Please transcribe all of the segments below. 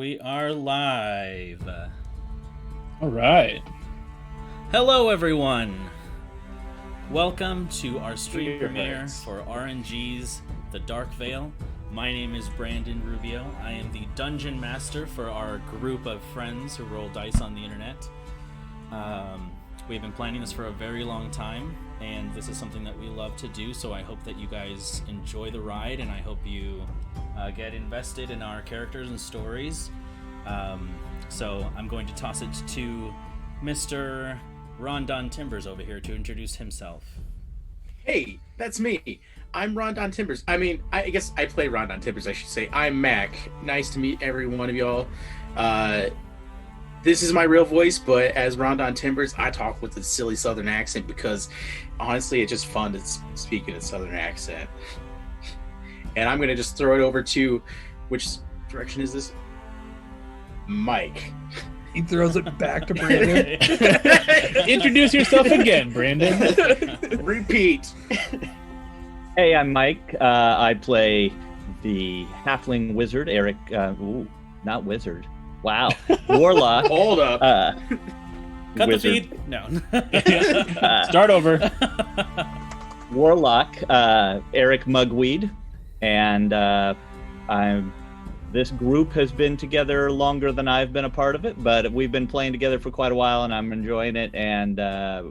We are live. All right. Hello, everyone. Welcome to our stream premiere for RNG's The Dark Veil. My name is Brandon Rubio. I am the dungeon master for our group of friends who roll dice on the internet. We've been planning this for a very long time, and this is something that we love to do, so I hope that you guys enjoy the ride, and I hope you get invested in our characters and stories. So I'm going to toss it to Mr. Rondon Timbers over here to introduce himself. Hey, that's me. I'm Rondon Timbers. I guess I play Rondon Timbers, I should say. I'm Mac. Nice to meet every one of y'all. This is my real voice, but as Rondon Timbers, I talk with a silly southern accent because, honestly, it's just fun to speak in a southern accent. And I'm going to just throw it over to, which direction is this? Mike. He throws it back to Brandon. Introduce yourself again, Brandon. Repeat. Hey, I'm Mike. I play the halfling wizard, Eric. Not wizard. Wow. Warlock. Hold up. Cut wizard. the feed. No. Start over. Warlock, Eric Mugweed. And this group has been together longer than I've been a part of it, but we've been playing together for quite a while, and I'm enjoying it, and I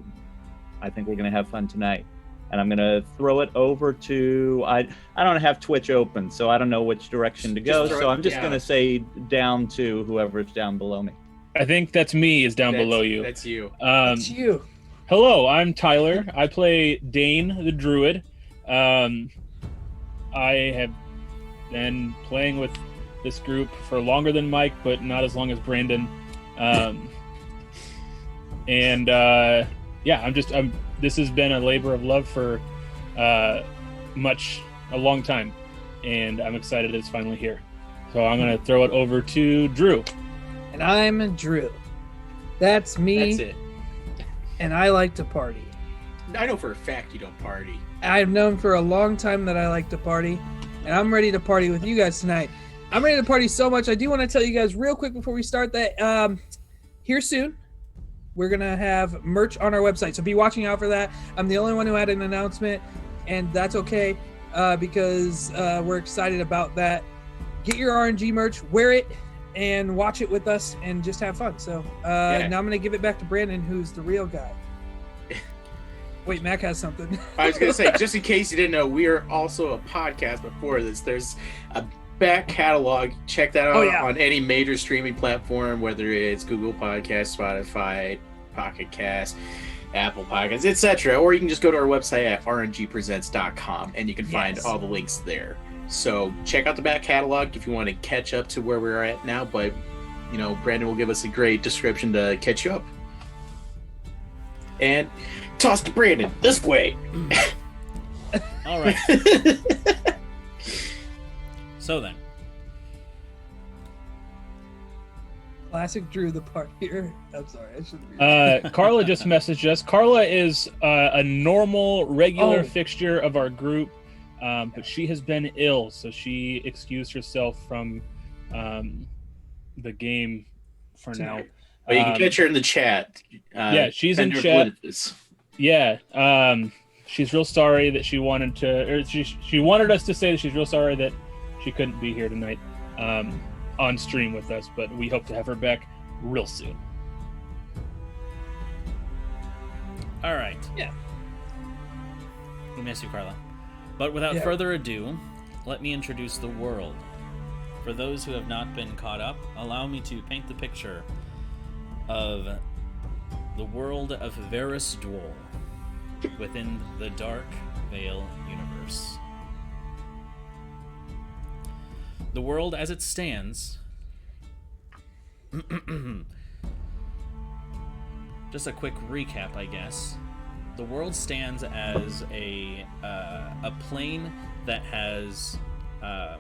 think we're going to have fun tonight. And I'm going to throw it over to... I don't have Twitch open, so I don't know which direction to go, so I'm just going to say down to whoever's down below me. I think that's me is down below you. That's you. It's you. Hello, I'm Tyler. I play Dane the Druid. I have been playing with this group for longer than Mike, but not as long as Brandon. This has been a labor of love for a long time, and I'm excited it's finally here. So I'm going to throw it over to Drew. And I'm Drew. That's me. That's it. And I like to party. I know for a fact you don't party. I've known for a long time that I like to party, and I'm ready to party with you guys tonight. I'm ready to party so much. I do want to tell you guys real quick before we start that here soon, we're going to have merch on our website. So be watching out for that. I'm the only one who had an announcement, and that's okay because we're excited about that. Get your RNG merch, wear it, and watch it with us, and just have fun. So now I'm going to give it back to Brandon, who's the real guy. Wait, Mac has something. I was going to say, just in case you didn't know, we are also a podcast before this. There's a back catalog. Check that out on any major streaming platform, whether it's Google Podcasts, Spotify, Pocket Cast, Apple Podcasts, etc. Or you can just go to our website at rngpresents.com and you can find all the links there. So check out the back catalog if you want to catch up to where we're at now. But, Brandon will give us a great description to catch you up. And toss to Brandon this way. All right. So then. Classic Drew the partier. I'm sorry, I shouldn't read Carla just messaged us. Carla is a normal, regular fixture of our group, but she has been ill, so she excused herself from the game for now. But you can catch her in the chat. She's in chat. Yeah, she's real sorry that she wanted us to say that she's real sorry that she couldn't be here tonight on stream with us, but we hope to have her back real soon. All right. Yeah. We miss you, Carla. But without further ado, let me introduce the world. For those who have not been caught up, allow me to paint the picture of the world of Varus Dwol within the Dark Veil universe. The world as it stands, just a quick recap, I guess. The world stands as a plane that has kind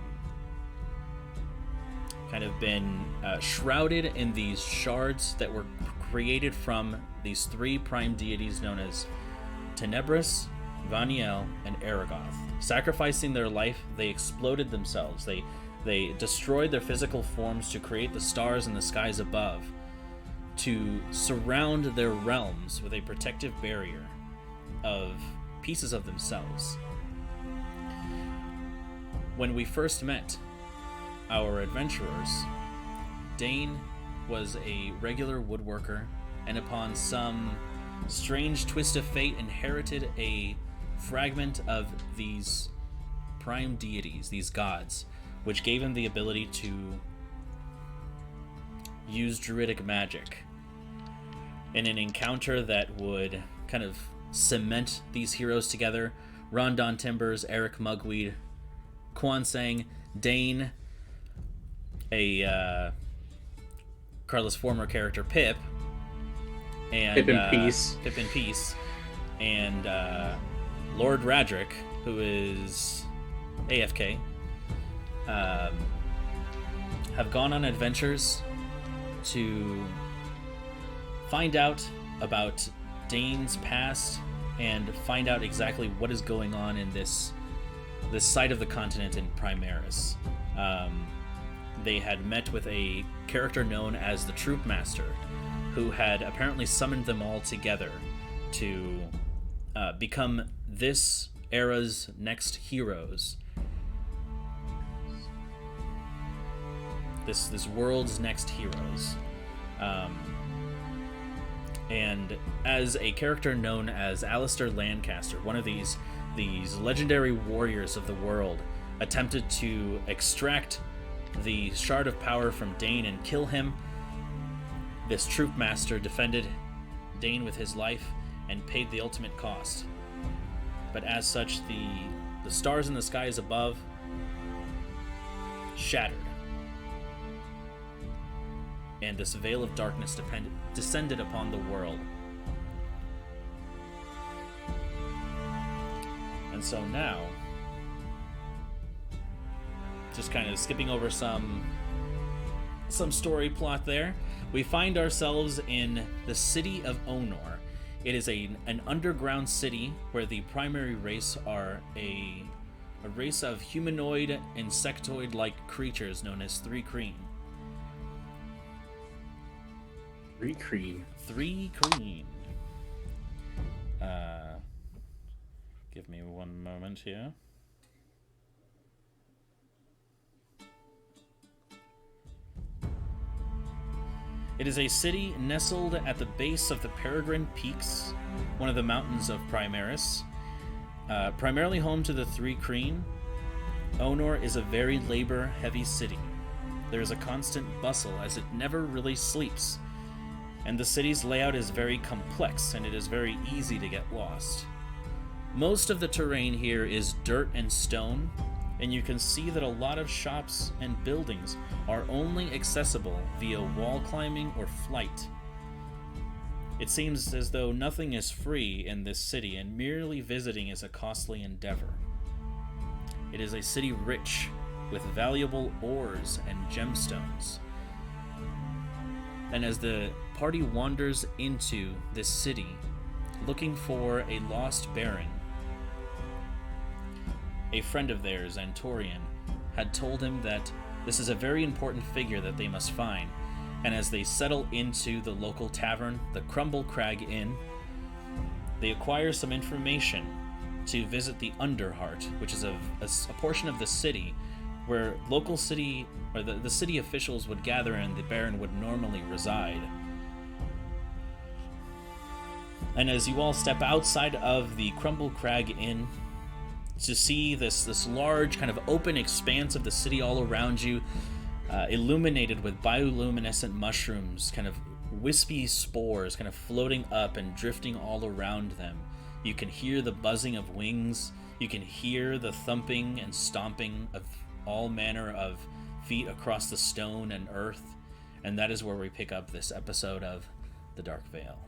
of been shrouded in these shards that were created from these three prime deities known as Tenebris, Vaniel, and Aragoth. Sacrificing their life, they exploded themselves. They They destroyed their physical forms to create the stars in the skies above, to surround their realms with a protective barrier of pieces of themselves. When we first met our adventurers, Dane was a regular woodworker, and upon some strange twist of fate inherited a fragment of these prime deities, these gods, which gave him the ability to use druidic magic. In an encounter that would kind of cement these heroes together, Rondon Timbers, Eric Mugweed, Quan Sang, Dane, Carla's former character Pip, and Pip in Peace, and Lord Radric, who is AFK, have gone on adventures to find out about Dane's past and find out exactly what is going on in this side of the continent in Primaris. They had met with a character known as the Troop Master, who had apparently summoned them all together to become this era's next heroes. This world's next heroes. And as a character known as Alistair Lancaster, one of these legendary warriors of the world, attempted to extract the Shard of Power from Dane and kill him, this Troop Master defended Dane with his life and paid the ultimate cost. But as such, the stars in the skies above shattered, and this veil of darkness descended upon the world. And so now, just kind of skipping over some story plot there, we find ourselves in the city of Onor. It is an underground city where the primary race are a race of humanoid, insectoid-like creatures known as Three Kreen. Three Kreen. Give me one moment here. It is a city nestled at the base of the Peregrine Peaks, one of the mountains of Primaris. Primarily home to the Three Kreen, Onor is a very labor-heavy city. There is a constant bustle as it never really sleeps, and the city's layout is very complex and it is very easy to get lost. Most of the terrain here is dirt and stone, and you can see that a lot of shops and buildings are only accessible via wall climbing or flight. It seems as though nothing is free in this city, and merely visiting is a costly endeavor. It is a city rich with valuable ores and gemstones. And as the party wanders into this city, looking for a lost baron, a friend of theirs, Antorian, had told him that this is a very important figure that they must find, and as they settle into the local tavern, the Crumble Crag Inn, they acquire some information to visit the Underheart, which is a portion of the city where local city, or the city officials would gather and the Baron would normally reside. And as you all step outside of the Crumble Crag Inn, to see this large kind of open expanse of the city all around you, illuminated with bioluminescent mushrooms, kind of wispy spores kind of floating up and drifting all around them. You can hear the buzzing of wings. You can hear the thumping and stomping of all manner of feet across the stone and earth. And that is where we pick up this episode of The Dark Veil.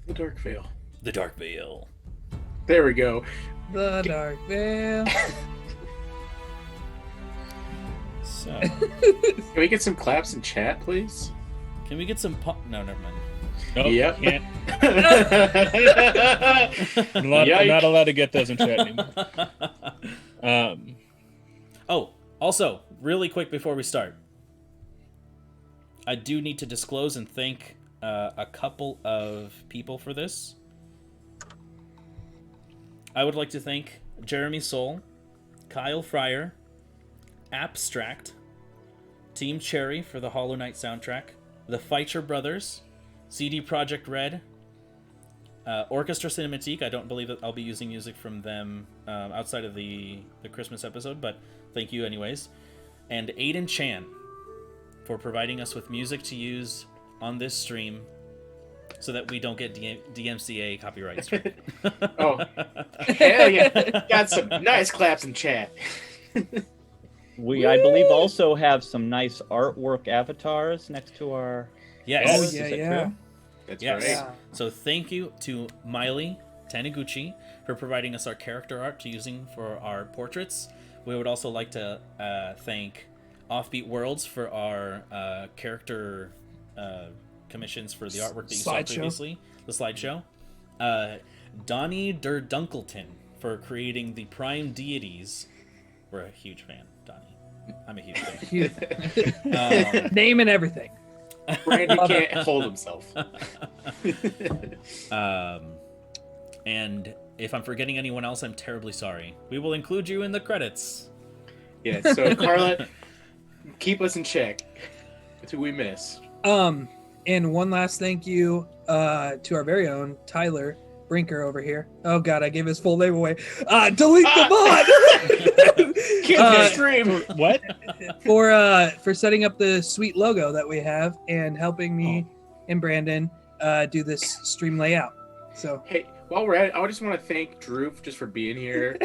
The Dark Veil. The Dark Veil. There we go. The Dark Veil. So, can we get some claps in chat, please? Can we get some No, never mind. Nope, Yep. can't. I'm not allowed to get those in chat anymore. Oh, also, really quick before we start, I do need to disclose and thank a couple of people for this. I would like to thank Jeremy Soule, Khyle Fryer, Apstract, Team Cherry for the Hollow Knight soundtrack, the Fiechters brothers, CD Projekt Red, Orchestra Cinematique. I don't believe that I'll be using music from them outside of the Christmas episode, but thank you anyways. And Aiden Chan for providing us with music to use on this stream so that we don't get DMCA copyright strike. Oh, hell yeah. Got some nice claps in chat. We, I believe, also have some nice artwork avatars next to our... Yes. Oh, Is yeah, that yeah. true? That's Yes. right. Yeah. So thank you to Miley Taniguchi for providing us our character art to using for our portraits. We would also like to thank Offbeat Worlds for our character commissions for the artwork that you saw Slideshow. previously, the slideshow. Donnie Durdunkleton for creating the prime deities. We're a huge fan, Donnie. I'm a huge fan. Name and everything. Brandon can't hold himself. And if I'm forgetting anyone else, I'm terribly sorry. We will include you in the credits. Yeah, so Carla, keep us in check. That's who we miss. And one last thank you to our very own Tyler Brinker over here. Oh god, I gave his full name away. Delete the mod. Can't stream. What? for setting up the sweet logo that we have and helping me and Brandon do this stream layout. So Hey, while we're at it, I just want to thank Drew just for being here.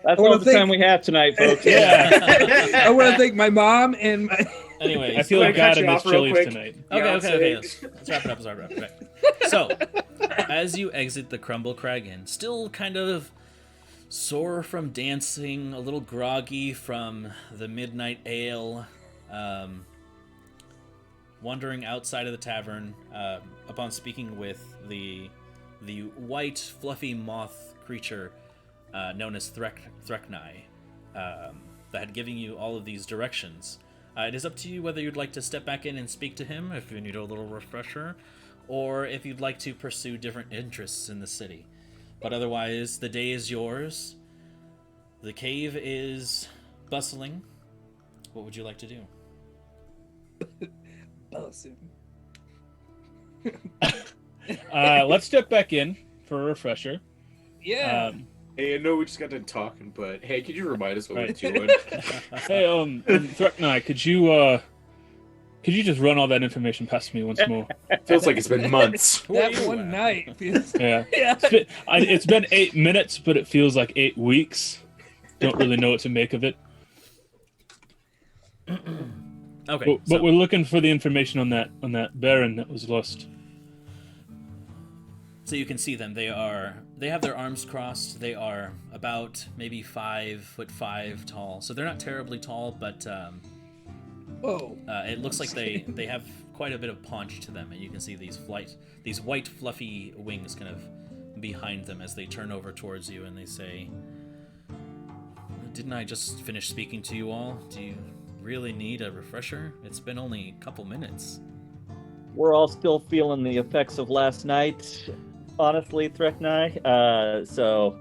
That's wanna all the thank- time we have tonight, folks. Yeah. I want to thank my mom and my Anyways, I feel Can I like cut God you in this off real Chili's quick? tonight. Okay. Let's wrap it up. Okay. So, as you exit the Crumble Crag Inn, still kind of sore from dancing, a little groggy from the midnight ale, wandering outside of the tavern, upon speaking with the white, fluffy moth creature known as Threknai, that had given you all of these directions. It is up to you whether you'd like to step back in and speak to him if you need a little refresher, or if you'd like to pursue different interests in the city. But otherwise, the day is yours. The cave is bustling. What would you like to do? Let's step back in for a refresher. yeah. Hey, I know we just got done talking, but hey, could you remind us what Right. we're doing? Hey, Threknai, could you just run all that information past me once more? Feels like it's been months. That one night feels Yeah. yeah. It's been 8 minutes, but it feels like 8 weeks. Don't really know what to make of it. Okay, But we're looking for the information on that Baron that was lost. so you can see them. They have their arms crossed. They are about maybe 5'5" tall. So they're not terribly tall, but Whoa. it looks like they have quite a bit of paunch to them, and you can see these white fluffy wings kind of behind them as they turn over towards you, and they say, "Didn't I just finish speaking to you all? Do you really need a refresher? It's been only a couple minutes." We're all still feeling the effects of last night, honestly, Threknai. So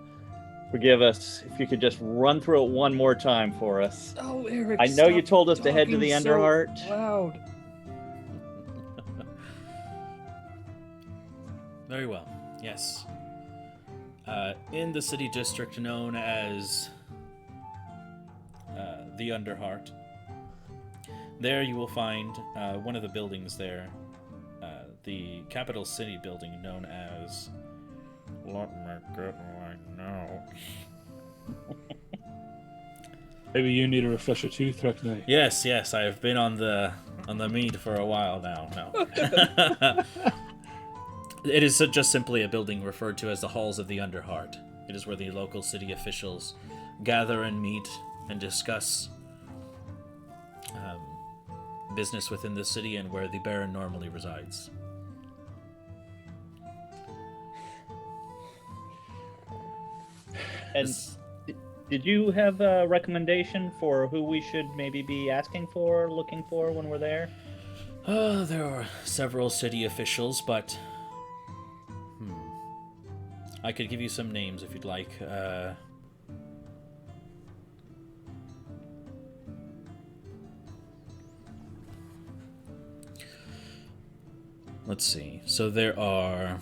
forgive us if you could just run through it one more time for us. Oh, Eric. I know you stop told us to head to talking the so Underheart. Loud. Very well. Yes. In the city district known as the Underheart, there you will find one of the buildings there, the capital city building known as... Let me get my notes. Maybe you need a refresher too, Threknai. Yes, I've been on the mead for a while now. No. It is just simply a building referred to as the Halls of the Underheart. It is where the local city officials gather and meet and discuss business within the city and where the Baron normally resides. And This- Did you have a recommendation for who we should maybe be asking for, looking for when we're there? There are several city officials, but I could give you some names if you'd like. Let's see. So there are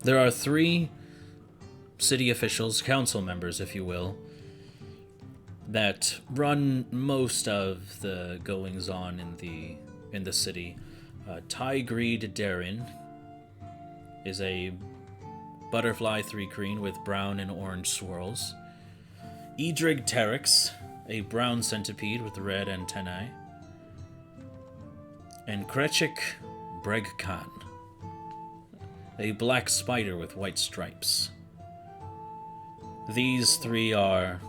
3 city officials, council members, if you will, that run most of the goings on in the city. Tigreed Darin is a butterfly 3-green with brown and orange swirls. Edrig Terex, a brown centipede with red antennae. And Krechik Bregkan, a black spider with white stripes. These 3 are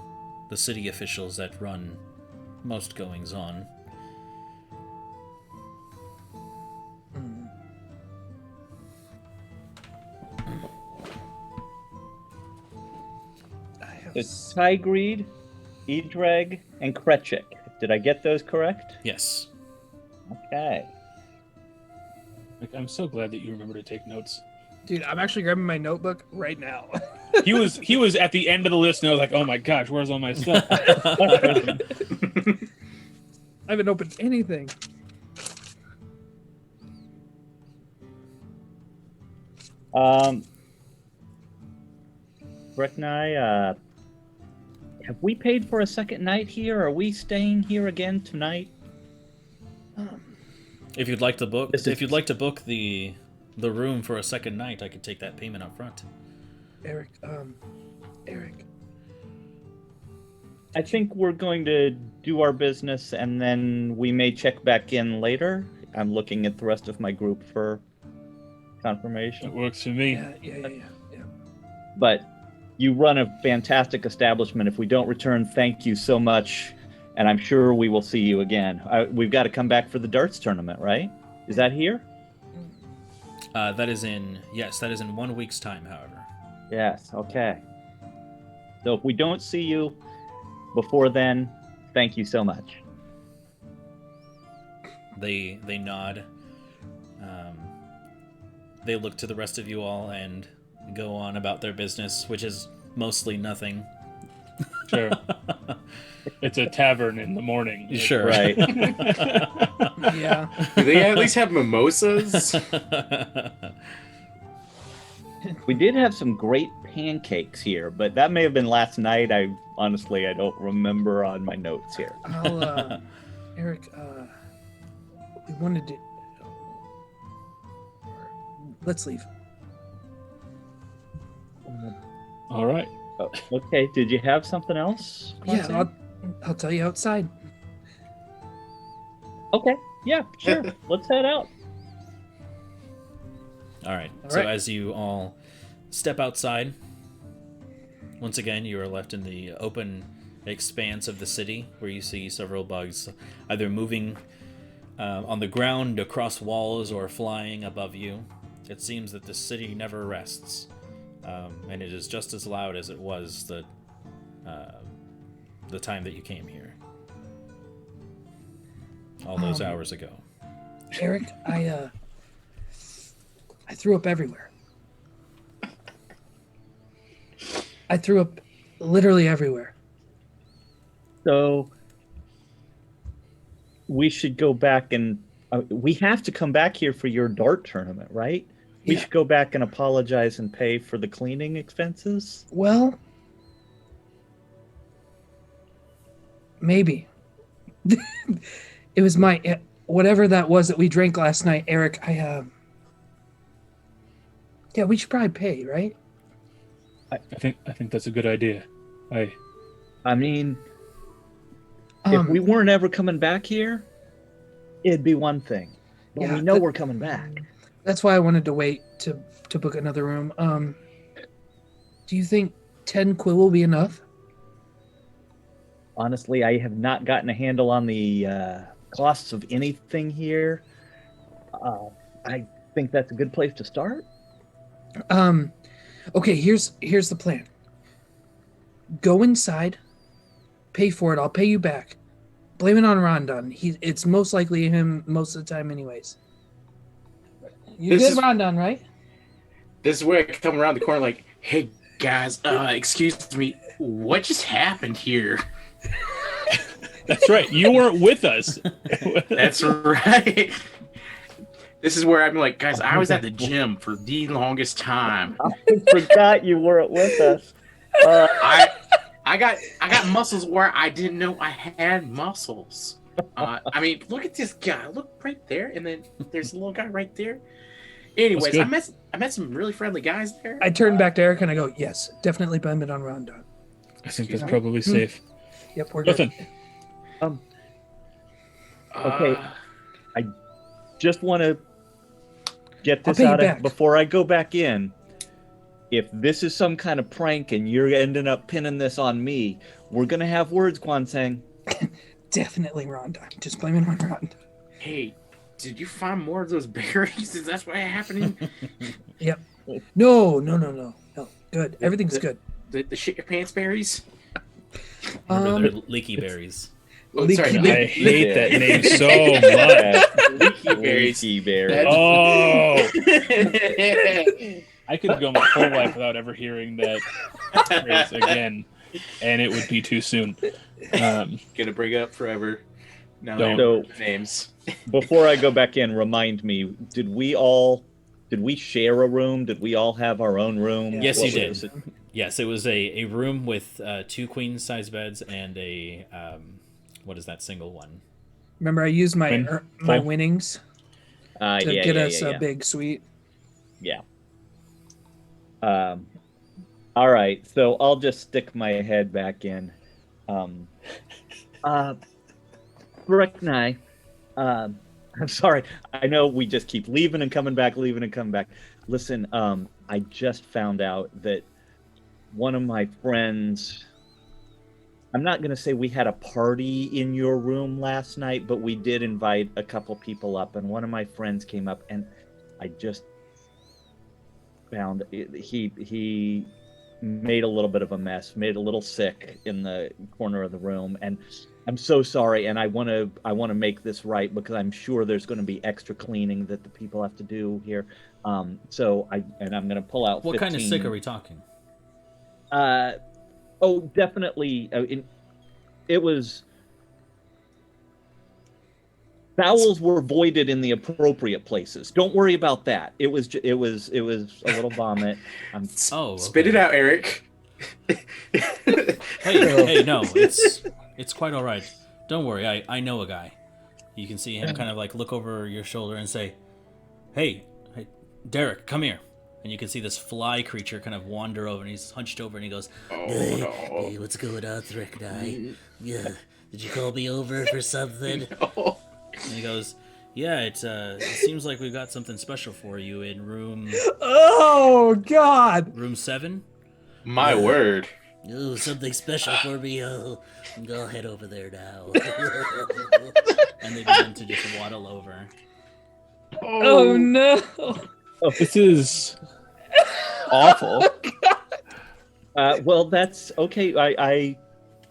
the city officials that run most goings on. It's Tigreed, Edreg, and Krechik. Did I get those correct? Yes. Okay. I'm so glad that you remember to take notes. Dude, I'm actually grabbing my notebook right now. He was at the end of the list, and I was like, "Oh my gosh, where's all my stuff?" I haven't opened anything. Breck and I, have we paid for a second night here? Are we staying here again tonight? If you'd like to book, the room for a second night, I could take that payment up front. Eric. I think we're going to do our business, and then we may check back in later. I'm looking at the rest of my group for confirmation. It works for me. Yeah. But you run a fantastic establishment. If we don't return, thank you so much. And I'm sure we will see you again. We've got to come back for the darts tournament, right? Is that here? That is in 1 week's time, however. Yes, okay. So if we don't see you before then, thank you so much. They nod. They look to the rest of you all and go on about their business, which is mostly nothing. Sure. It's a tavern in the morning. Sure. Right. Yeah. Do they at least have mimosas? We did have some great pancakes here, but that may have been last night. I don't remember on my notes here. Eric, we wanted to... Let's leave. All right. Oh, okay, did you have something else? Yeah, I'll tell you outside. Okay, yeah, sure. Let's head out. All right. So as you all step outside, once again, you are left in the open expanse of the city where you see several bugs either moving on the ground, across walls, or flying above you. It seems that the city never rests, and it is just as loud as it was the time that you came here, all those hours ago. Eric, I threw up everywhere. I threw up literally everywhere. So we should go back and we have to come back here for your dart tournament, right? We should go back and apologize and pay for the cleaning expenses. Well, maybe. It was my whatever that was that we drank last night, Eric. Yeah, we should probably pay, right? I think that's a good idea. I mean, if we weren't ever coming back here, it'd be one thing. But we know we're coming back. That's why I wanted to wait to book another room. Do you think 10 quill will be enough? Honestly, I have not gotten a handle on the costs of anything here. I think that's a good place to start. Okay, here's the plan. Go inside, pay for it. I'll pay you back. Blame it on Rondon. It's most likely him most of the time, anyways. You did Rondon, right? This is where I come around the corner, like, hey guys, excuse me, what just happened here? That's right. You weren't with us. That's right. This is where I'm like, guys, I was at the gym for the longest time. I forgot you weren't with us. I got muscles where I didn't know I had muscles. I mean, look at this guy. Look right there, and then there's a little guy right there. Anyways, I met some really friendly guys there. I turn back to Eric and I go, yes, definitely blame it on Rondon. I think that's probably safe. Yep, we're good. Nothing. Okay. I just want to get this out of before I go back in. If this is some kind of prank and you're ending up pinning this on me, we're going to have words, Guansang. Definitely Rondon. Just blame it on Rondon. Hey, did you find more of those berries? Is that what's happening? Yep. No. Good. Everything's good. The shit your pants berries? They're leaky berries. Sorry, I hate that name so much. Leaky berries. Oh! I could go my whole life without ever hearing that phrase again, and it would be too soon. Gonna bring it up forever. So, names. Before I go back in, remind me, did we share a room? Did we all have our own room? Yeah. Yes, you did. Yes, it was a room with 2 queen-size beds and a what is that single one? Remember, I used my winnings to get us a big suite. Yeah. All right, so I'll just stick my head back in. Breknai, I'm sorry. I know we just keep leaving and coming back. Listen, I just found out that one of my friends, I'm not going to say we had a party in your room last night, but we did invite a couple people up, and one of my friends came up, and I just found he made a little bit of a mess, made a little sick in the corner of the room, and I'm so sorry, and I want to make this right because I'm sure there's going to be extra cleaning that the people have to do here. I'm going to pull out. What 15. kind of sick are we talking? Definitely. It was. Bowels were voided in the appropriate places. Don't worry about that. It was a little vomit. Okay. Spit it out, Eric. hey, no, it's quite all right. Don't worry, I know a guy. You can see him kind of like look over your shoulder and say, hey, Derek, come here. And you can see this fly creature kind of wander over, and he's hunched over, and he goes, Hey, what's going on, Thricknai? Yeah, did you call me over for something? No. And he goes, yeah, it seems like we've got something special for you in room... Oh, God! Room 7? My word. Oh, something special for me. Oh, I'll head over there now. And they begin to just waddle over. Oh no! Oh, this is awful. Well, that's okay. I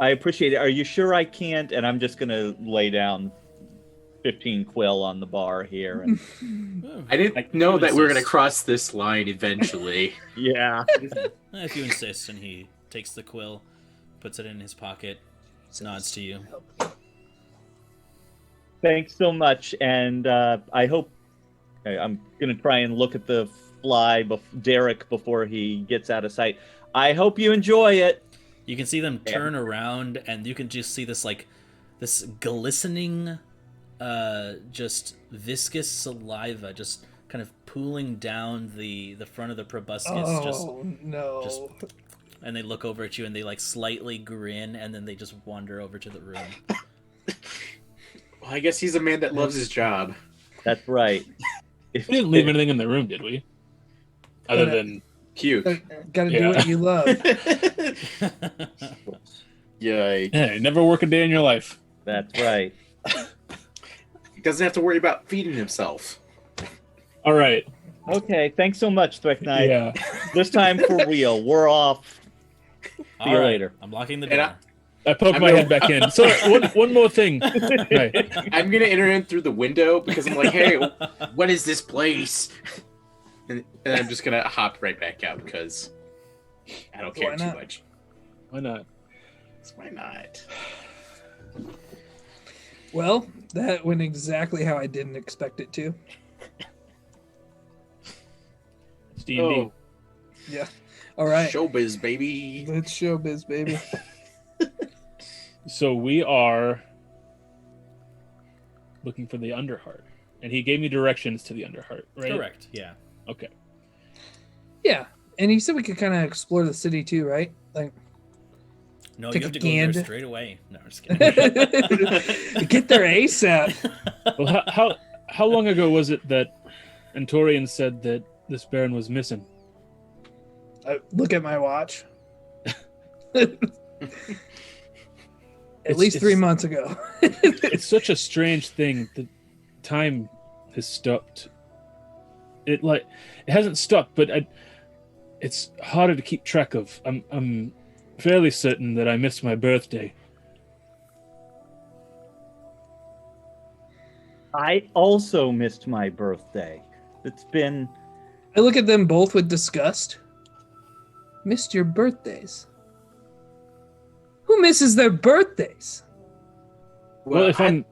appreciate it. Are you sure I can't? And I'm just gonna lay down 15 quill on the bar here. And I didn't know that we were gonna cross this line eventually. yeah. If you insist, and he takes the quill, puts it in his pocket, nods to you. Thanks so much, and I hope I'm gonna try and look at the fly, Derek, before he gets out of sight. I hope you enjoy it. You can see them turn around, and you can just see this glistening, just viscous saliva, just kind of pooling down the front of the proboscis. No! And they look over at you, and they like slightly grin, and then they just wander over to the room. Well, I guess he's a man that loves his job. That's right. We didn't leave anything in the room, did we? Other than puke. Gotta do what you love. Yikes. hey, never work a day in your life. That's right. He doesn't have to worry about feeding himself. All right. Okay, thanks so much, Thricknai. Yeah. This time for real. We're off. See you later. I'm locking the door. I poke my head back in. So one more thing. Right. I'm gonna enter in through the window because I'm like, hey, what is this place? And I'm just gonna hop right back out because I don't care too much. Why not? Why not? Well, that went exactly how I didn't expect it to. It's D&D. Yeah. All right. Showbiz, baby. Let's showbiz, baby. So we are looking for the Underheart, and he gave me directions to the Underheart, right? Correct. Yeah. Okay. Yeah, and he said we could kind of explore the city too, right? Like, No, take you have a to go there gander. straight away. No, I'm just kidding. get there ASAP. Well, how long ago was it that Antorian said that this Baron was missing? Look at my watch. At least 3 months ago. It's such a strange thing that time has stopped. It hasn't stopped, but it's harder to keep track of. I'm fairly certain that I missed my birthday. I also missed my birthday. It's been... I look at them both with disgust. Missed your birthdays. Who misses their birthdays? Well, if I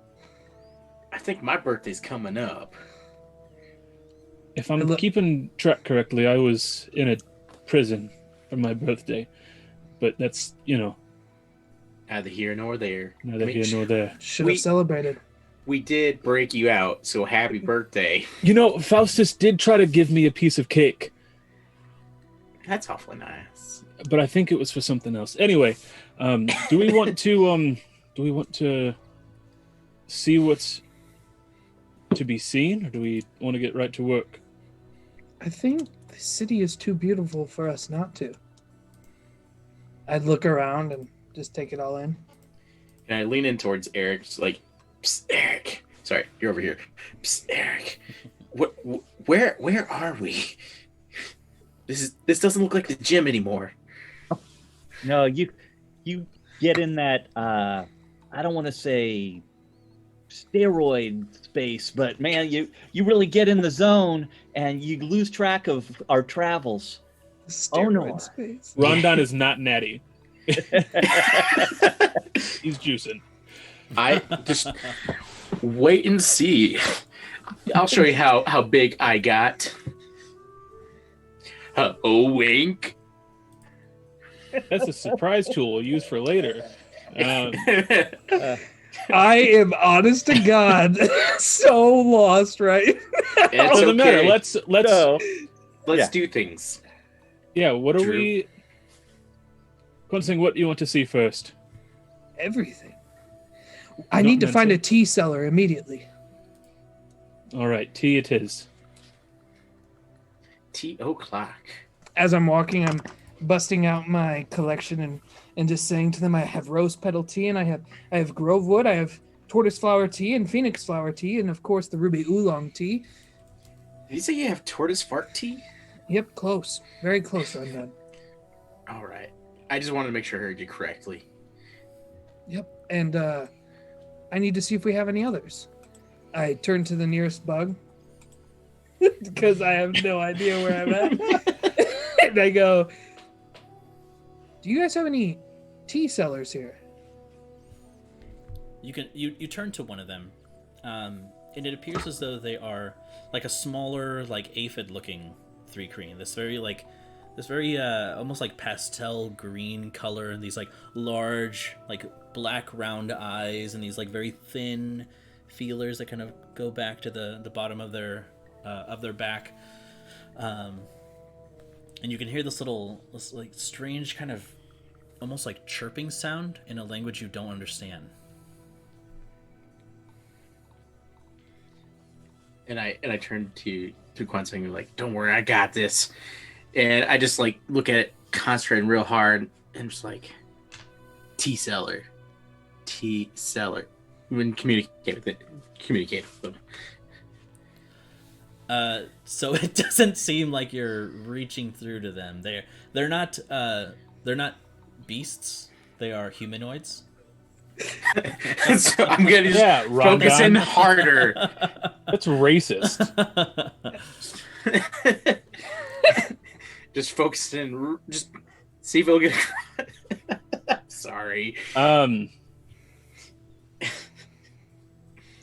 think my birthday's coming up. If I'm keeping track correctly, I was in a prison for my birthday. But that's, Neither here nor there. neither here nor there. Should have celebrated. We did break you out, so happy birthday. Faustus did try to give me a piece of cake, That's awfully nice. but I think it was for something else. Anyway, do we want to see what's to be seen, or do we want to get right to work? I think the city is too beautiful for us not to. I'd look around and just take it all in. And I lean in towards Eric, just like, Psst, Eric. Sorry, you're over here. Psst, Eric. Where are we? This doesn't look like the gym anymore. No, you get in that, I don't want to say steroid space, but man, you really get in the zone and you lose track of our travels. Steroid space. Rondon is not natty. He's juicing. I just wait and see. I'll show you how big I got. Oh, wink. That's a surprise tool we'll use for later. I am honest to God so lost, right? It's Doesn't okay. matter. Let's Let's do things. Yeah, what are Drew. we... Quentin, what do you want to see first? Everything. I Not need to find a mental. tea cellar immediately. All right, tea it is. O'clock. As I'm walking, I'm busting out my collection and just saying to them, I have rose petal tea, and I have grove wood, I have tortoise flower tea and phoenix flower tea, and of course the ruby oolong tea. Did you say you have tortoise fart tea? Yep, close. Very close, Rondon. All right. I just wanted to make sure I heard you correctly. Yep, and I need to see if we have any others. I turn to the nearest bug because I have no idea where I'm at. And I go, do you guys have any tea cellars here? You turn to one of them, and it appears as though they are like a smaller, like aphid-looking 3-creen. This very almost like pastel green color, and these like large, like black round eyes, and these like very thin feelers that kind of go back to the bottom of their back. And you can hear this like strange kind of almost like chirping sound in a language you don't understand. And I turn to Quentin and like, don't worry, I got this. And I just like look at it, concentrating real hard, and just like, tea cellar. When communicate with them. So it doesn't seem like you're reaching through to them. They're not beasts. They are humanoids. So I'm gonna just focus in harder. That's racist. Just focus in. Just see if it'll get. Sorry. I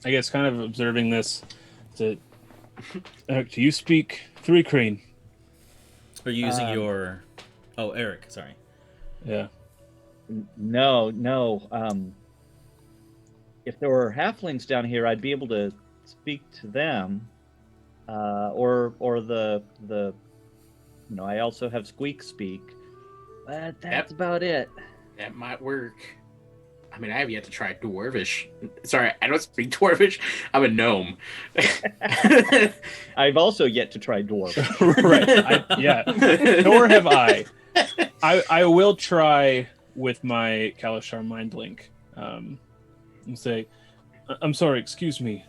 guess kind of observing this. Do you speak Three Crane? Are you using your? Oh, Eric. Sorry. Yeah. No. If there were halflings down here, I'd be able to speak to them, or the I also have Squeak speak, but that's about it. That might work. I mean, I have yet to try Dwarvish. Sorry, I don't speak Dwarvish. I'm a gnome. I've also yet to try Dwarf. Right. Nor have I. I will try with my Kalashar Mind Link. And say, I'm sorry, excuse me.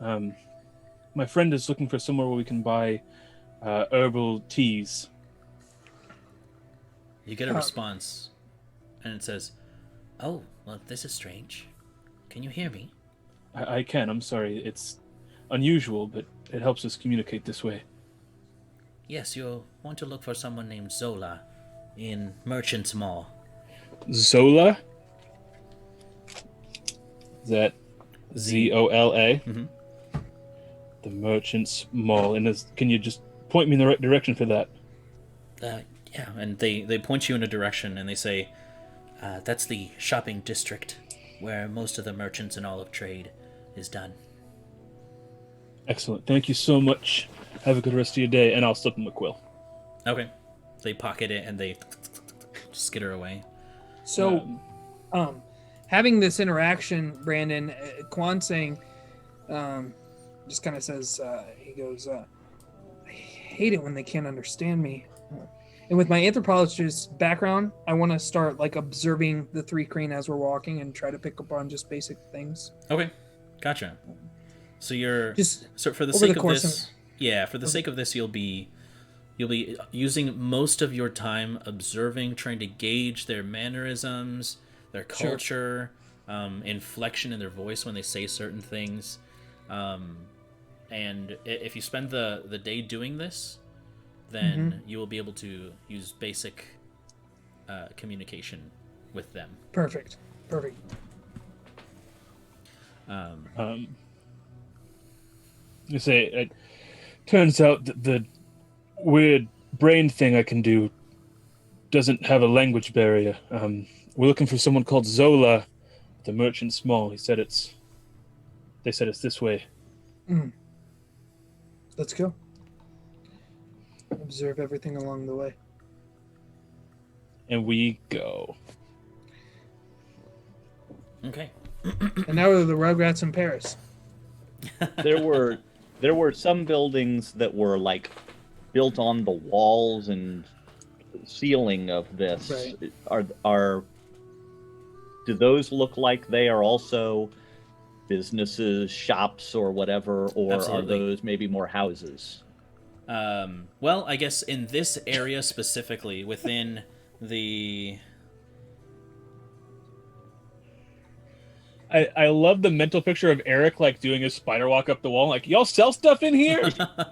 My friend is looking for somewhere where we can buy herbal teas. You get a response, and it says, "Oh, well, this is strange. Can you hear me?" I can, I'm sorry. It's unusual, but it helps us communicate this way. Yes, you'll want to look for someone named Zola in Merchant's Mall. Zola? Is that Zola? Mm-hmm. The Merchant's Mall. And can you just point me in the right direction for that? Yeah, and they point you in a direction, and they say, that's the shopping district where most of the merchants and olive trade is done. Excellent. Thank you so much. Have a good rest of your day, and I'll slip him a quill. Okay. They pocket it, and they skitter away. So, having this interaction, Brandon, Quan saying, just kind of says, he goes, I hate it when they can't understand me. And with my anthropologist background, I want to start like observing the Three Crane as we're walking and try to pick up on just basic things. Okay, gotcha. So you're just for the sake of this. Yeah, for the sake of this, you'll be using most of your time observing, trying to gauge their mannerisms, their culture, inflection in their voice when they say certain things. And if you spend the day doing this, then you will be able to use basic communication with them. Perfect. You say, it turns out that the weird brain thing I can do doesn't have a language barrier. We're looking for someone called Zola at the Merchant's Mall. They said it's this way. Let's go. Observe everything along the way. And we go. Okay. And now we're the Rugrats in Paris. There were some buildings that were like built on the walls and ceiling of this. Right. Do those look like they are also businesses, shops, or whatever, or Absolutely. Are those maybe more houses? Well, I guess in this area specifically, within the... I love the mental picture of Eric like doing his spider walk up the wall, like, y'all sell stuff in here?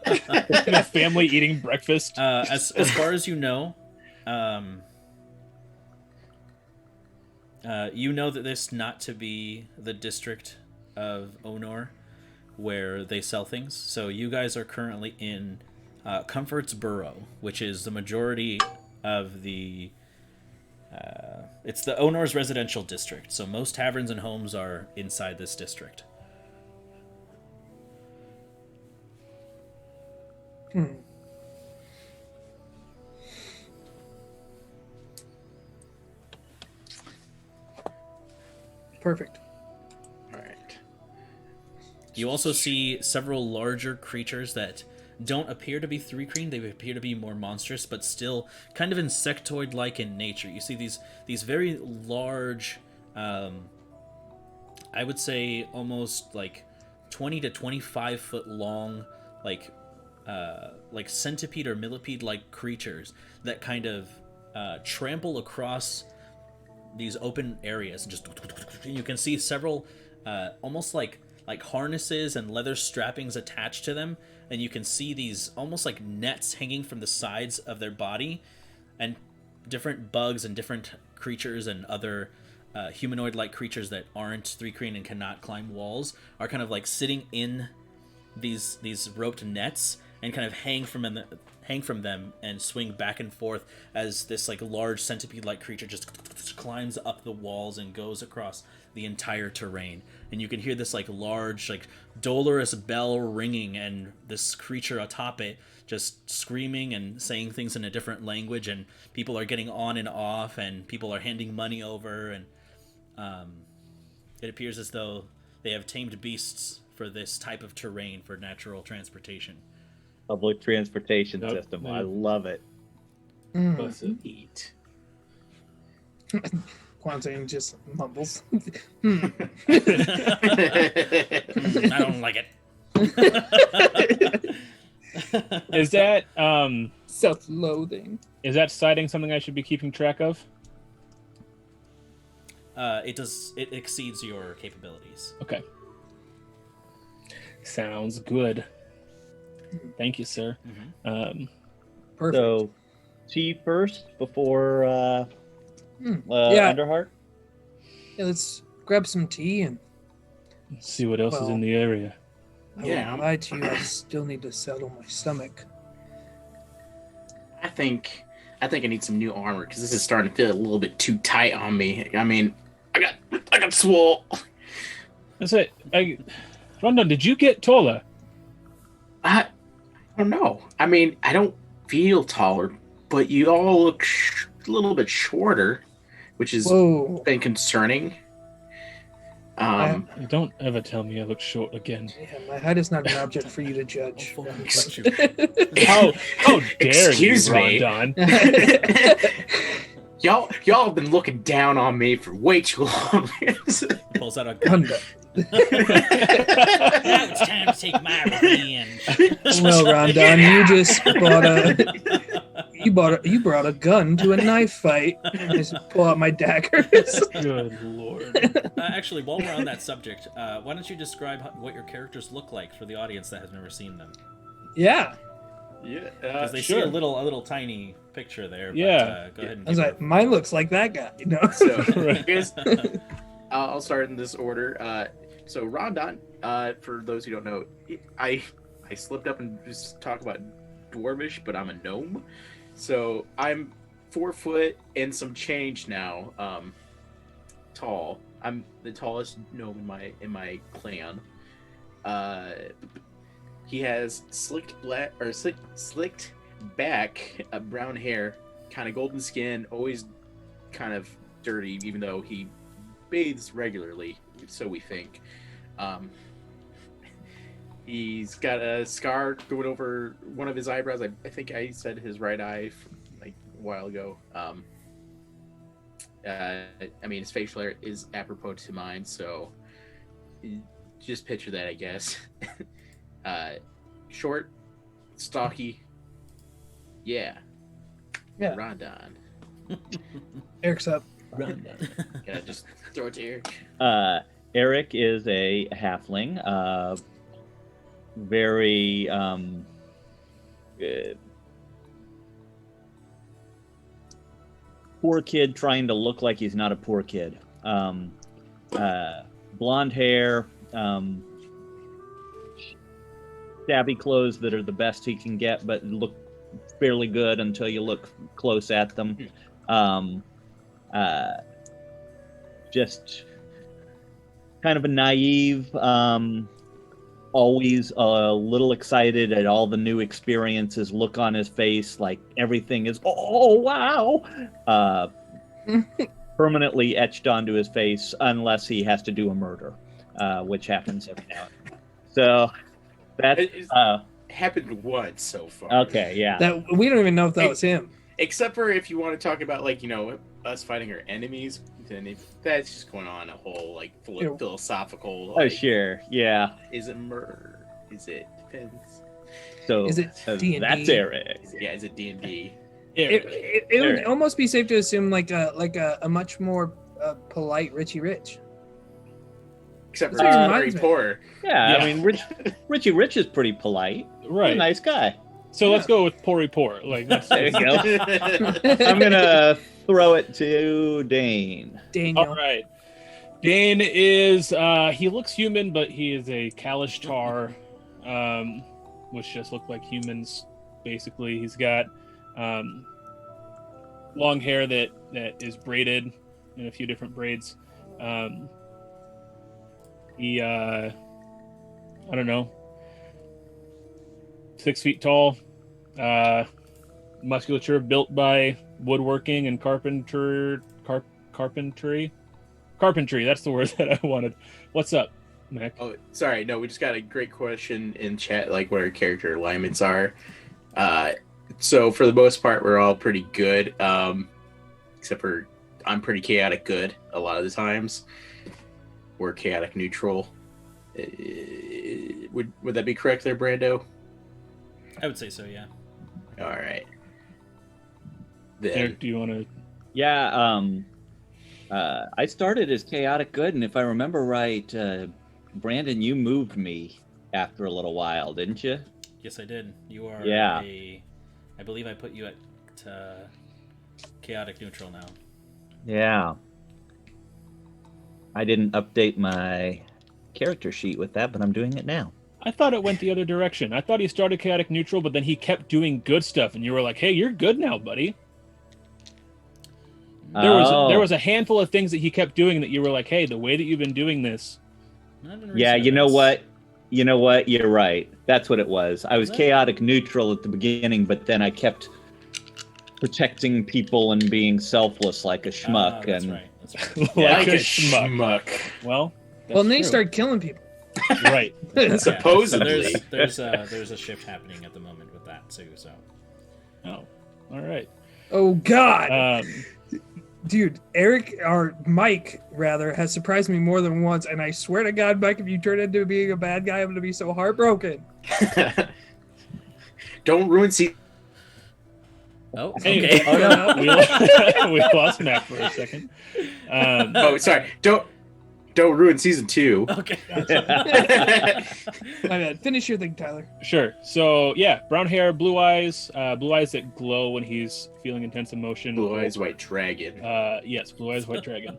And a family eating breakfast. As far as you know that this not to be the district of Onor where they sell things. So you guys are currently in Comfort's Borough, which is the majority of the... it's the Onor's residential district, so most taverns and homes are inside this district. Perfect. All right. You also see several larger creatures that don't appear to be Three Crane. They appear to be more monstrous, but still kind of insectoid-like in nature. You see these very large, I would say almost like 20 to 25 foot long, like centipede or millipede-like creatures that kind of trample across these open areas. Just you can see several almost like harnesses and leather strappings attached to them, and you can see these almost like nets hanging from the sides of their body, and different bugs and different creatures and other humanoid-like creatures that aren't 3 and cannot climb walls are kind of like sitting in these roped nets and kind of hang from them and swing back and forth as this like large centipede-like creature just climbs up the walls and goes across the entire terrain. And you can hear this like large, like dolorous bell ringing, and this creature atop it just screaming and saying things in a different language, and people are getting on and off, and people are handing money over, and it appears as though they have tamed beasts for this type of terrain for natural transportation. Public transportation system. I love it. Eat. Quantain just mumbles. I don't like it. Is that self-loathing? Is that sighting something I should be keeping track of? It exceeds your capabilities. Okay. Sounds good. Thank you, sir. Mm-hmm. Perfect. So, tea first before Yeah. Underheart? Yeah, let's grab some tea and Let's see what else is in the area. I won't lie to you, I still need to settle my stomach. I think I need some new armor because this is starting to feel a little bit too tight on me. I mean, I got swole. That's it. Rondon, did you get taller? I don't know. I mean, I don't feel taller, but you all look a little bit shorter, which has been concerning. Don't ever tell me I look short again. Yeah, my height is not an object for you to judge. How dare Excuse you, me. Rondon? Y'all have been looking down on me for way too long. Pulls out a gun. Now it's time to take my revenge. Well, Rondon, you just brought a gun to a knife fight. I just pull out my daggers. Good lord. Actually, while we're on that subject, why don't you describe what your characters look like for the audience that has never seen them? Yeah. Yeah, because they see a little tiny picture there. But, yeah. Go ahead and I was like, mine looks like that guy, you know. So, I guess, I'll start in this order. So Rondon, for those who don't know, I slipped up and just talk about dwarvish, but I'm a gnome. So I'm 4 foot and some change now. Tall. I'm the tallest gnome in my clan. He has slicked back, brown hair, kind of golden skin, always kind of dirty, even though he bathes regularly, so we think. He's got a scar going over one of his eyebrows. I think I said his right eye like a while ago. I mean, his facial hair is apropos to mine, so just picture that, I guess. Short, stocky. Yeah. Rondon. Eric's up. Rondon. Gotta just throw it to Eric. Eric is a halfling. Very poor kid trying to look like he's not a poor kid. Blonde hair, shabby clothes that are the best he can get, but look fairly good until you look close at them. Just kind of a naive, always a little excited at all the new experiences, look on his face like everything is, oh, wow, permanently etched onto his face unless he has to do a murder, which happens every now and then. So that's happened once so far. Okay, yeah. That we don't even know if that was him. Except for if you want to talk about, like, you know, us fighting our enemies, then that's just going on a whole, like, philosophical. Like, oh, sure, yeah. Is it murder? Is it depends? So is it D&D? that's Eric. Yeah, is it D&D? It would almost be safe to assume like a much more polite Richie Rich. Except for That's what he's he very reminds me. poor. Yeah, Yeah. I mean, Richie Rich is pretty polite. He's Right. a nice guy. So let's go with Pori Por. Like that's There you go. I'm gonna throw it to Dane. Daniel. all right. Dane is he looks human, but he is a Kalish tar, which just look like humans. Basically, he's got long hair that is braided in a few different braids. He I don't know, 6 feet tall, musculature built by woodworking and carpentry. That's the word that I wanted. What's up, Mac? Oh, sorry. No, we just got a great question in chat, like what our character alignments are. So for the most part, we're all pretty good, except for I'm pretty chaotic good a lot of the times. We're chaotic neutral. Would that be correct there, Brando? I would say so, yeah. All right. Then Eric, do you want to? Yeah, I started as chaotic good, and if I remember right, Brandon, you moved me after a little while, didn't you? Yes, I did. You are Yeah. I believe I put you at chaotic neutral now. Yeah. I didn't update my character sheet with that, but I'm doing it now. I thought it went the other direction. I thought he started chaotic neutral, but then he kept doing good stuff, and you were like, "Hey, you're good now, buddy." There was a handful of things that he kept doing that you were like, "Hey, the way that you've been doing this." Yeah, you know what? You're right. That's what it was. I was Was it? chaotic neutral at the beginning, but then I kept protecting people and being selfless like a schmuck. That's and right. That's right. Like a schmuck. Well, Well, and then he true. started killing people. Right. Yeah, Supposedly. so there's a shift happening at the moment with that too. So Oh, all right. Oh God, Um, dude, Eric or Mike rather has surprised me more than once, and I swear to God, Mike, if you turn into being a bad guy, I'm gonna be so heartbroken. Don't ruin season. oh, Anyway, okay. we lost Mac for a second. Oh, sorry. Don't ruin season 2. Okay. My bad. Finish your thing, Tyler. Sure. So yeah, brown hair, blue eyes that glow when he's feeling intense emotion. Blue Eyes White Dragon. Yes, blue eyes, white dragon.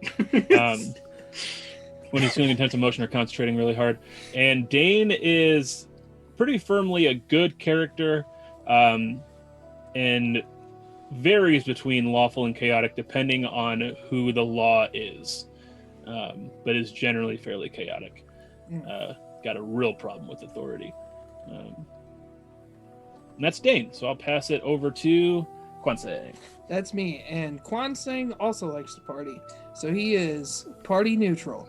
When he's feeling intense emotion or concentrating really hard. And Dane is pretty firmly a good character, and varies between lawful and chaotic depending on who the law is, but is generally fairly chaotic. Got a real problem with authority. And that's Dane, so I'll pass it over to Kwanse. That's me. And Kwan Sing also likes to party. So he is party neutral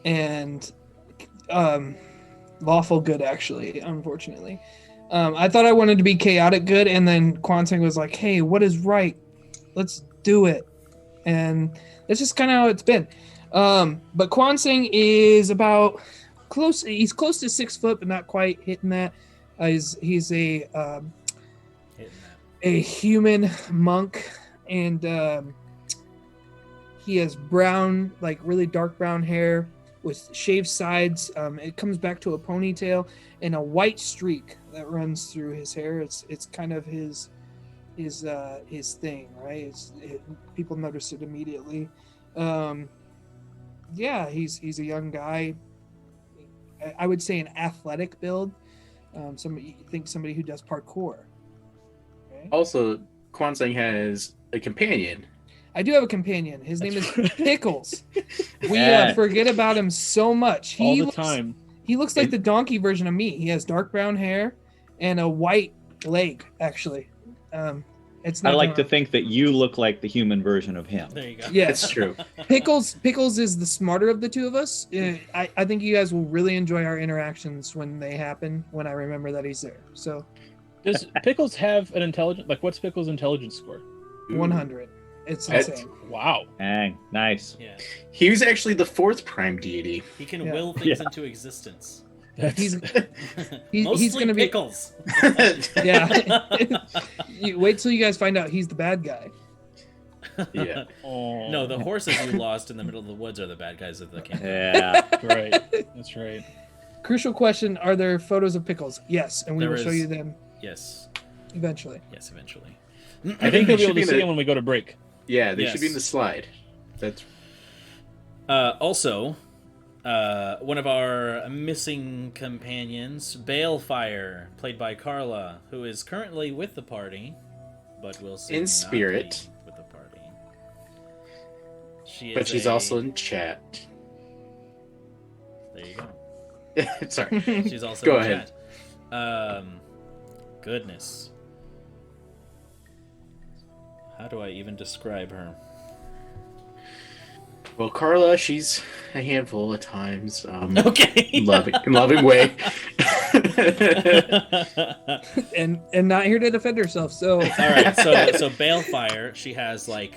and lawful good, actually, unfortunately. I thought I wanted to be chaotic good, and then Kwan Sing was like, hey, what is right? Let's do it. And that's just kind of how it's been. But Kwan Sing is about he's close to 6 foot, but not quite hitting that. He's Hitting that. a human monk, and he has brown, like really dark brown hair with shaved sides. It comes back to a ponytail and a white streak that runs through his hair. It's kind of his thing, right? People notice it immediately. Yeah, he's a young guy. I would say an athletic build. Somebody who does parkour. Okay? Also, Kwansang has a companion. I do have a companion. His name is Pickles. We Yeah. forget about him so much. All the time. He looks like the donkey version of me. He has dark brown hair and a white leg, actually. It's I not like to think that you look like the human version of him. There you go. Yeah. It's true. Pickles is the smarter of the two of us. I think you guys will really enjoy our interactions when they happen, when I remember that he's there. So Does Pickles have an intelligence? Like, what's Pickles' intelligence score? 100. It's That's- insane. Wow. Dang, nice. Yeah. He was actually the 4th prime deity. He can Yeah. will things Yeah. into existence. He's Mostly gonna be pickles. Yeah. You wait till you guys find out he's the bad guy. Yeah. No, the horses you lost in the middle of the woods are the bad guys of the campaign. Yeah. Right. That's right. Crucial question: are there photos of pickles? Yes, and we There will show is- you them Yes. eventually. Yes, eventually. I think we'll be able should be to see the- him when we go to break. Yeah, they Yes. should be in the slide. That's Also, one of our missing companions, Balefire, played by Carla, who is currently with the party, but will soon In not spirit. be with the party. but she's also in chat. There you go. Sorry. She's also Go in ahead. chat. Goodness. How do I even describe her? Well, Carla, she's a handful at times. Okay. Loving way. And not here to defend herself. So All right, so Balefire, she has like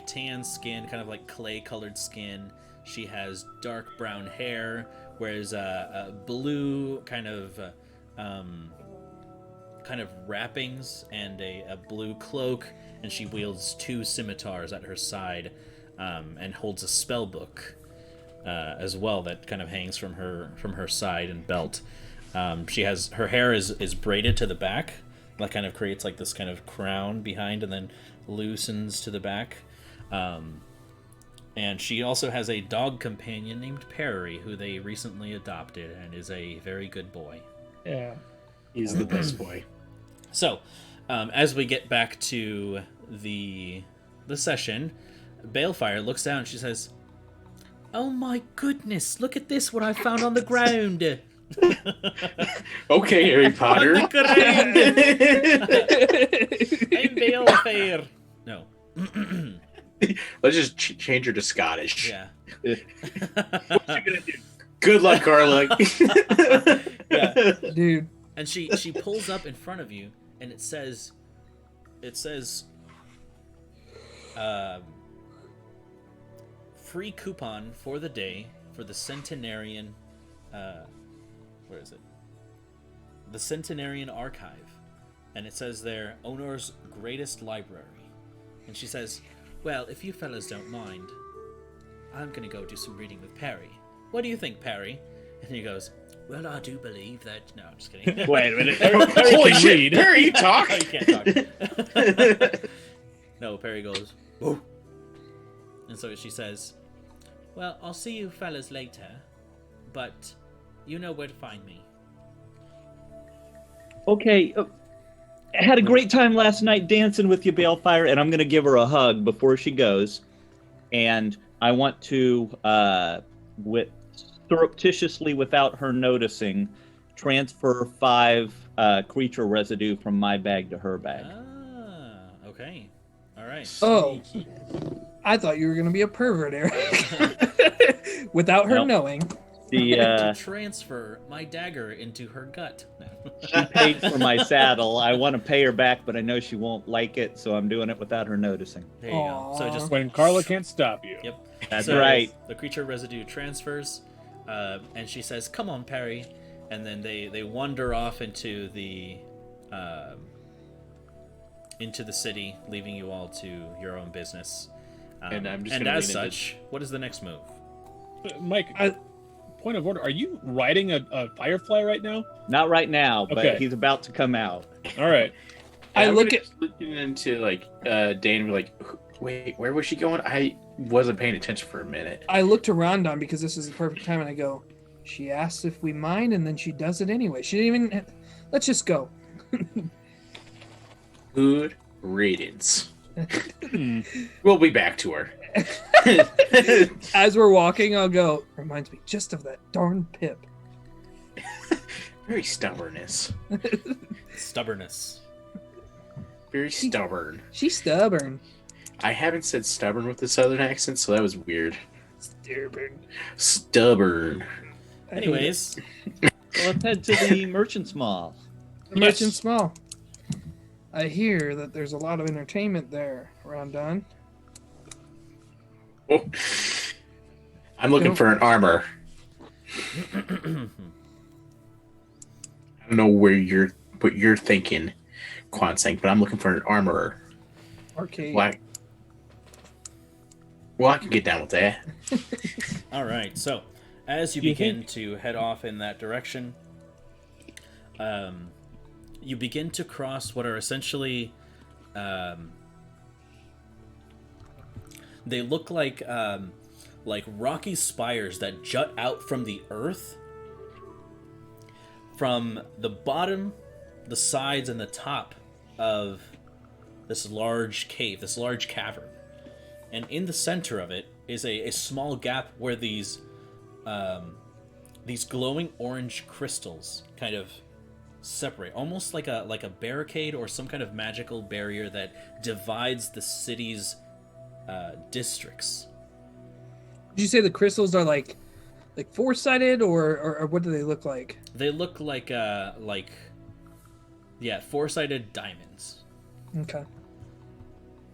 tan skin, kind of like clay-colored skin. She has dark brown hair, wears a blue kind of wrappings and a blue cloak, and she wields 2 scimitars at her side, and holds a spell book as well that kind of hangs from her side and belt. Her hair is braided to the back, that kind of creates like this kind of crown behind, and then loosens to the back. And she also has a dog companion named Perry, who they recently adopted, and is a very good boy. Yeah. He's the best boy. So, as we get back to the session, Balefire looks down and she says, "Oh my goodness, look at this, what I found on the ground." Okay, Harry Potter. On the ground. I'm Balefire. No. Let's just change her to Scottish. Yeah. What you gonna do? Good luck, Carla. Yeah. dude, And she pulls up in front of you, and it says, free coupon for the day for the Centenarian, where is it? The Centenarian Archive. And it says there, owner's greatest library. And she says, well, if you fellas don't mind, I'm gonna go do some reading with Perry. What do you think, Perry? And he goes, well, I do believe that... No, I'm just kidding. Wait a minute. Holy can shit, read. Harry, you talk. Oh, you can't talk. No, Perry goes, whoa. And so she says, well, I'll see you fellas later, but you know where to find me. Okay. I had a great time last night dancing with you, Balefire, and I'm going to give her a hug before she goes. And I want to, surreptitiously, without her noticing, transfer 5 creature residue from my bag to her bag. Ah, okay. All right. oh, I thought you were gonna be a pervert, Eric. Without her Nope. knowing. To transfer my dagger into her gut. No. She paid for my saddle. I want to pay her back, but I know she won't like it, so I'm doing it without her noticing. There you go. So just When Carla can't stop you. Yep. That's So right. The creature residue transfers, and she says, "Come on, Perry," and then they wander off into the city, leaving you all to your own business. And I'm just and gonna as lean into- such, what is the next move? Mike, point of order. Are you riding a firefly right now? Not right now, but Okay. he's about to come out. All right. I I'm look gonna at- just looking into like Dane and be like, wait, where was she going? I wasn't paying attention for a minute. I look to Rondon because this is the perfect time, and I go, she asks if we mind, and then she does it anyway. She didn't even... Let's just go. Good riddance. Hmm. We'll be back to her. As we're walking, I'll go, reminds me just of that darn Pip. Very stubbornness. Stubbornness. Very stubborn. She's stubborn. I haven't said stubborn with a southern accent, so that was weird. Stubborn. Stubborn. Anyways, So let's head to the Merchant's Mall. The Merchant Small. I hear that there's a lot of entertainment there, Rondon. Oh. I'm looking Don't- for an armor. don't know what you're thinking, Quansank, but I'm looking for an armorer. Arcade. Well, I can get down with that. All right. So, as you begin to head off in that direction, you begin to cross what are essentially, they look like rocky spires that jut out from the earth, from the bottom, the sides, and the top of this large cave, this large cavern. And in the center of it is a small gap where these glowing orange crystals kind of separate, almost like a barricade or some kind of magical barrier that divides the city's districts. Did you say the crystals are like four-sided, or what do they look like? They look like four-sided diamonds. Okay.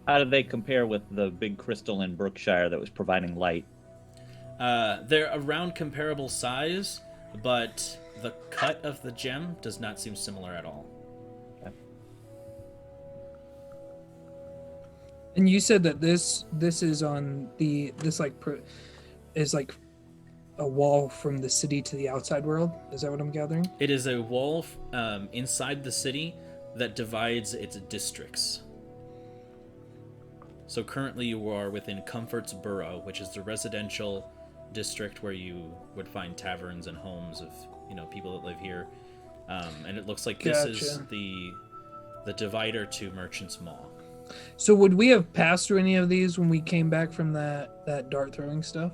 How do they compare with the big crystal in Berkshire that was providing light? They're around comparable size, but the cut of the gem does not seem similar at all. Okay. And you said that this is on is like a wall from the city to the outside world. Is that what I'm gathering? It is a wall inside the city that divides its districts. So currently you are within Comfort's Borough, which is the residential district where you would find taverns and homes of people that live here. And it looks like this is the divider to Merchant's Mall. So would we have passed through any of these when we came back from that dart throwing stuff?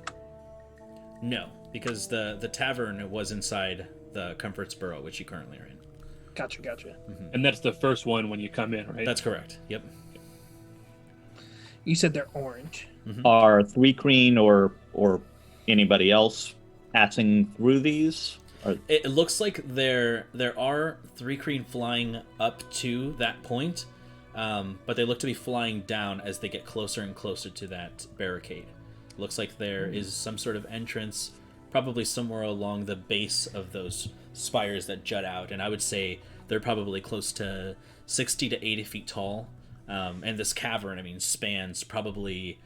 No, because the tavern was inside the Comfort's Borough, which you currently are in. Gotcha. Mm-hmm. And that's the first one when you come in, right? That's correct. Yep. You said they're orange. Mm-hmm. Are Three Creen or anybody else passing through these? It looks like there are Three Creen flying up to that point, but they look to be flying down as they get closer and closer to that barricade. Looks like there is some sort of entrance, probably somewhere along the base of those spires that jut out, and I would say they're probably close to 60 to 80 feet tall. And this cavern, spans probably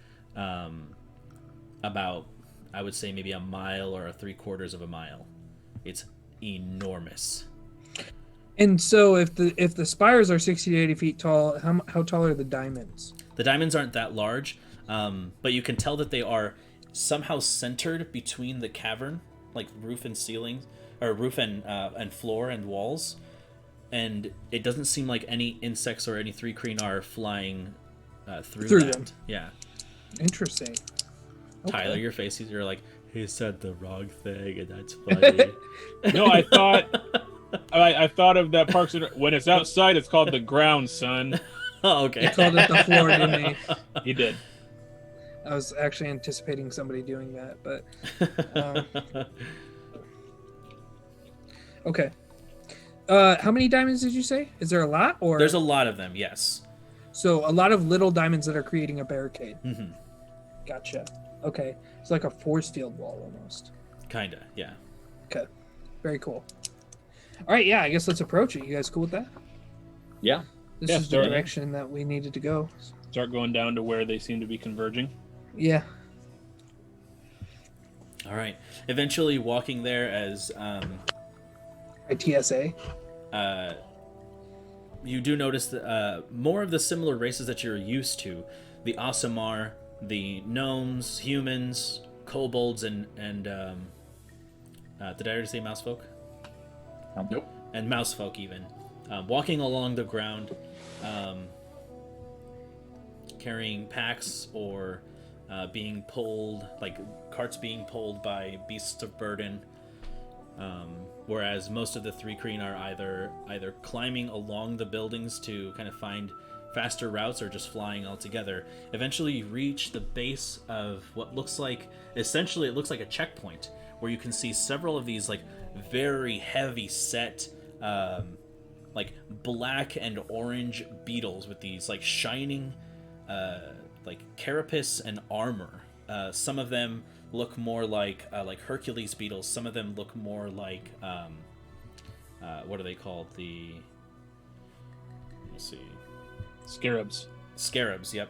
about, I would say, maybe a mile or 3/4 of a mile. It's enormous. And so if the spires are 60 to 80 feet tall, how tall are the diamonds? The diamonds aren't that large, but you can tell that they are somehow centered between the cavern, like roof and ceiling, or roof and floor and walls. And it doesn't seem like any insects or any Three Creen are flying through that. them. Yeah. Interesting. Okay. Tyler, your face, you're like, he said the wrong thing, and that's funny. No, I thought of that Parks and when it's outside, it's called the ground, son. Oh, okay. He called it the floor, didn't he? He did. I was actually anticipating somebody doing that, but okay. How many diamonds did you say? Is there a lot, or There's a lot of them, yes. so a lot of little diamonds that are creating a barricade? Mm-hmm. Gotcha. Okay, it's like a force field wall almost. Kinda, yeah. Okay, very cool. All right, yeah, I guess let's approach it. You guys cool with that? Yeah. This Yeah, is the start. direction that we needed to go. Start going down to where they seem to be converging. Yeah. All right. Eventually walking there as TSA. you do notice that, more of the similar races that you're used to. The Aasimar, the gnomes, humans, kobolds, and did I already say mousefolk? Nope. And mousefolk even. Walking along the ground, carrying packs or being pulled, like carts being pulled by beasts of burden. Whereas most of the Three Creen are either climbing along the buildings to kind of find faster routes or just flying altogether. Eventually you reach the base of what looks like, essentially it looks like a checkpoint, where you can see several of these like very heavy set like black and orange beetles with these like shining like carapace and armor. Some of them look more like Hercules beetles. Some of them look more like what are they called? Let's see. Scarabs. Scarabs, yep.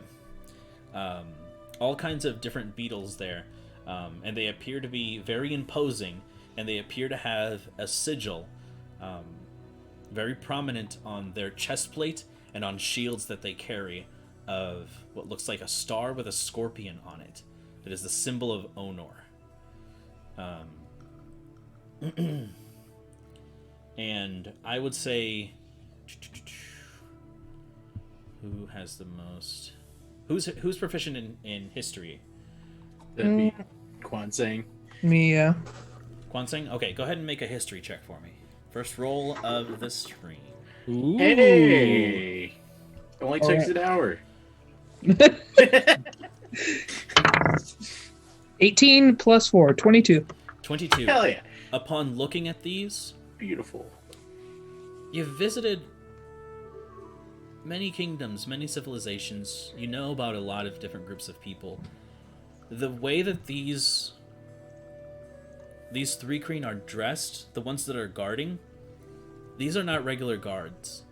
All kinds of different beetles there. And they appear to be very imposing, and they appear to have a sigil very prominent on their chest plate and on shields that they carry of what looks like a star with a scorpion on it. It is the symbol of Onor. And I would say, who has the most? Who's proficient in history? That'd be Kwansang. Me, yeah. Kwansang? Okay, go ahead and make a history check for me. First roll of the stream. Ooh. Hey! Only takes an hour. 18 plus 4, 22. 22. Hell yeah. Upon looking at these, Beautiful. you've visited many kingdoms, many civilizations. You know about a lot of different groups of people. The way that these three Kreen are dressed, the ones that are guarding, these are not regular guards.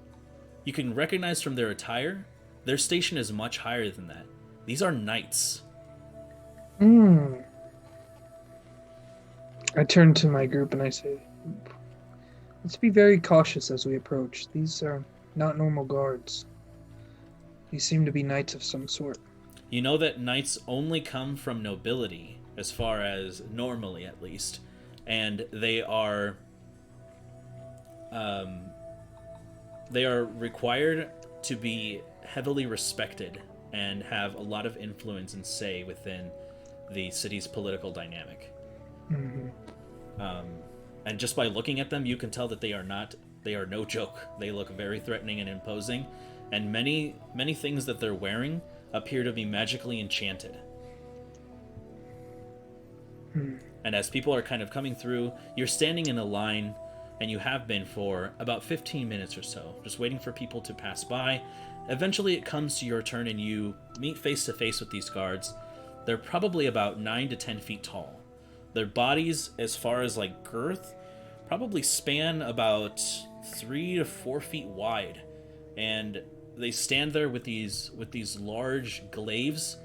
You can recognize from their attire, their station is much higher than that. These are knights. I turn to my group and I say, let's be very cautious as we approach. These are not normal guards. These seem to be knights of some sort. You know that knights only come from nobility, as far as normally at least, and they are required to be heavily respected and have a lot of influence and say within the city's political dynamic. And just by looking at them, you can tell that they are no joke. They look very threatening and imposing, and many things that they're wearing appear to be magically enchanted. And as people are kind of coming through, you're standing in a line, and you have been for about 15 minutes or so, just waiting for people to pass by. Eventually it comes to your turn and you meet face to face with these guards. They're probably about 9 to 10 feet tall. Their bodies, as far as like girth, probably span about 3 to 4 feet wide. And they stand there with these large glaives,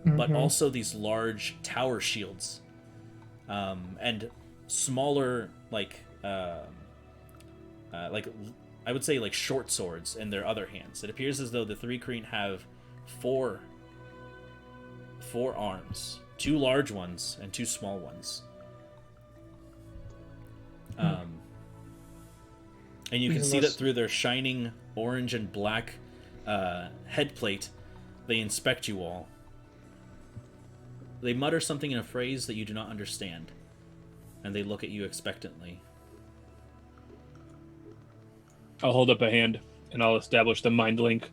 but also these large tower shields, and smaller like I would say like short swords in their other hands. It appears as though the three Kreen have four arms, 2 large ones and 2 small ones. And you can see that through their shining orange and black head plate, they inspect you all. They mutter something in a phrase that you do not understand, and they look at you expectantly. I'll hold up a hand and I'll establish the mind link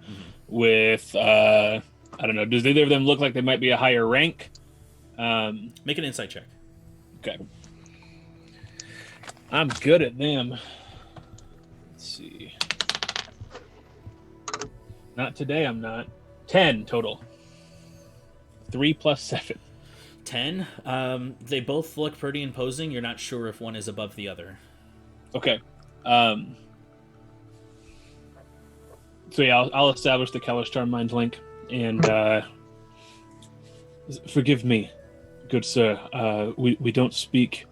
with, I don't know, does either of them look like they might be a higher rank? Make an insight check. Okay. I'm good at them. Let's see. Not today, I'm not. 10 total. 3 plus 7. 10. They both look pretty imposing. You're not sure if one is above the other. Okay. So yeah, I'll establish the Kalishtar mind link, and forgive me, good sir. We don't speak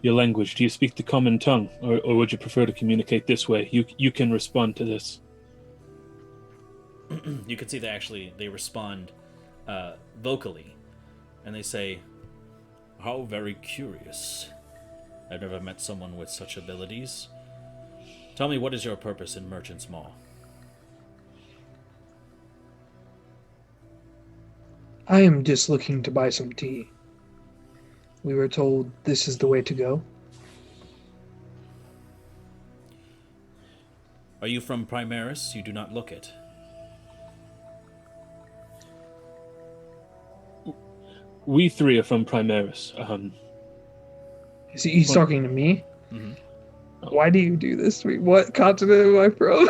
your language. Do you speak the common tongue, or would you prefer to communicate this way? You can respond to this. You can see they respond vocally, and they say, "How very curious. I've never met someone with such abilities. Tell me, what is your purpose in Merchant's Mall?" I am just looking to buy some tea. We were told this is the way to go. Are you from Primaris? You do not look it. We 3 are from Primaris. He's talking to me? Mm-hmm. Why do you do this to me? What continent am I from?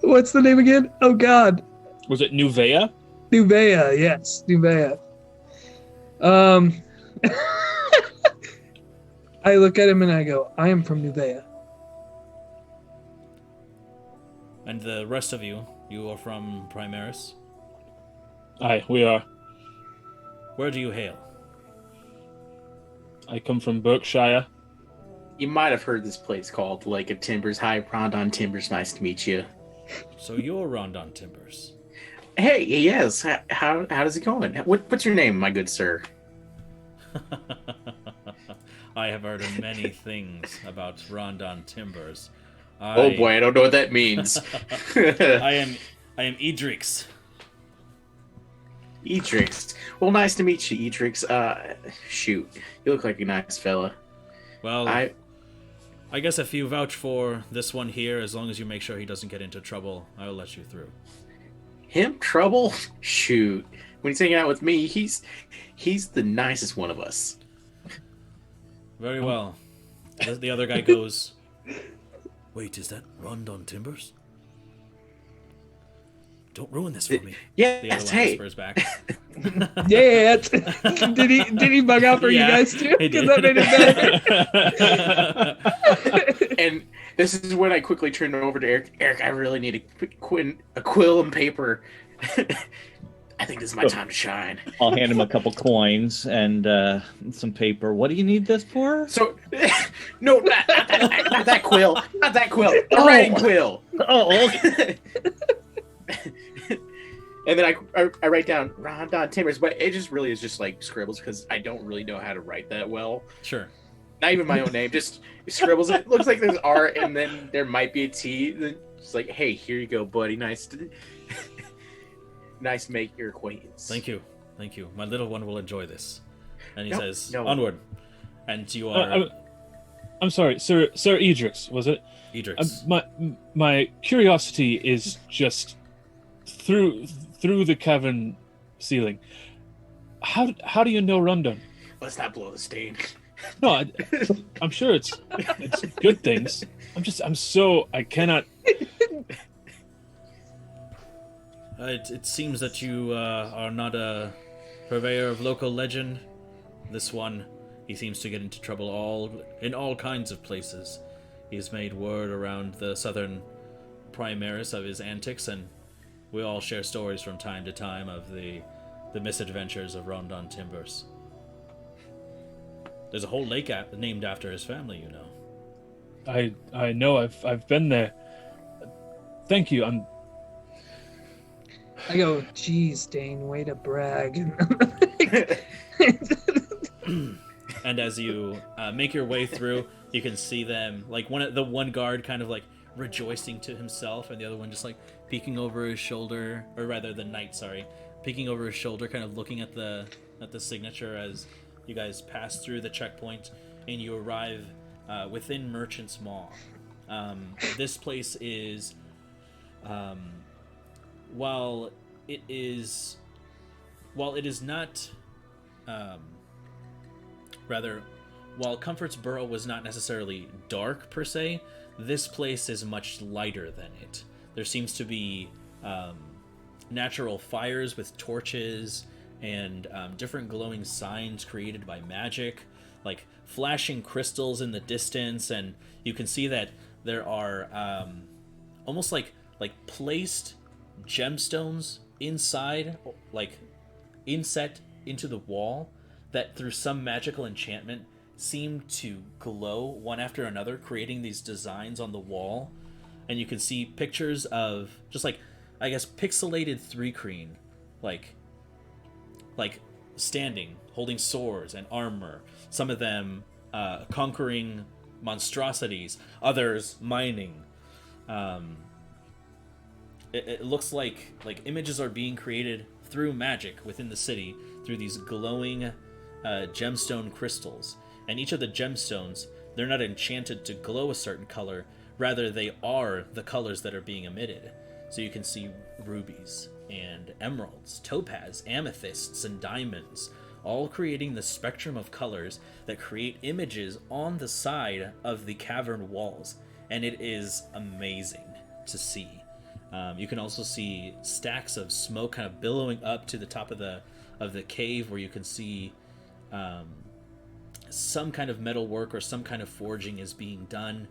What's the name again? Oh, God. Was it Nuvea? Nuvea, yes. Nuvea. I look at him and I go, I am from Nuvea. And the rest of you are from Primaris? Aye, we are. Where do you hail? I come from Berkshire. You might have heard this place called Lake of Timbers. Hi, Rondon Timbers. Nice to meet you. So you're Rondon Timbers. Hey, yes. How does it going? What's your name, my good sir? I have heard of many things about Rondon Timbers. Oh boy, I don't know what that means. I am Edrix. Edrix. Well, nice to meet you, Edrix. Shoot, you look like a nice fella. Well, I guess if you vouch for this one here, as long as you make sure he doesn't get into trouble, I'll let you through. Him trouble? Shoot. When he's hanging out with me, he's the nicest one of us. Very well. The other guy goes, Wait, is that Rondon Timbers? Don't ruin this for me. Yeah, the other one hey. whispers back. Yeah. Did he bug out for you guys too? Because that made it better. And this is when I quickly turned over to Eric. Eric, I really need a quill and paper. I think this is my time to shine. I'll hand him a couple coins and some paper. What do you need this for? So, no, not that quill. Not that quill. A writing quill. Oh, okay. And then I write down Rondon Timbers, but it just really is just like scribbles because I don't really know how to write that well. Sure. Not even my own name, just scribbles. It looks like there's R and then there might be a T. Then it's like, hey, here you go, buddy. Nice to make your acquaintance. Thank you. My little one will enjoy this. And he says, no. Onward. And you are... I'm sorry, Sir Edrix, was it? Edrix. My curiosity is just through the cavern ceiling. How do you know Rondon? Let's not blow the stain. No, I'm sure it's good things. I cannot. It seems that you are not a purveyor of local legend. This one, he seems to get into trouble in all kinds of places. He's made word around the southern Primaris of his antics, and we all share stories from time to time of the misadventures of Rondon Timbers. There's a whole lake named after his family, you know. I know. I've been there. Thank you. I go, geez, Dane, way to brag. And as you make your way through, you can see them, like one guard kind of like rejoicing to himself, and the other one just like peeking over his shoulder, or rather the knight, peeking over his shoulder, kind of looking at the signature as you guys pass through the checkpoint and you arrive within Merchant's Maw. This place is, while it is not, while Comfort's Burrow was not necessarily dark per se, this place is much lighter than it. There seems to be natural fires with torches and different glowing signs created by magic, like flashing crystals in the distance, and you can see that there are almost like placed gemstones inside, like inset into the wall, that through some magical enchantment seem to glow one after another, creating these designs on the wall. And you can see pictures of just like, I guess, pixelated 3-creen, like standing, holding swords and armor. Some of them conquering monstrosities, others mining. It looks like images are being created through magic within the city through these glowing gemstone crystals. And each of the gemstones, they're not enchanted to glow a certain color, rather they are the colors that are being emitted. So you can see rubies and emeralds, topaz, amethysts, and diamonds, all creating the spectrum of colors that create images on the side of the cavern walls. And it is amazing to see. You can also see stacks of smoke kind of billowing up to the top of the cave, where you can see some kind of metal work or some kind of forging is being done.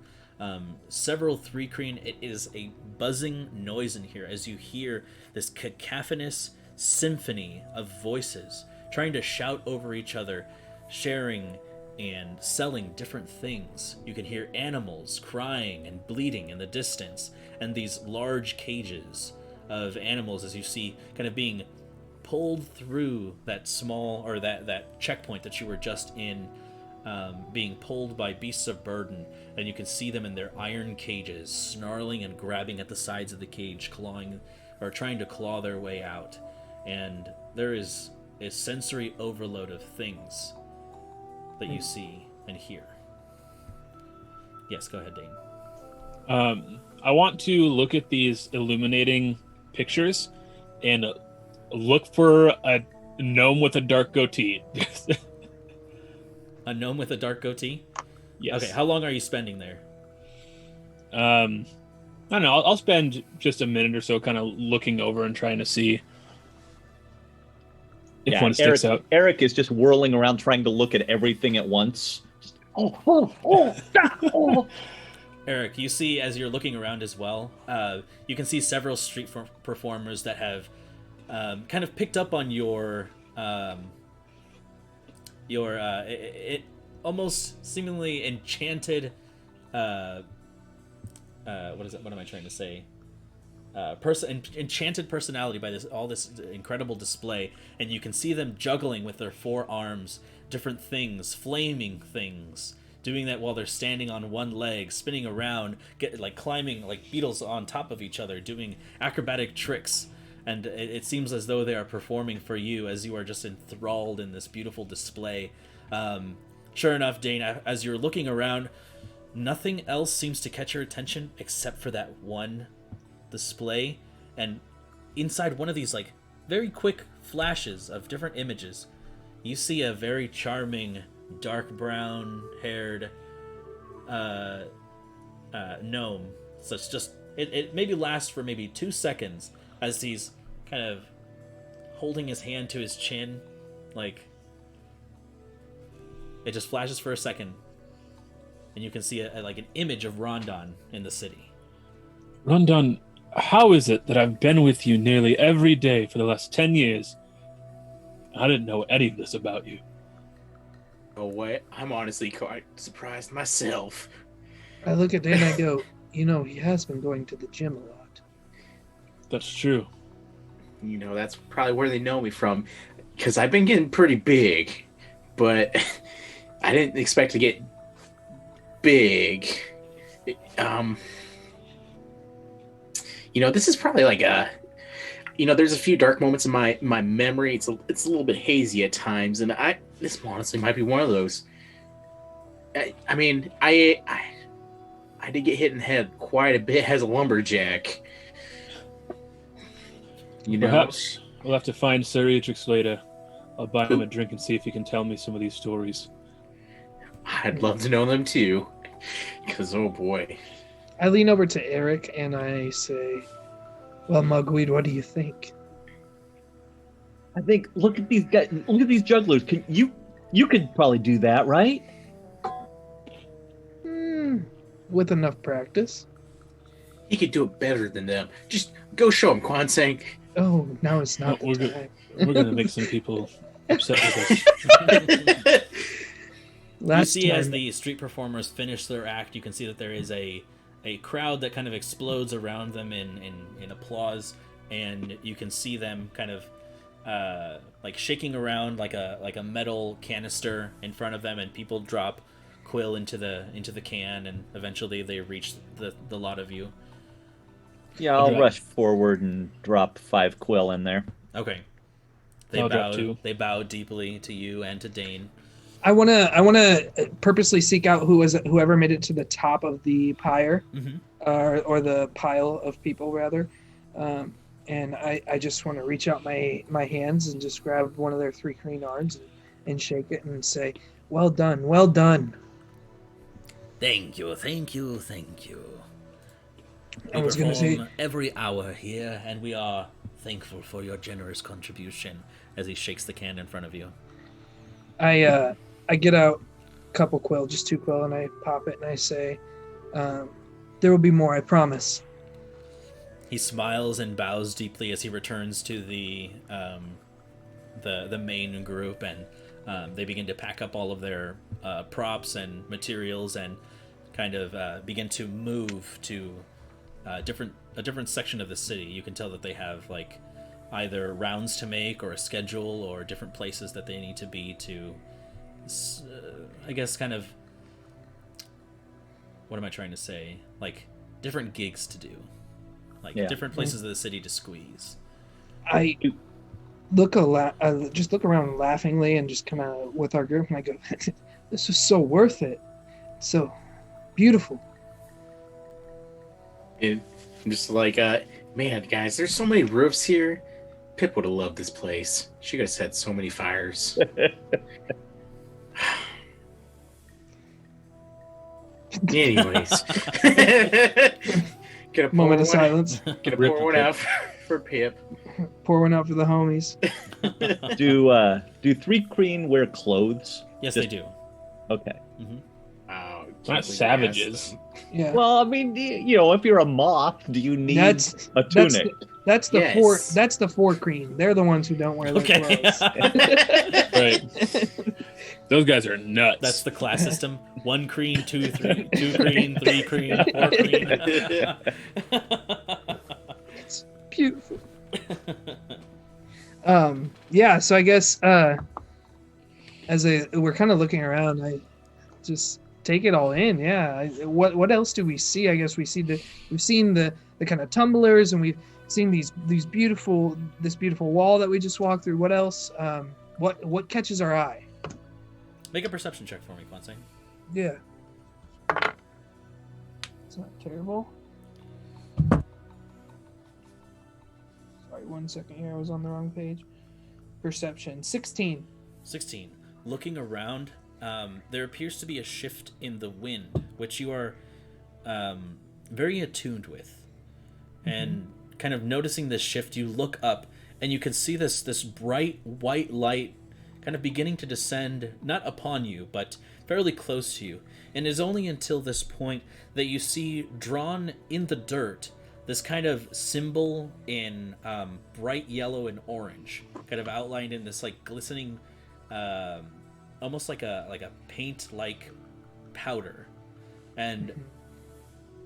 Several 3-crane. It is a buzzing noise in here as you hear this cacophonous symphony of voices trying to shout over each other, sharing and selling different things. You can hear animals crying and bleating in the distance, and these large cages of animals as you see kind of being pulled through that small, or that checkpoint that you were just in, being pulled by beasts of burden, and you can see them in their iron cages, snarling and grabbing at the sides of the cage, clawing, or trying to claw their way out. And there is a sensory overload of things that you see and hear. Yes, go ahead, Dane. I want to look at these illuminating pictures and look for a gnome with a dark goatee. A gnome with a dark goatee? Yes. Okay, how long are you spending there? I don't know. I'll spend just a minute or so kind of looking over and trying to see if one sticks out. Eric is just whirling around trying to look at everything at once. Eric, you see as you're looking around as well, you can see several street performers that have kind of picked up on your almost seemingly enchanted what am I trying to say? Enchanted personality by all this incredible display, and you can see them juggling with their 4 arms different things, flaming things, doing that while they're standing on one leg, spinning around, climbing like beetles on top of each other, doing acrobatic tricks. And it seems as though they are performing for you as you are just enthralled in this beautiful display. Sure enough, Dane, as you're looking around, nothing else seems to catch your attention except for that one display. And inside one of these very quick flashes of different images, you see a very charming dark brown haired gnome. So it's just it maybe lasts for maybe 2 seconds as he's kind of holding his hand to his chin, it just flashes for a second, and you can see an image of Rondon in the city. Rondon, how is it that I've been with you nearly every day for the last 10 years? I didn't know any of this about you. Oh, what? I'm honestly quite surprised myself. I look at Dan and I go, he has been going to the gym a lot. That's true. That's probably where they know me from, because I've been getting pretty big, but I didn't expect to get big. This is probably there's a few dark moments in my memory. It's a little bit hazy at times, and this honestly might be one of those. I did get hit in the head quite a bit as a lumberjack. Perhaps we'll have to find Sir Idrix later. I'll buy him a drink and see if he can tell me some of these stories. I'd love to know them too, because oh boy. I lean over to Eric and I say, "Well, Mugweed, what do you think?" I think look at these guys. Look at these jugglers. You could probably do that, right? With enough practice. He could do it better than them. Just go show him, Kwansang. Oh, now it's not. We're going to make some people upset with us. You see as the street performers finish their act, you can see that there is a crowd that kind of explodes around them in applause, and you can see them kind of shaking around like a metal canister in front of them, and people drop quill into the can, and eventually they reach the lot of you. Yeah, I'll rush forward and drop 5 quill in there. Okay. They bow deeply to you and to Dane. I wanna purposely seek out whoever made it to the top of the pyre, or the pile of people rather, and I just want to reach out my hands and just grab one of their 3 green arms and shake it and say, "Well done, well done." Thank you, thank you, thank you. I was gonna say every hour here, and we are thankful for your generous contribution. As he shakes the can in front of you, I get out couple quill, just 2 quill, and I pop it and I say, there will be more, I promise. He smiles and bows deeply as he returns to the main group, and they begin to pack up all of their props and materials and kind of begin to move to a different section of the city. You can tell that they have like either rounds to make or a schedule or different places that they need to be to, I guess, kind of, what am I trying to say? Like different gigs to do. Like different places of the city to squeeze. I just look around laughingly and just kind of with our group, and I go, "This was so worth it, so beautiful." And I'm just like, man, guys, there's so many roofs here. Pip would have loved this place. She could have set so many fires. Anyways. Moment of silence. Gonna pour one out for Pip. Pour one out for the homies. Do 3 Kreen wear clothes? Yes, they do. Okay. Mm-hmm. Oh, Not savages. Yeah. Well, I mean, if you're a moth, do you need a tunic? That's the That's the 4 Kreen. They're the ones who don't wear their clothes. Right. Those guys are nuts. That's the class system. 1 Kreen, 2 Kreen, 3 Kreen, 4 Kreen. It's beautiful. Yeah, so I guess we're kind of looking around, I just take it all in. Yeah. What else do we see? I guess we've seen the kind of tumblers, and we've seen this beautiful wall that we just walked through. What else? What catches our eye? Make a perception check for me, Cleansing. Yeah. It's not terrible. Sorry, 1 second here. I was on the wrong page. Perception. 16. 16. Looking around, there appears to be a shift in the wind, which you are very attuned with. And kind of noticing this shift, you look up and you can see this bright white light kind of beginning to descend, not upon you, but fairly close to you. And it is only until this point that you see drawn in the dirt this kind of symbol in bright yellow and orange, kind of outlined in this like glistening, almost like a paint-like powder. And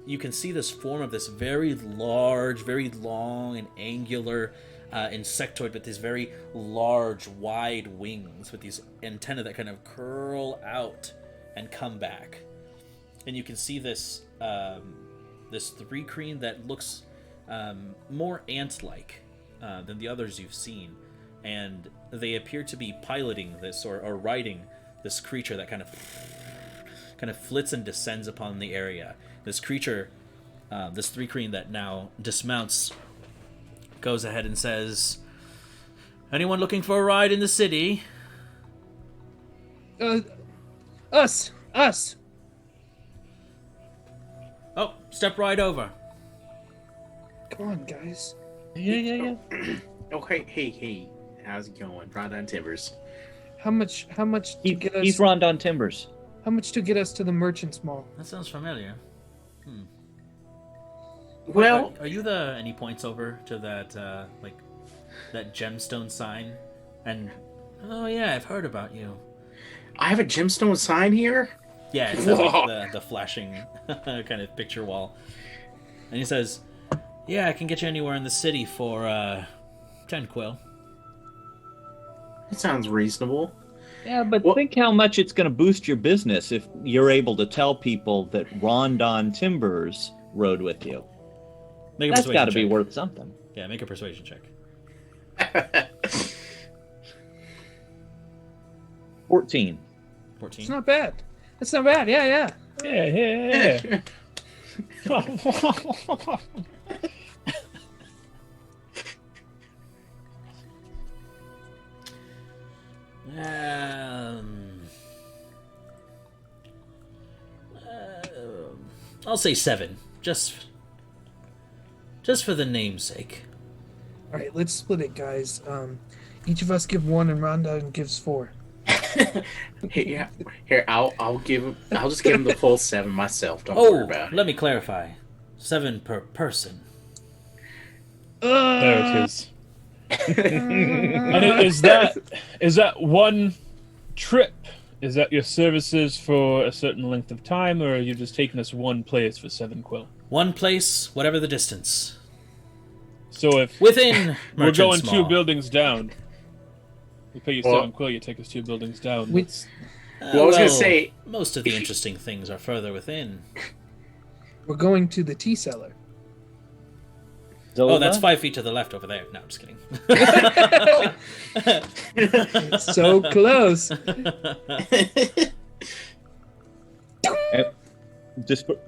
you can see this form of this very large, very long and angular insectoid with these very large, wide wings with these antennae that kind of curl out and come back. And you can see this this 3 Kreen that looks more ant-like than the others you've seen. And they appear to be piloting this or riding this creature that kind of flits and descends upon the area. This creature, this 3 Kreen that now dismounts, goes ahead and says, "Anyone looking for a ride in the city?" Us. Oh, step right over. Come on, guys. Yeah. Oh, hey. How's it going? Rondon Timbers. How much to get us? He's Rondon Timbers. How much to get us to the Merchant's Mall? That sounds familiar. Well, are you any points over to that that gemstone sign? And oh yeah, I've heard about you. I have a gemstone sign here? Yeah, it's the flashing kind of picture wall. And he says, "Yeah, I can get you anywhere in the city for 10 quill." That sounds reasonable. Yeah, but think how much it's going to boost your business if you're able to tell people that Rondon Timbers rode with you. That's got to be worth something. Yeah, make a persuasion check. 14. 14. It's not bad. That's not bad. Yeah. Yeah. I'll say 7, just for the namesake. All right, let's split it, guys. Each of us give 1, and Rondon gives 4. Hey, here, I'll just give him the full 7 myself. Don't worry about it. Let me clarify. 7 per person. There it is. And is that one trip? Is that your services for a certain length of time, or are you just taking us one place for 7 quill? One place, whatever the distance. So if within we're going Small. 2 buildings down, we pay you 7 quill, you take us 2 buildings down. I was gonna say most of the interesting things are further within. We're going to the tea cellar. Oh, that's 5 feet to the left over there. No, I'm just kidding. So close.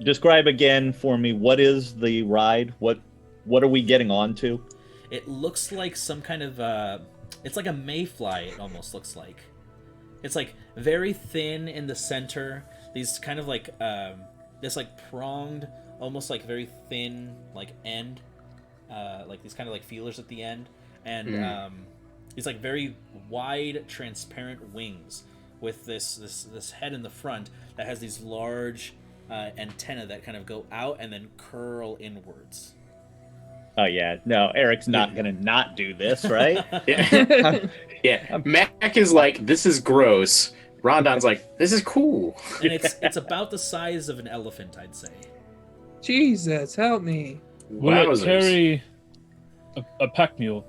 Describe again for me, what is the ride? What are we getting onto? It looks like some kind of it's like a mayfly. It almost looks like it's like very thin in the center. These kind of like this like pronged, almost like very thin like end, like these kind of like feelers at the end, and these like very wide, transparent wings with this head in the front that has these large antennae that kind of go out and then curl inwards. Oh yeah, no, Eric's not gonna not do this, right? Yeah. Mac is like, this is gross. Rondon's like, this is cool. And it's about the size of an elephant, I'd say. Jesus, help me. Will it carry a pack mule?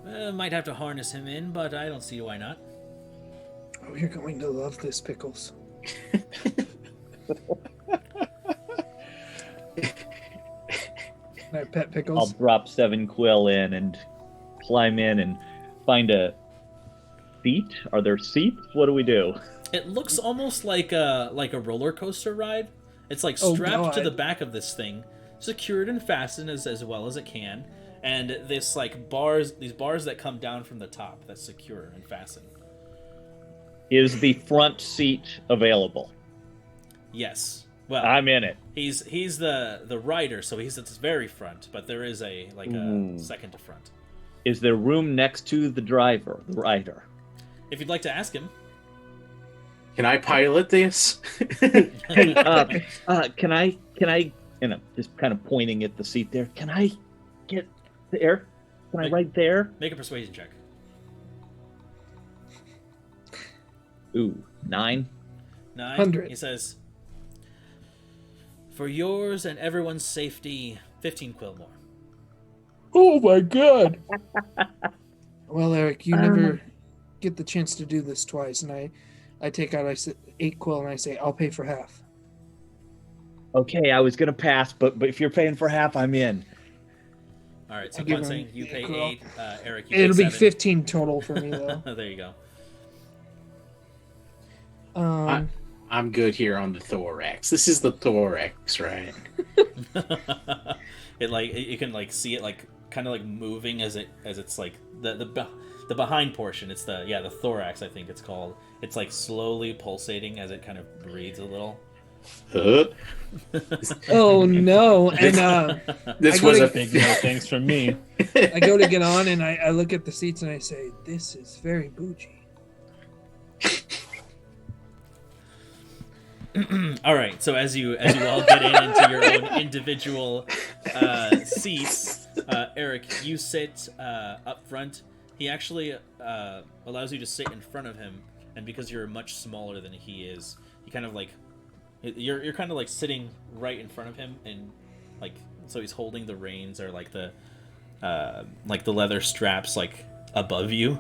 Might have to harness him in, but I don't see why not. Oh, you're going to love this, Pickles. My pet Pickles. I'll drop 7 quill in and climb in and find a seat. Are there seats? What do we do? It looks almost like a roller coaster ride. It's like strapped to the back of this thing, secured and fastened as well as it can, and this like these bars that come down from the top that's secure and fastened. Is the front seat available? Yes. Well, I'm in it. He's the rider, so he's at the very front, but there is a second to front. Is there room next to the driver, the rider? If you'd like to ask him. Can I pilot this? Hey, can I, just kind of pointing at the seat there, can I get there? Can I ride there? Make a persuasion check. Ooh, 9. 9? 100. He says, for yours and everyone's safety, 15 quill more. Oh my god! Well, Eric, you never get the chance to do this twice, and I take out 8 quill and I say, I'll pay for half. Okay, I was gonna pass, but if you're paying for half, I'm in. All right, so I'm saying you pay 8, Eric. You It'll pay be 7. 15 total for me, though. There you go. I'm good here on the thorax. This is the thorax, right? You can like see it like kind of like moving as it's like the behind portion. It's the thorax, I think it's called. It's like slowly pulsating as it kind of breathes a little. Oh no! And this was a big no thanks from me. I go to get on and I look at the seats and I say, "This is very bougie." All right, so as you all get into your own individual seats, Eric, you sit up front. He actually allows you to sit in front of him, and because you're much smaller than he is, he kind of like you're kind of like sitting right in front of him, and like so he's holding the reins or like the leather straps like above you,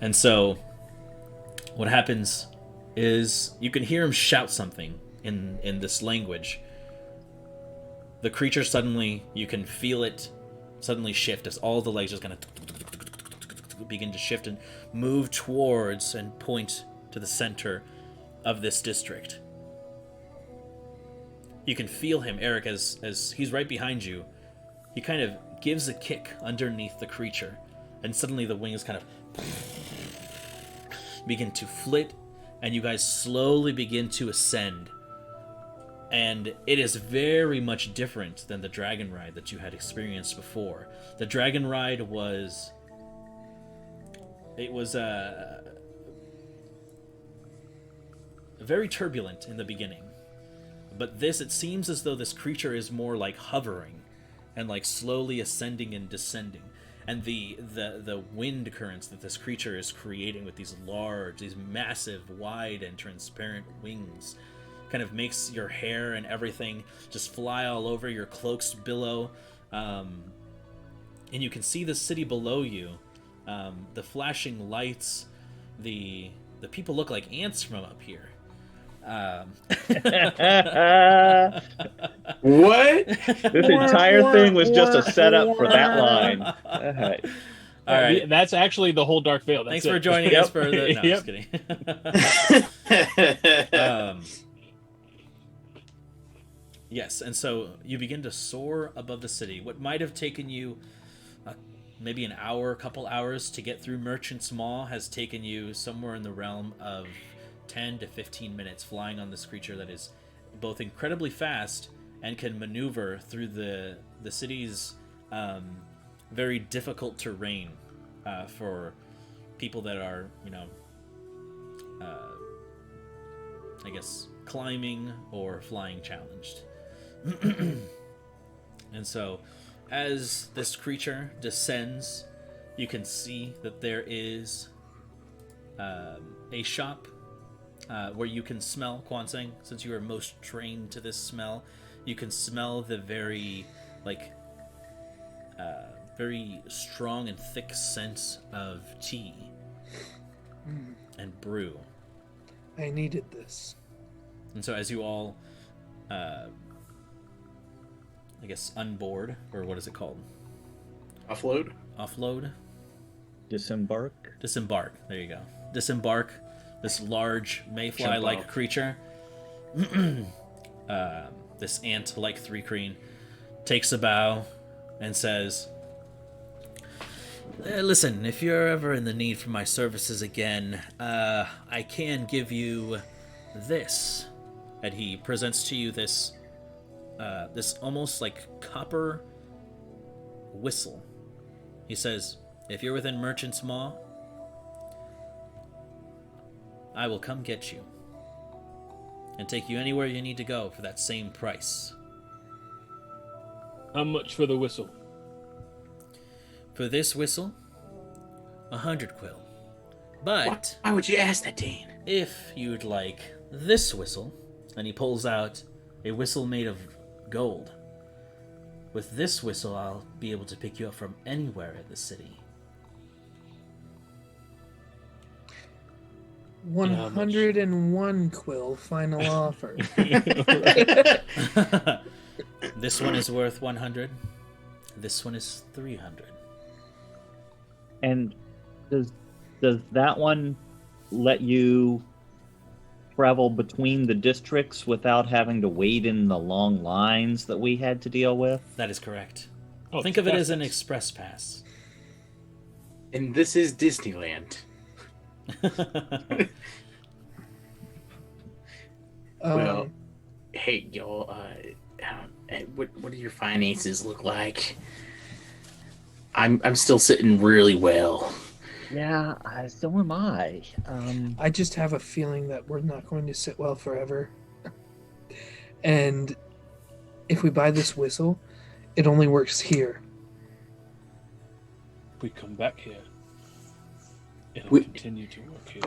and so what happens is you can hear him shout something in this language. The creature suddenly, you can feel it suddenly shift as all the legs just kind of begin to shift and move towards and point to the center of this district. You can feel him, Eric, as he's right behind you. He kind of gives a kick underneath the creature, and suddenly the wings kind of begin to flit, and you guys slowly begin to ascend. And it is very much different than the dragon ride that you had experienced before. The dragon ride was very turbulent in the beginning. But it seems as though this creature is more like hovering and like slowly ascending and descending. And the wind currents that this creature is creating with these massive, wide and transparent wings kind of makes your hair and everything just fly all over, your cloaks billow. And you can see the city below you, the flashing lights, the people look like ants from up here. What? This entire thing was just a setup for that line. All right. All right. That's actually the whole Dark Veil. Thanks for joining us for the... No, just kidding. Yes, and so you begin to soar above the city. What might have taken you maybe an hour, a couple hours to get through Merchant's Maw has taken you somewhere in the realm of 10 to 15 minutes flying on this creature that is both incredibly fast and can maneuver through the city's very difficult terrain for people that are, I guess, climbing or flying challenged. And so, as this creature descends, you can see that there is a shop where you can smell, Kwansang, since you are most trained to this smell, you can smell the very strong and thick scent of tea and brew. I needed this. And so as you all, I guess, unboard, or what is it called? Offload? Disembark. There you go. Disembark this large mayfly-like creature. This ant-like three-creen takes a bow and says, listen, if you're ever in the need for my services again, I can give you this. And he presents to you this almost like copper whistle. He says, if you're within Merchant's Maw, I will come get you and take you anywhere you need to go for that same price. How much for the whistle? For this whistle, 100 quill. But why would you ask that, Dane? If you'd like this whistle, and he pulls out a whistle made of gold. With this whistle, I'll be able to pick you up from anywhere in the city. 101 quill final offer. This one is worth 100. This one is 300. And does that one let you travel between the districts without having to wait in the long lines that we had to deal with? That is correct. Oh, think of it as an express pass. And this is Disneyland. Well, hey, y'all, what do your finances look like? I'm still sitting really well. Yeah, so am I. I just have a feeling that we're not going to sit well forever. And if we buy this whistle, it only works here. We come back here. It'll continue to work here.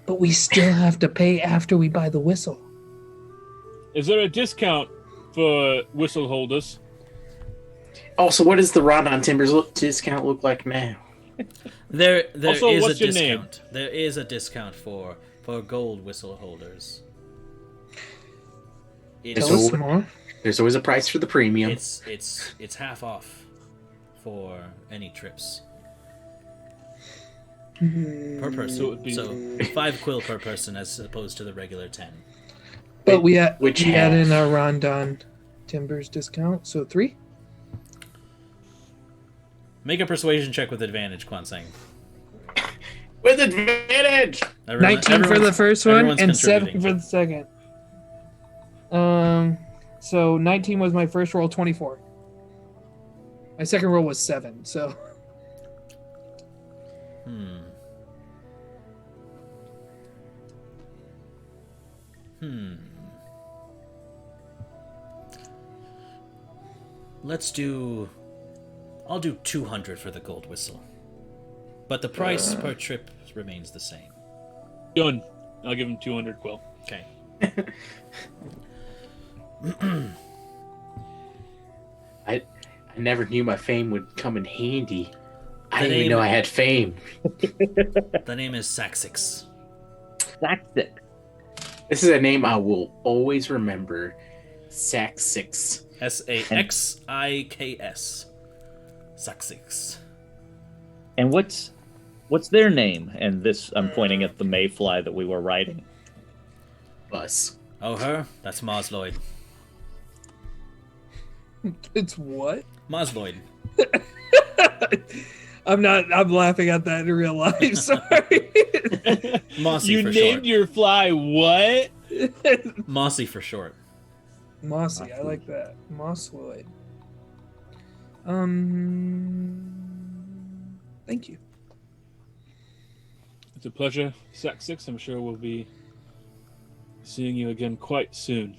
But we still have to pay after we buy the whistle. Is there a discount for whistle holders? Also, what does the Rod-on Timbers discount look like now? There Also, is what's a your discount. name? There is a discount for gold whistle holders. Tell us more. There's always a price for the premium. It's half off for any trips per person. So it would be 5 quill per person as opposed to the regular 10. But we add Which in our Rondon Timbers discount, so 3. Make a persuasion check with advantage, Kwansang. With advantage! 19 for the first one everyone's and 7 contributing. for the second. So 19 was my first roll, 24. My second roll was 7, so I'll do 200 for the gold whistle. But the price per trip remains the same. Done. I'll give him 200 quill. Okay. I never knew my fame would come in handy. I didn't even know I had fame. The name is Saxix. Saxix. This is a name I will always remember. Saxix. Saxiks. Saxix. And what's their name? And this, I'm pointing at the mayfly that we were riding. Bus. Oh, her? That's Mosloid. It's what? Mosloid. I'm laughing at that in real life. Sorry. Mossy You for named short. your fly what? Mossy for short. Mossy, I like that. Mosswood. Thank you. It's a pleasure, Saxix. I'm sure we'll be seeing you again quite soon.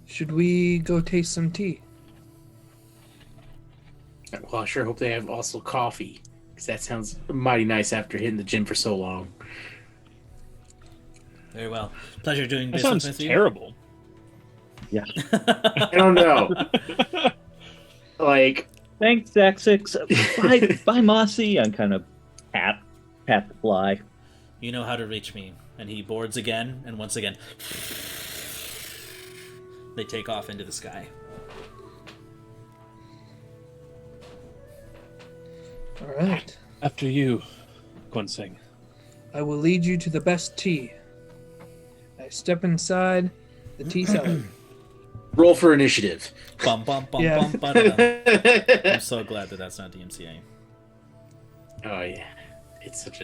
Should we go taste some tea? Well, I sure hope they have also coffee, because that sounds mighty nice after hitting the gym for so long. Very well. Pleasure doing That business sounds with you. terrible. Yeah. I don't know. Like, Thanks, Saxix. Bye, Mossy. I'm kind of pat the fly. You know how to reach me. And he boards again, and once again, they take off into the sky. All right. After you, Gunseng. I will lead you to the best tea. I step inside the tea cellar. roll for initiative. Bum, bum, bum, Yeah. bum, ba-da-dum. I'm so glad that that's not DMCA. Oh yeah, it's such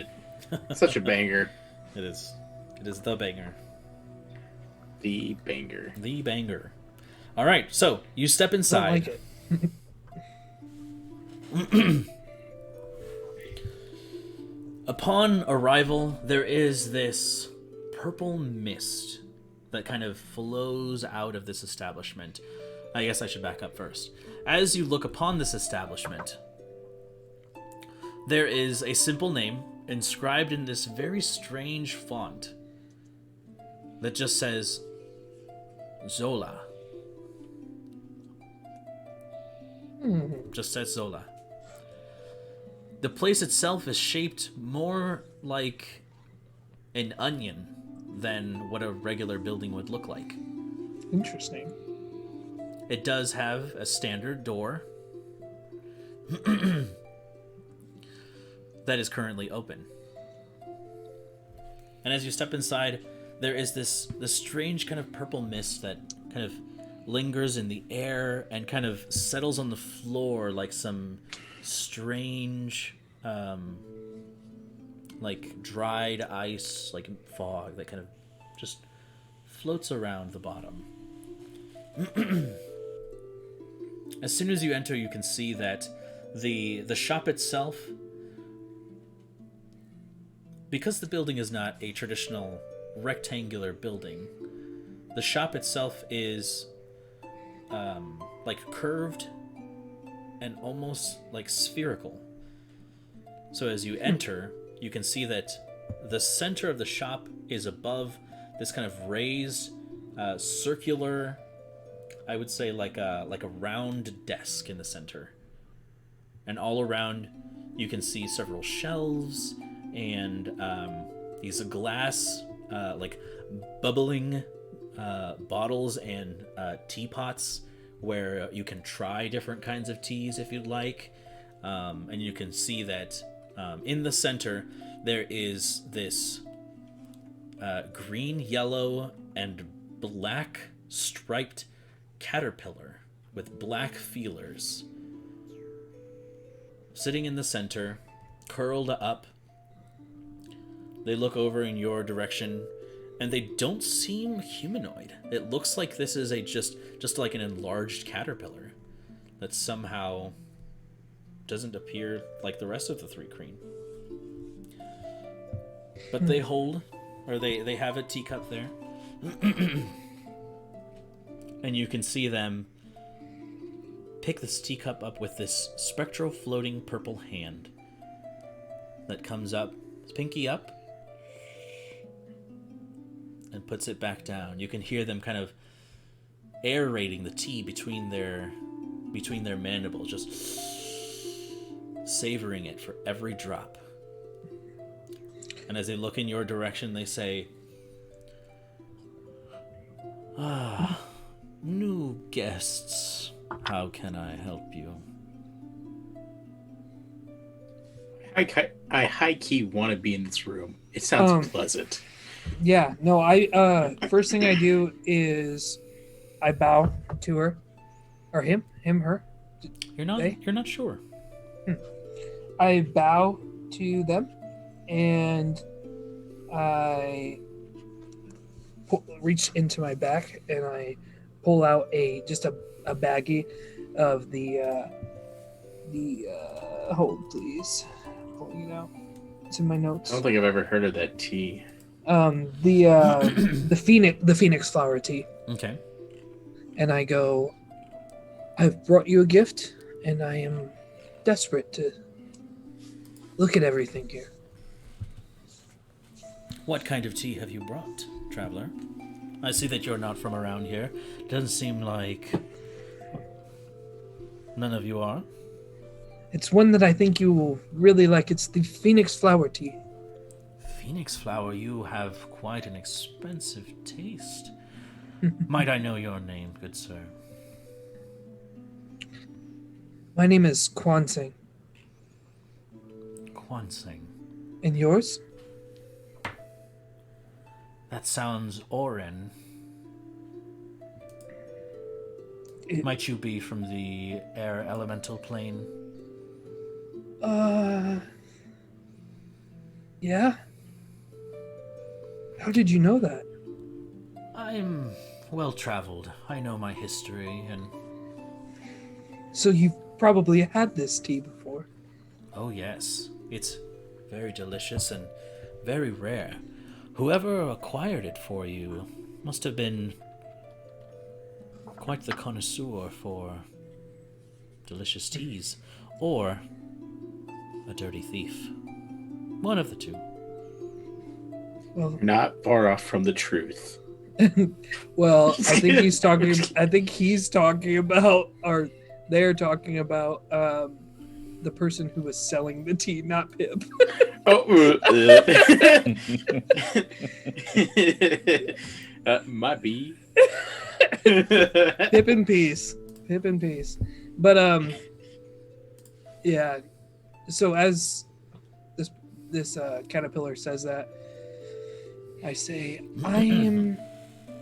a banger. It is. It is the banger. The banger. The banger. All right, so you step Don't inside. like it. Upon arrival, there is this purple mist that kind of flows out of this establishment. I guess I should back up first. As you look upon this establishment, there is a simple name inscribed in this very strange font that just says Zola. Just says Zola. The place itself is shaped more like an onion than what a regular building would look like. Interesting. It does have a standard door that is currently open. And as you step inside, there is this strange kind of purple mist that kind of lingers in the air and kind of settles on the floor like some strange like dried ice, like fog that kind of just floats around the bottom. As soon as you enter, you can see that the shop itself, because the building is not a traditional rectangular building, the shop itself is like curved and almost like spherical. So as you enter, you can see that the center of the shop is above this kind of raised circular, I would say like a round desk in the center. And all around you can see several shelves and these glass like bubbling bottles and teapots where you can try different kinds of teas if you'd like. And you can see that in the center there is this green, yellow, and black striped caterpillar with black feelers sitting in the center, curled up. They look over in your direction, and they don't seem humanoid. It looks like this is just like an enlarged caterpillar that somehow doesn't appear like the rest of the three queen. But they hold, or they have a teacup there, And you can see them pick this teacup up with this spectral floating purple hand that comes up, pinky up, and puts it back down. You can hear them kind of aerating the tea between their mandibles, just savoring it for every drop. And as they look in your direction, they say, new guests, how can I help you? I high-key want to be in this room. It sounds pleasant. Yeah, no, first thing I do is I bow to her. Or him, her. You're not sure. I bow to them, and I reach into my back and I pull out a baggie of the hold please. Pulling it out. It's in my notes. I don't think I've ever heard of that tea. The phoenix flower tea. Okay. And I go, I've brought you a gift, and I am desperate to look at everything here. What kind of tea have you brought, traveler? I see that you're not from around here. Doesn't seem like none of you are. It's one that I think you will really like. It's the phoenix flower tea. Phoenix flower, you have quite an expensive taste. Might I know your name, good sir? My name is Kwansing. Kwansing. And yours? That sounds Oren. Might you be from the air elemental plane? Yeah? How did you know that? I'm well-traveled. I know my history, and... So you've probably had this tea before. Oh, yes. It's very delicious and very rare. Whoever acquired it for you must have been quite the connoisseur for delicious teas, or a dirty thief. One of the two. Well, not far off from the truth. well, I think he's talking about, or they're talking about the person who was selling the tea, not Pip. Might be. Pip in peace. But yeah. So as this caterpillar says that, I say, I am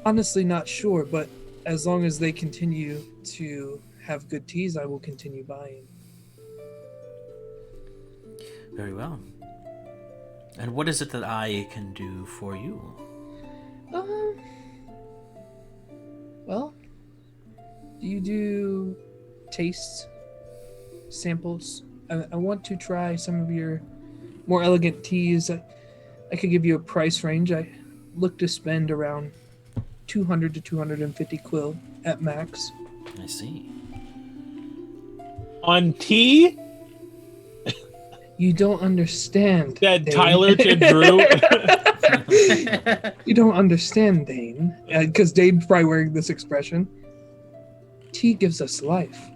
honestly not sure, but as long as they continue to have good teas, I will continue buying. Very well. And what is it that I can do for you? Well, do you do tastes, samples? I want to try some of your more elegant teas. I could give you a price range. I look to spend around 200 to 250 quill at max. I see. On tea? You don't understand. That Dane. Tyler to Drew. You don't understand, Dane. Because Dane's probably wearing this expression. Tea gives us life.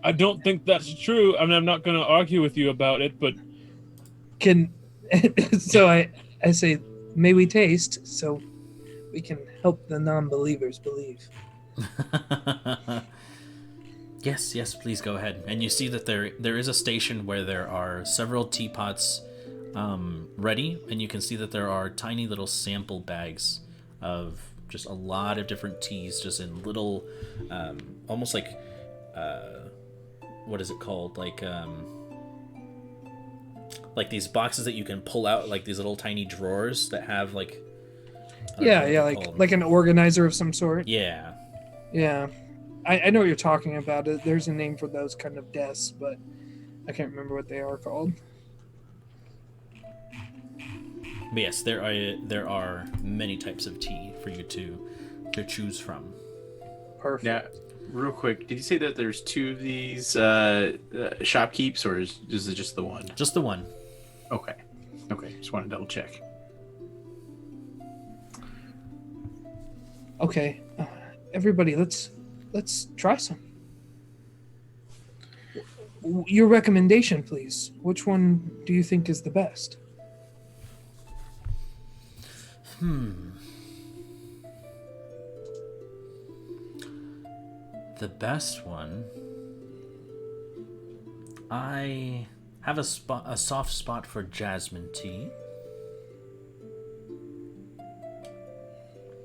I don't think that's true. I mean, I'm not going to argue with you about it, but... So I say, may we taste so we can help the non-believers believe. Yes, please go ahead. And you see that there is a station where there are several teapots ready, and you can see that there are tiny little sample bags of just a lot of different teas, just in little, almost like, what is it called? Like these boxes that you can pull out, like these little tiny drawers that have like... like an organizer of some sort. Yeah. Yeah. I know what you're talking about. There's a name for those kind of desks, but I can't remember what they are called. But yes, there are many types of tea for you to choose from. Perfect. Now, real quick, did you say that there's 2 of these shopkeeps, or is it just the one? Just the one. Okay. Just want to double check. Okay, everybody, let's try some. Your recommendation, please. Which one do you think is the best? The best one. I have a soft spot for jasmine tea.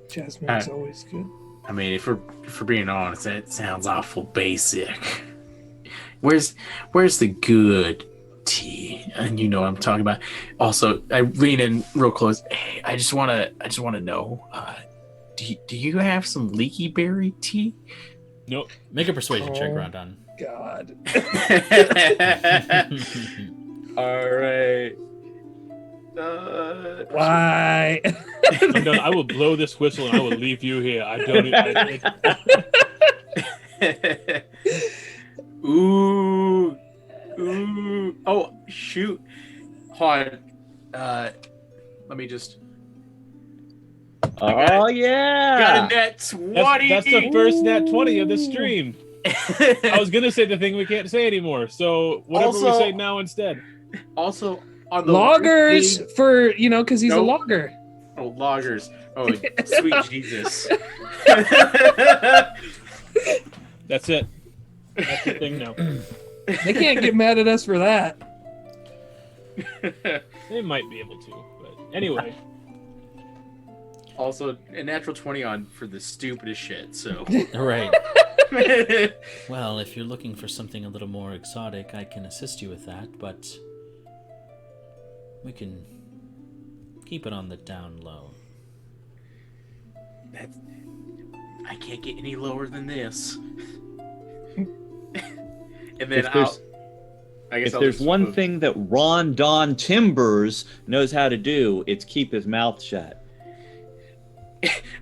Jasmine's always good. I mean, if we're being honest, that sounds awful basic. Where's the good tea? And you know what I'm talking about. Also, I lean in real close. Hey, I just wanna know. Do you have some leaky berry tea? Nope. Make a persuasion check, Rondon. God. All right. Why? No, I will blow this whistle and I will leave you here. I don't. Ooh. Oh shoot. Hold on. Let me just. Oh yeah. Got a net 20. That's the first nat 20 of the stream. I was gonna say the thing we can't say anymore. So whatever we say now instead. Also on the Loggers for because he's a Nope. logger. Oh, loggers. Oh, sweet Jesus. That's it. That's the thing now. They can't get mad at us for that. They might be able to, but anyway. Also, a natural 20 on for the stupidest shit, so. Right. Well, if you're looking for something a little more exotic, I can assist you with that, but we can keep it on the down low. I can't get any lower than this. And then If there's one thing that Rondon Timbers knows how to do, it's keep his mouth shut.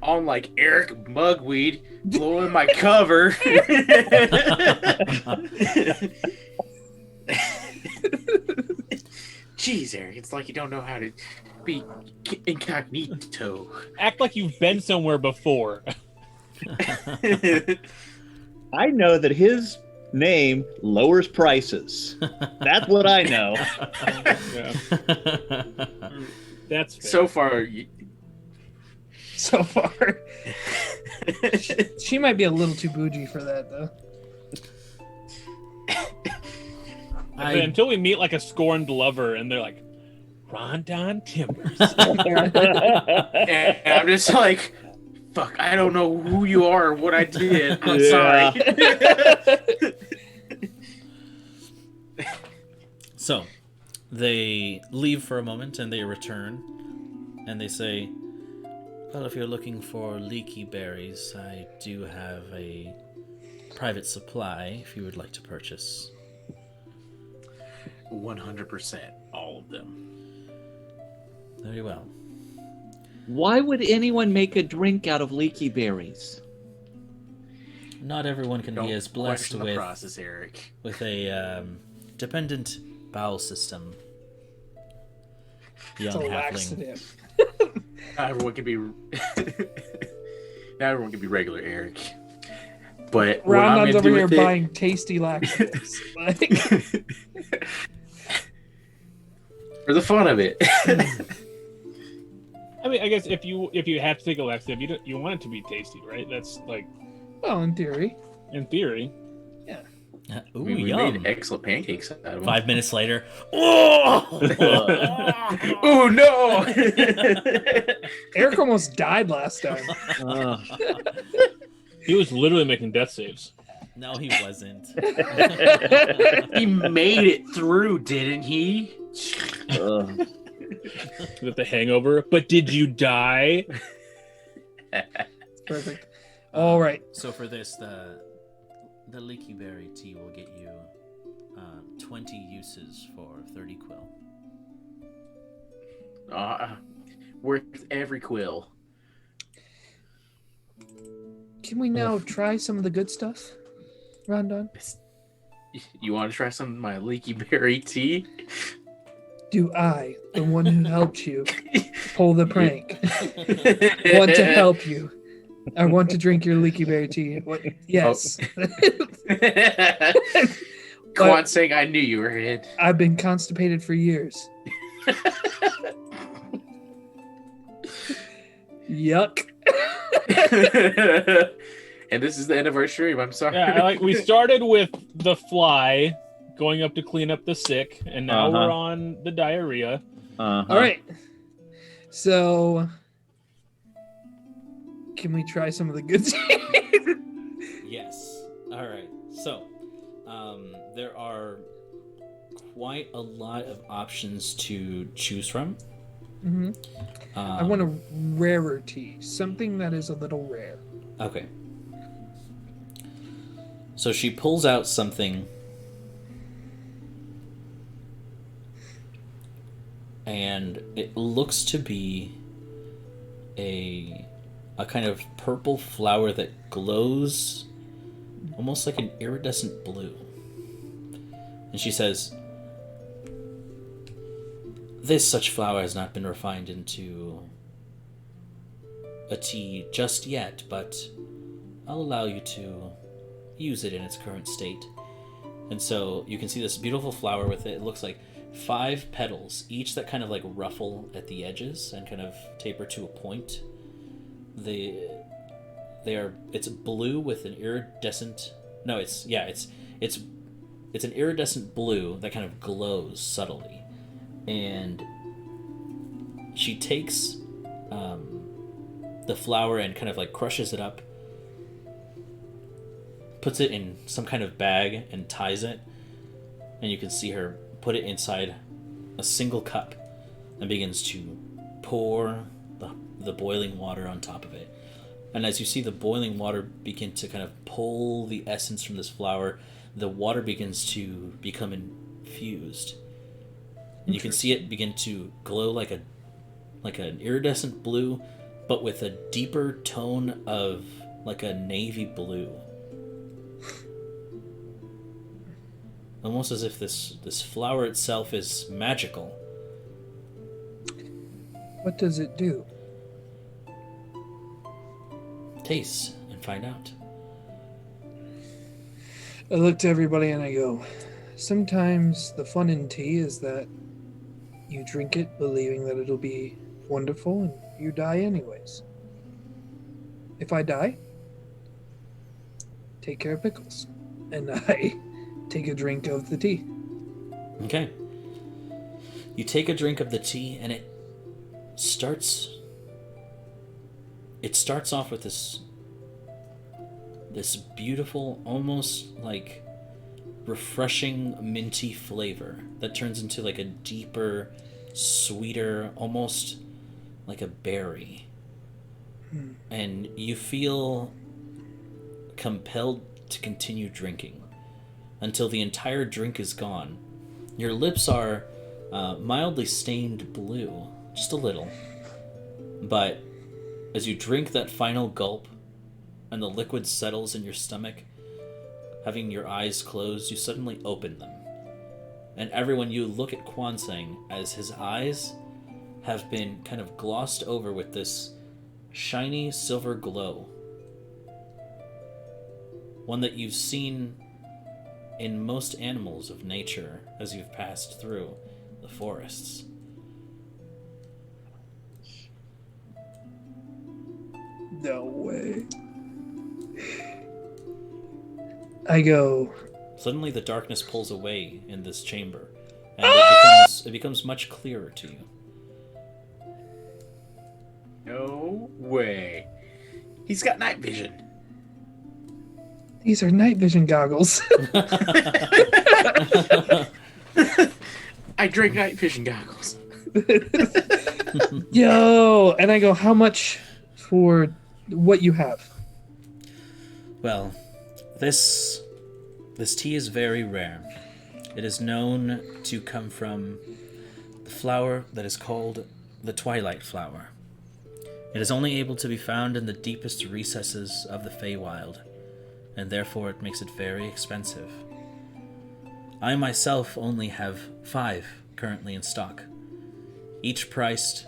on like Eric Mugweed blowing my cover. Jeez, Eric, it's like you don't know how to be incognito. Act like you've been somewhere before. I know that his name lowers prices. That's what I know. Yeah. That's fair. So far, So far. She might be a little too bougie for that, though. Until we meet like a scorned lover and they're like, Rondon Timbers. and I'm just like, fuck, I don't know who you are or what I did. I'm sorry. So, they leave for a moment and they return and they say, well, if you're looking for leaky berries, I do have a private supply if you would like to purchase. 100%, all of them. Very well. Why would anyone make a drink out of leaky berries? Not everyone can be as blessed question the with process, Eric. with a dependent bowel system. It's a Young halfling. laxative. Not everyone can be. Not everyone can be regular Eric. But what I'm Rondon's gonna over do here with it- buying tasty laxatives. Like, for the fun of it. I mean, I guess if you have to take a laxative, you want it to be tasty, right? That's like, well, in theory. in theory. Ooh, we yum. made excellent pancakes out of them. 5 minutes later. Oh! Oh no! Eric almost died last time. He was literally making death saves. No, he wasn't. He made it through, didn't he? With the hangover. But did you die? Perfect. All right. So for this, the leaky berry tea will get you 20 uses for 30 quill. Worth every quill. Can we now try some of the good stuff, Rondon? You want to try some of my leaky berry tea? Do I, the one who helped you pull the prank, want to help you? I want to drink your leaky berry tea. What? Yes. Quan saying I knew you were in. I've been constipated for years. Yuck. And this is the end of our stream. I'm sorry. Yeah, we started with the fly going up to clean up the sick, and now we're on the diarrhea. All right. So, can we try some of the good stuff? Yes. All right. So, there are quite a lot of options to choose from. Mm-hmm. I want a rarer tea, something that is a little rare. Okay. So she pulls out something, and it looks to be a kind of purple flower that glows almost like an iridescent blue. And she says, "This such flower has not been refined into a tea just yet, but I'll allow you to use it in its current state." And so you can see this beautiful flower with it. It looks like 5 petals, each that kind of like ruffle at the edges and kind of taper to a point. It's blue with an iridescent. No, it's an iridescent blue that kind of glows subtly. And she takes the flower and kind of like crushes it up, puts it in some kind of bag and ties it, and you can see her put it inside a single cup and begins to pour the boiling water on top of it. And as you see the boiling water begin to kind of pull the essence from this flower, the water begins to become infused. And you can see it begin to glow like an iridescent blue, but with a deeper tone of like a navy blue. Almost as if this flower itself is magical. What does it do? Taste and find out. I look to everybody and I go, sometimes the fun in tea is that you drink it believing that it'll be wonderful and you die anyways. If I die, take care of pickles. And I take a drink of the tea. Okay. You take a drink of the tea and it starts off with this beautiful, almost like refreshing minty flavor that turns into like a deeper, sweeter, almost like a berry. And you feel compelled to continue drinking until the entire drink is gone. Your lips are mildly stained blue, just a little, but as you drink that final gulp and the liquid settles in your stomach, having your eyes closed, you suddenly open them. And everyone, you look at Kwansang as his eyes have been kind of glossed over with this shiny silver glow. One that you've seen in most animals of nature as you've passed through the forests. No way. I go. Suddenly the darkness pulls away in this chamber, and it becomes much clearer to you. No way. He's got night vision. These are night vision goggles. I drink night vision goggles. Yo, and I go, how much for what you have? Well, this tea is very rare. It is known to come from the flower that is called the twilight flower. It is only able to be found in the deepest recesses of the Feywild, and therefore it makes it very expensive. I myself only have 5 currently in stock, each priced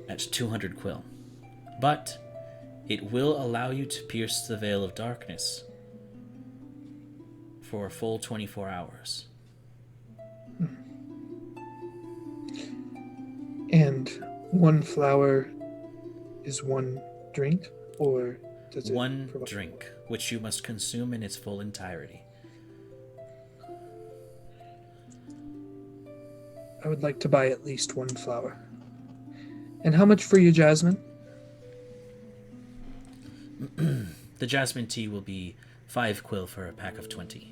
at 200 quill. But it will allow you to pierce the veil of darkness for a full 24 hours. And one flower is one drink, or does it one drink, which you must consume in its full entirety. I would like to buy at least one flower. And how much for you, Jasmine? The jasmine tea will be 5 quill for a pack of 20.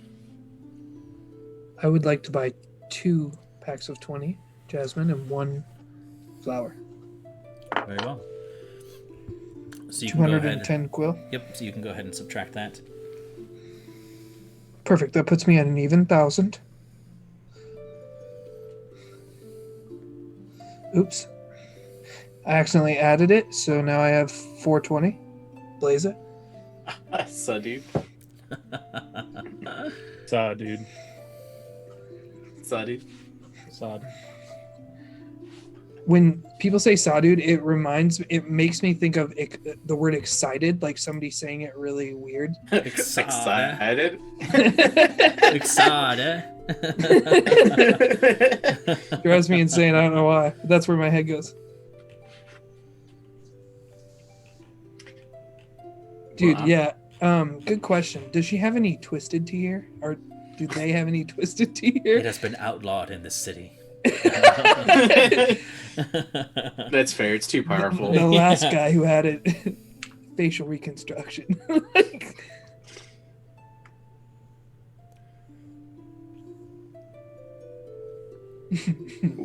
I would like to buy 2 packs of 20 jasmine and 1 flower. Very well. So you can go ahead. 210 quill. Yep, so you can go ahead and subtract that. Perfect. That puts me at an even 1,000. Oops. I accidentally added it, so now I have 420. Blaze it. So, dude. Saw, dude. So, dude. Saw. When people say "saw dude," it makes me think of the word excited, like somebody saying it really weird. Excited. Excited. Drives me insane. I don't know why. But that's where my head goes. Dude, Wow. yeah. Good question. Does she have any twisted tea here, or do they have any twisted tea It here? has been outlawed in this city. That's fair. It's too powerful. The last guy who had it, facial reconstruction.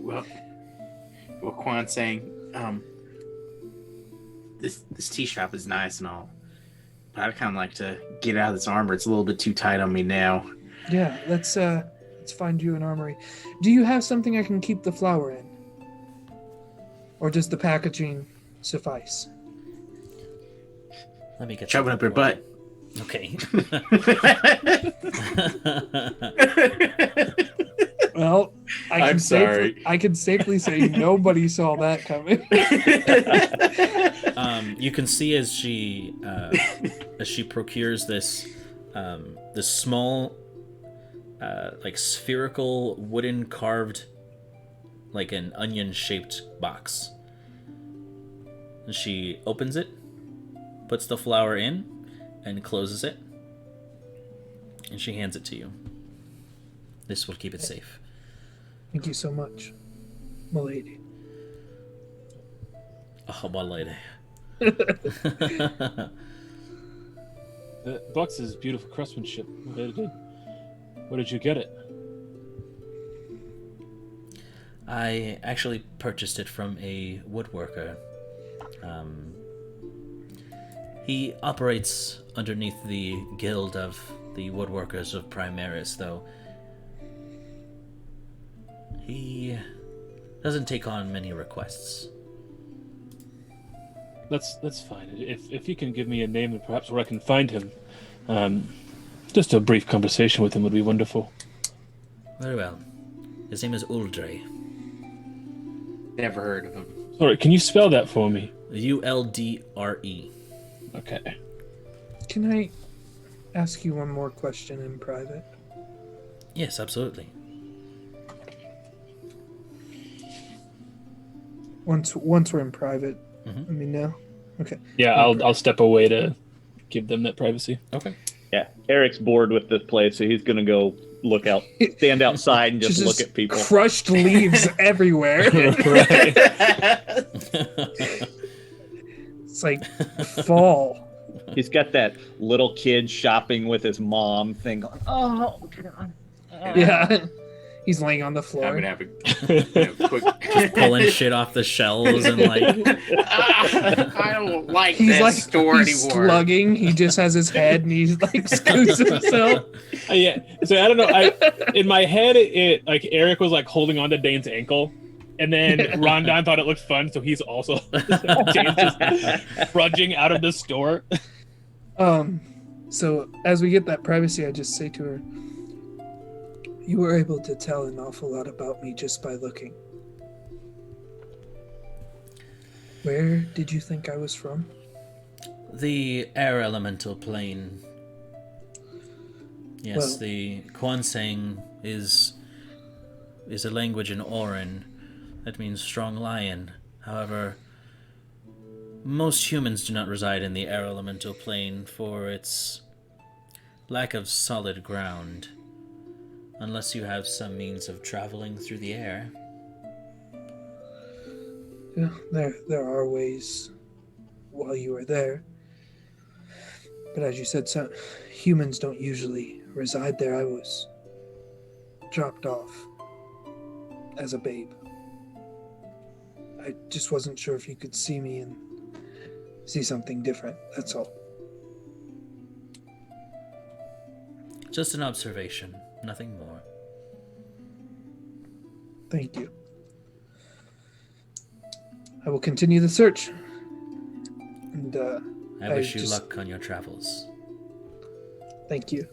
well, Quan's saying, this tea shop is nice and all, but I'd kind of like to get out of this armor. It's a little bit too tight on me now. Yeah, let's find you an armory. Do you have something I can keep the flower in? Or does the packaging suffice? Let me get Shove it up your butt. Okay. Well, I'm sorry. I can safely say nobody saw that coming. You can see as she procures this small like spherical wooden carved like an onion shaped box. And she opens it, puts the flower in, and closes it. And she hands it to you. This will keep it safe. Thank you so much, milady. Oh, my lady. The box is beautiful craftsmanship. Where did you get it? I actually purchased it from a woodworker. He operates underneath the guild of the woodworkers of Primaris, though he doesn't take on many requests. That's fine. If you can give me a name and perhaps where I can find him, just a brief conversation with him would be wonderful. Very well. His name is Uldre. Never heard of him. Sorry, can you spell that for me? Uldre. Okay. Can I ask you one more question in private? Yes, absolutely. Once we're in private, Mhm. let me know. Okay. Yeah, I'll step away to give them that privacy. Okay. Yeah, Eric's bored with this place, so he's gonna go stand outside and just look at people. Crushed leaves everywhere. Right. It's like fall. He's got that little kid shopping with his mom thing going, oh, God. Yeah. He's laying on the floor. I'm gonna have a quick. Pulling shit off the shelves and like I don't like He's that like store he's anymore. slugging. He just has his head and he's like scoots himself. Yeah. So I don't know. In my head, it like Eric was like holding on to Dane's ankle, And then Rondon thought it looked fun, so he's also James just trudging out of the store. So as we get that privacy, I just say to her, "You were able to tell an awful lot about me just by looking. Where did you think I was from?" The air elemental plane. Yes, Well, the Kwansang is a language in Orin that means strong lion. However, most humans do not reside in the air elemental plane for its lack of solid ground, unless you have some means of traveling through the air. yeah, there are ways while you were there. But as you said, so humans don't usually reside there. I was dropped off as a babe. I just wasn't sure if you could see me and see something different. That's all. Just an observation, nothing more. Thank you. I will continue the search. And I wish you luck on your travels. Thank you.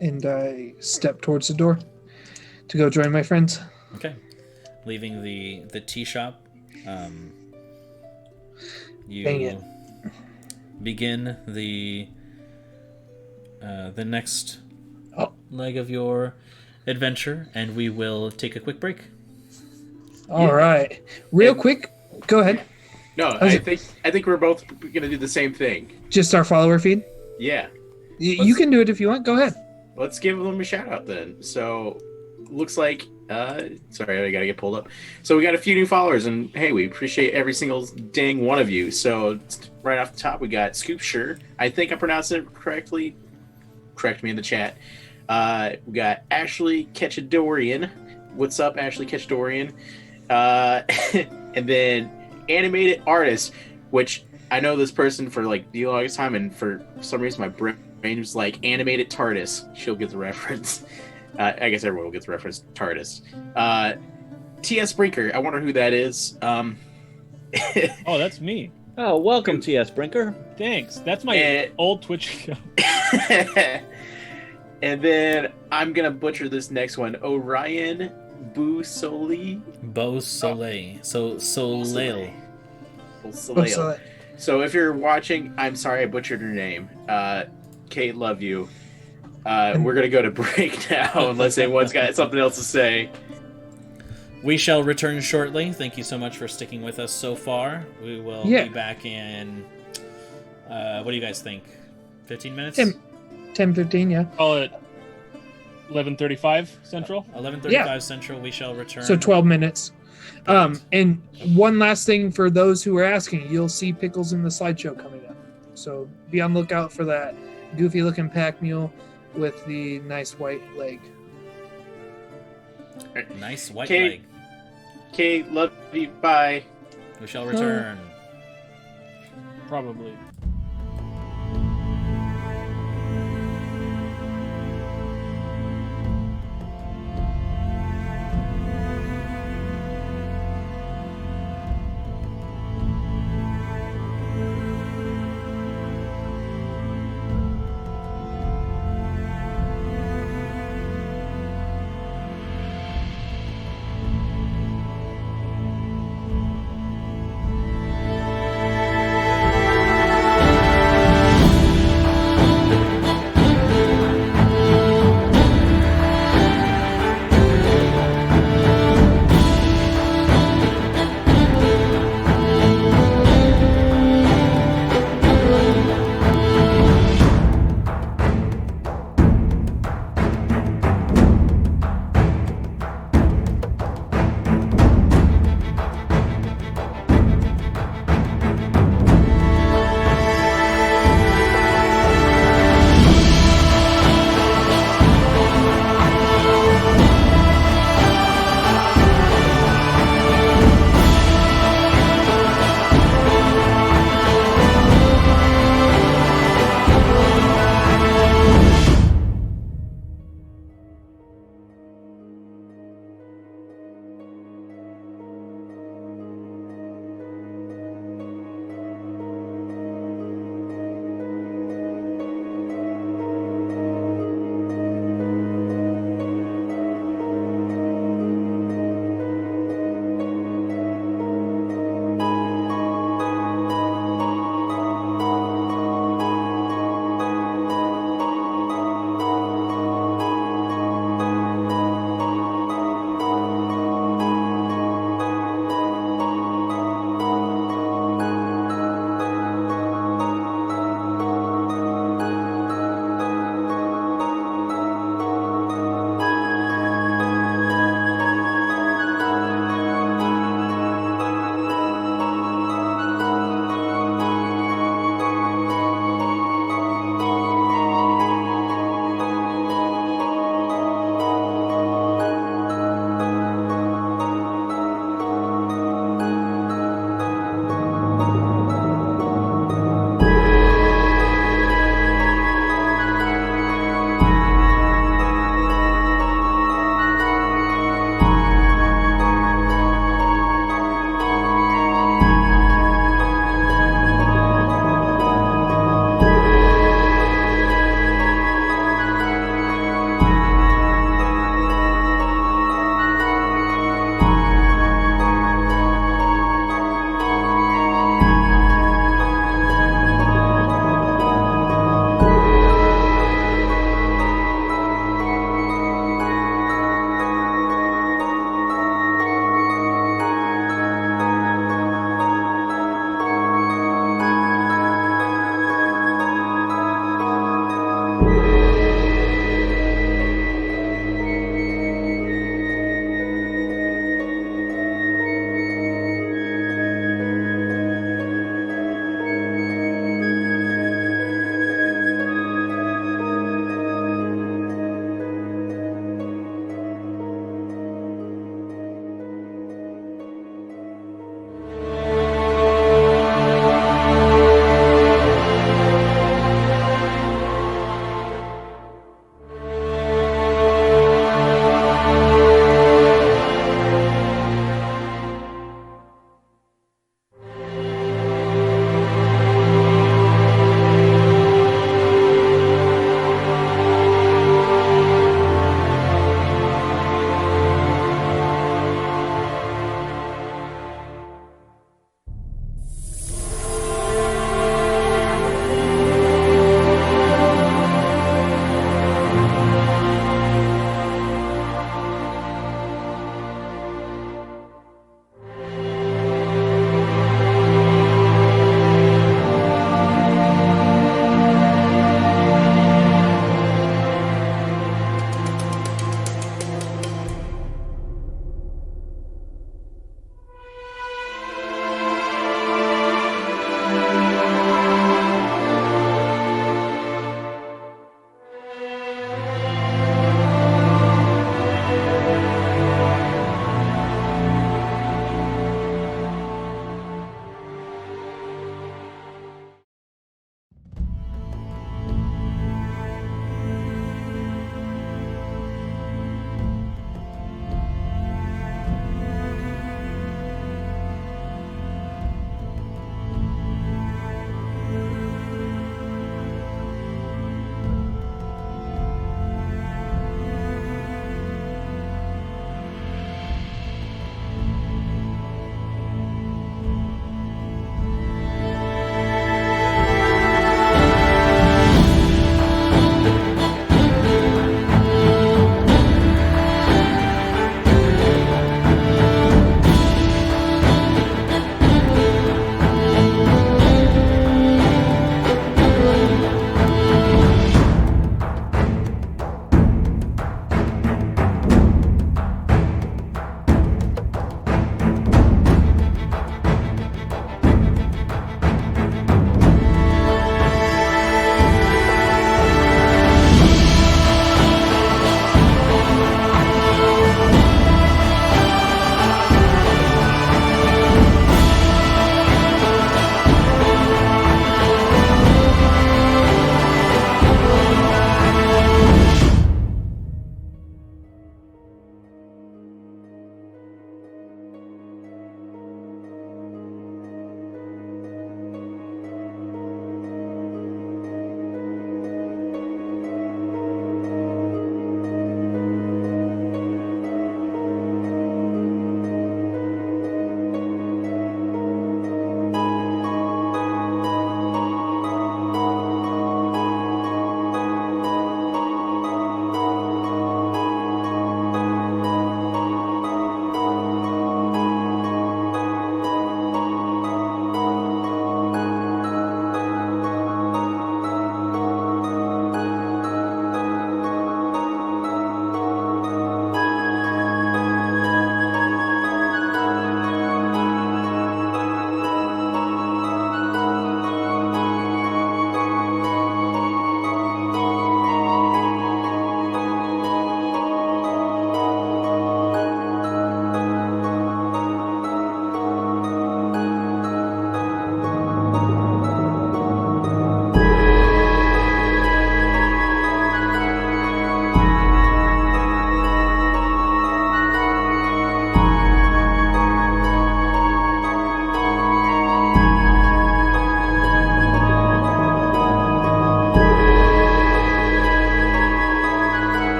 And I step towards the door to go join my friends. Okay. Leaving the tea shop, you Dang it. begin the next Oh. leg of your adventure, and we will take a quick break. All right. Real quick, go ahead. No, I think we're both gonna do the same thing. Just our follower feed. Yeah. You can do it if you want. Go ahead. Let's give them a shout out then. So, looks like, sorry, I gotta get pulled up. So we got a few new followers, and hey, we appreciate every single dang one of you. So right off the top, we got Scoopshire. I think I pronounced it correctly. Correct me in the chat. We got Ashley Ketchadorian. What's up, Ashley Ketchadorian? And then Animated Artist, which I know this person for like the longest time, and for some reason my brain was like Animated TARDIS. She'll get the reference. I guess everyone will get the reference. TARDIS. T.S. Brinker. I wonder who that is. Oh, that's me. Oh, welcome, T.S. Brinker. Thanks. That's my old Twitch show. And then I'm gonna butcher this next one. Orion Bousoli. Soleil. So Soleil. Soleil. So if you're watching, I'm sorry I butchered her name. Kate, love you. We're gonna go to break now unless anyone's got something else to say. We shall return shortly. Thank you so much for sticking with us so far. We will be back in, what do you guys think? 15 minutes? 10:15, yeah. Call it 11:35 Central. 11:35 Central. We shall return. So 12 minutes. And one last thing for those who are asking, you'll see Pickles in the slideshow coming up. So be on the lookout for that goofy looking pack mule with the nice white leg. Nice white leg. Okay, love you. Bye. We shall return. Probably.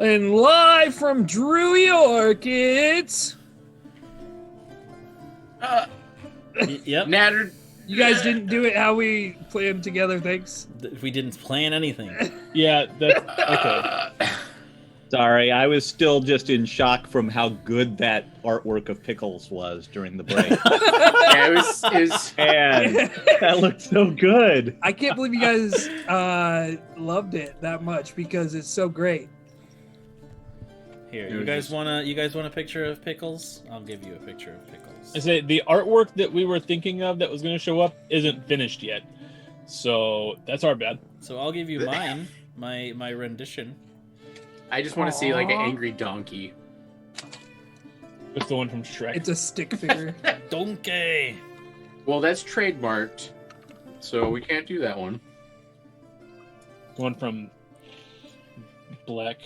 And live from Drew York, it's... Yep. Natter. You guys didn't do it how we planned together, thanks. We didn't plan anything. Yeah, that's okay. Sorry, I was still just in shock from how good that artwork of Pickles was during the break. Yeah, it was And that looked so good. I can't believe you guys loved it that much because it's so great. Here, you guys want a picture of Pickles? I'll give you a picture of Pickles. I say the artwork that we were thinking of that was going to show up isn't finished yet, so that's our bad. So I'll give you mine, my rendition. I just want to see like an angry donkey. It's the one from Shrek. It's a stick figure. Donkey. Well, that's trademarked, so we can't do that one. The one from Black.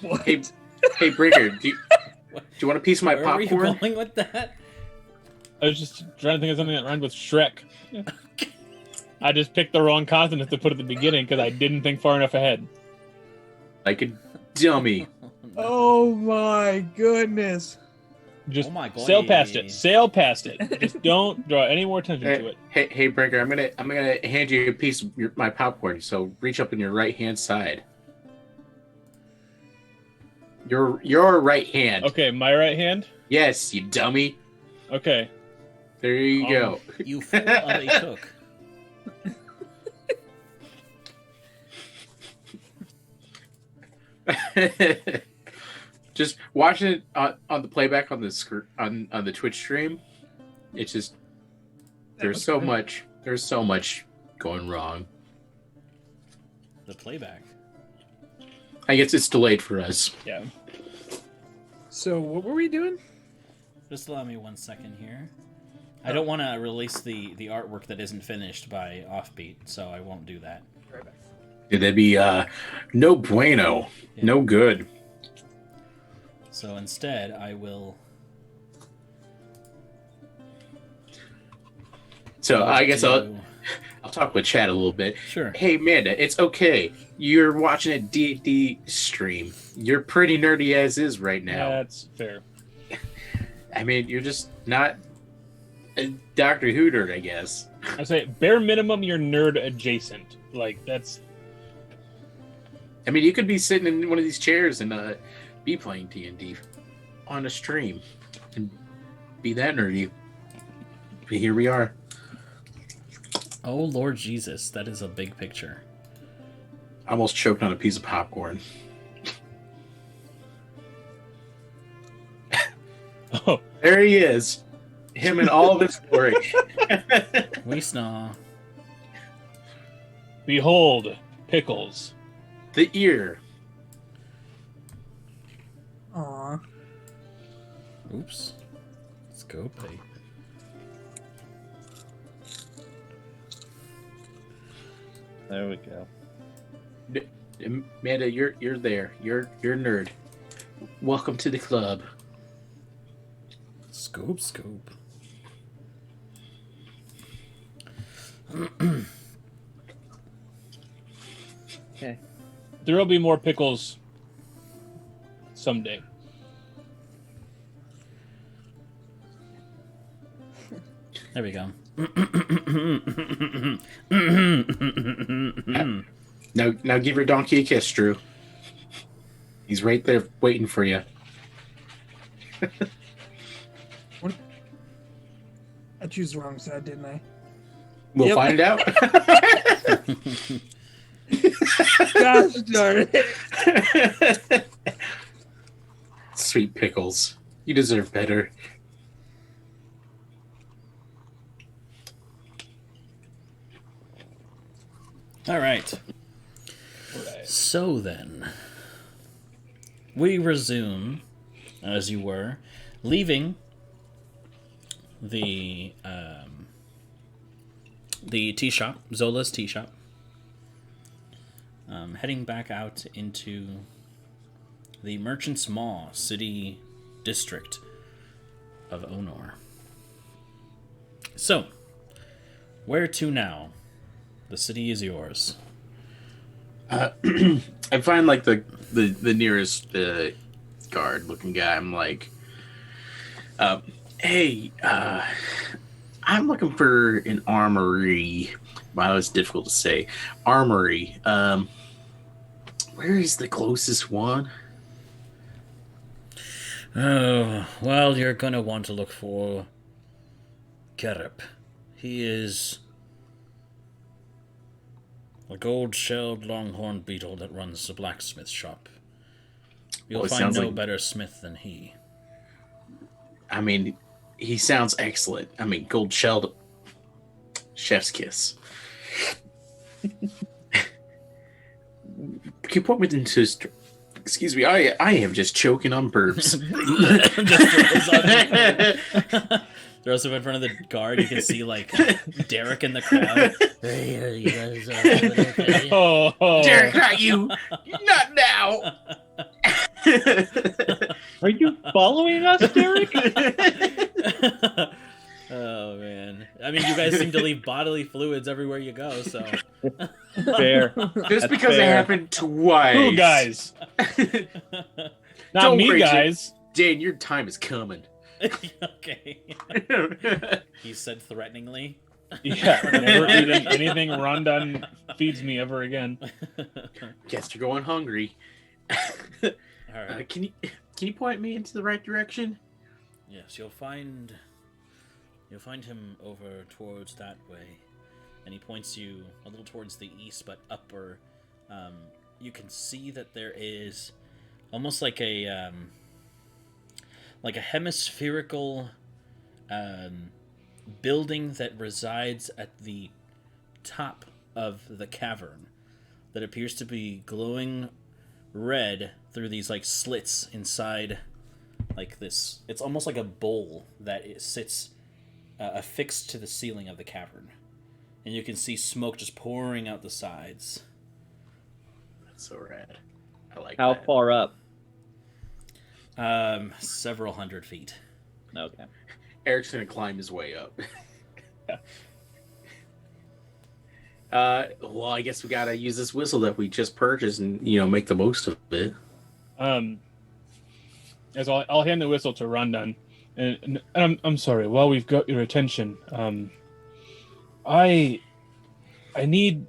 What? Hey, Brigger, do you want a piece of my Where are you popcorn? going with that? I was just trying to think of something that rhymed with Shrek. I just picked the wrong consonant to put at the beginning because I didn't think far enough ahead. Like a dummy. Oh my goodness. Just Oh my God. sail past it. Sail past it. Just don't draw any more attention to it. Hey, Brigger, I'm gonna hand you a piece of my popcorn. So reach up in your right hand side. Your right hand. Okay, my right hand. Yes, you dummy. Okay. There you go. You fool of a cook. Just watching it on the playback on the on the Twitch stream. It's just there's so much going wrong. The playback. I guess it's delayed for us. Yeah. So what were we doing? Just allow me 1 second here. I don't want to release the artwork that isn't finished by Offbeat, so I won't do that. That'd be no bueno, Yeah. no good. So instead, I will. So I guess I'll do- talk with Chad a little bit. Sure. Hey, Amanda, it's okay. You're watching a D&D stream. You're pretty nerdy as is right now. That's fair. I mean, you're just not a Doctor Who nerd, I guess. I say bare minimum, you're nerd adjacent. Like that's. I mean, you could be sitting in one of these chairs and be playing D&D on a stream and be that nerdy. But here we are. Oh Lord Jesus, that is a big picture. I almost choked on a piece of popcorn. Oh, There he is. Him in all of his glory. We snaw. behold, Pickles. The ear. Aw. Oops. Let's go, buddy. There we go. Amanda, you're there. You're nerd. Welcome to the club. Scoop, scoop. Okay. There will be more Pickles someday. There we go. Now give your donkey a kiss, Drew. He's right there waiting for you. I chose the wrong side, didn't I? We'll Yep. find out. Gosh darn it. Sweet Pickles. You deserve better. All right. So then, we resume as you were, leaving the tea shop, Zola's tea shop, heading back out into the Merchant's Maw city district of Onor. So, where to now? The city is yours. I find like the nearest guard looking guy. I'm like, hey, I'm looking for an armory. Wow, it's difficult to say. Armory. Where is the closest one? Oh, well, you're gonna want to look for Gerip. He is a gold-shelled longhorn beetle that runs the blacksmith shop. You'll find no better smith than he. I mean, he sounds excellent. I mean, gold-shelled, chef's kiss. Can you point me into... Excuse me, I am just choking on burps. Throws him in front of the guard. You can see, like, Derek in the crowd. Hey, are you guys okay? Oh. Derek, not you! Not now! Are you following us, Derek? Oh, man. I mean, you guys seem to leave bodily fluids everywhere you go, so... Fair. Just because it happened twice. Who, guys? Not Don't me, rage it. guys. Dan, your time is coming. Okay. He said threateningly. Yeah, never eating anything Rondon feeds me ever again. Guess you're going hungry. All right. Can you point me into the right direction? Yes, you'll find him over towards that way, and he points you a little towards the east, but upper. You can see that there is almost like a hemispherical building that resides at the top of the cavern that appears to be glowing red through these like slits inside like this. It's almost like a bowl that it sits affixed to the ceiling of the cavern, and you can see smoke just pouring out the sides. That's so rad. I like How that. far up? Several hundred feet. Okay. Eric's gonna climb his way up. Well, I guess we gotta use this whistle that we just purchased and make the most of it. As I'll hand the whistle to Rondon, and I'm sorry. While we've got your attention, I need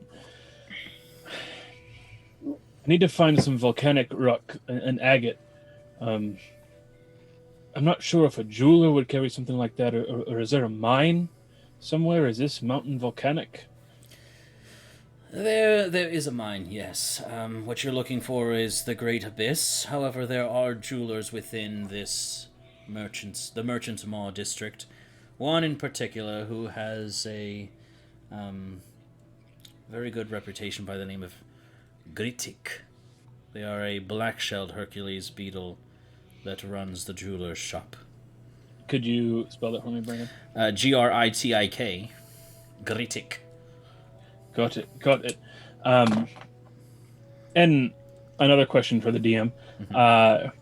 to find some volcanic rock and agate. I'm not sure if a jeweler would carry something like that, or is there a mine somewhere? Is this mountain volcanic? There is a mine, yes. What you're looking for is the Great Abyss. However, there are jewelers within this the Merchant's Maw district. One in particular who has a very good reputation by the name of Gritik. They are a black-shelled Hercules beetle that runs the jeweler's shop. Could you spell that for me, Brandon? Gritik. Gritik. Got it. And another question for the DM. Mm-hmm.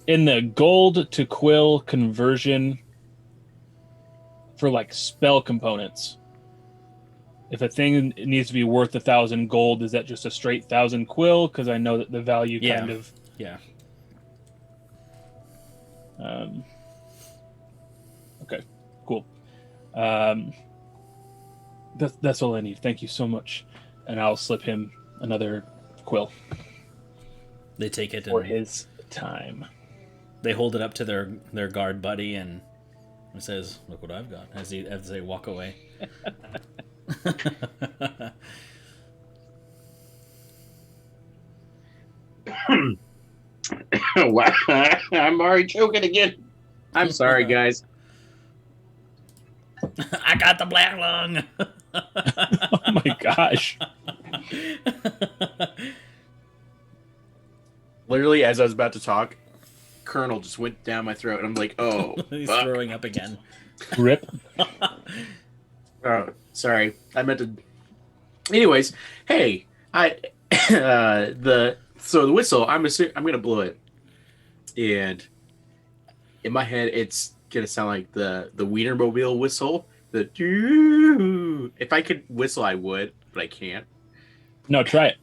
In the gold to quill conversion for like spell components, if a thing needs to be worth 1,000 gold, is that just a straight 1,000 quill? Because I know that the value kind of... Yeah. Okay, cool. That's all I need. Thank you so much. And I'll slip him another quill. They take it for and his time. They hold it up to their guard buddy and he says, "Look what I've got," as they walk away. Wow. I'm already choking again. I'm sorry, guys. I got the black lung. Oh my gosh. Literally, as I was about to talk, Colonel just went down my throat, and I'm like, oh, He's fuck. throwing up again. Rip. Oh, sorry. I meant to. Anyways, hey, the whistle. I'm gonna blow it, and in my head, it's gonna sound like the Wienermobile whistle. The doo. If I could whistle, I would, but I can't. No, try it.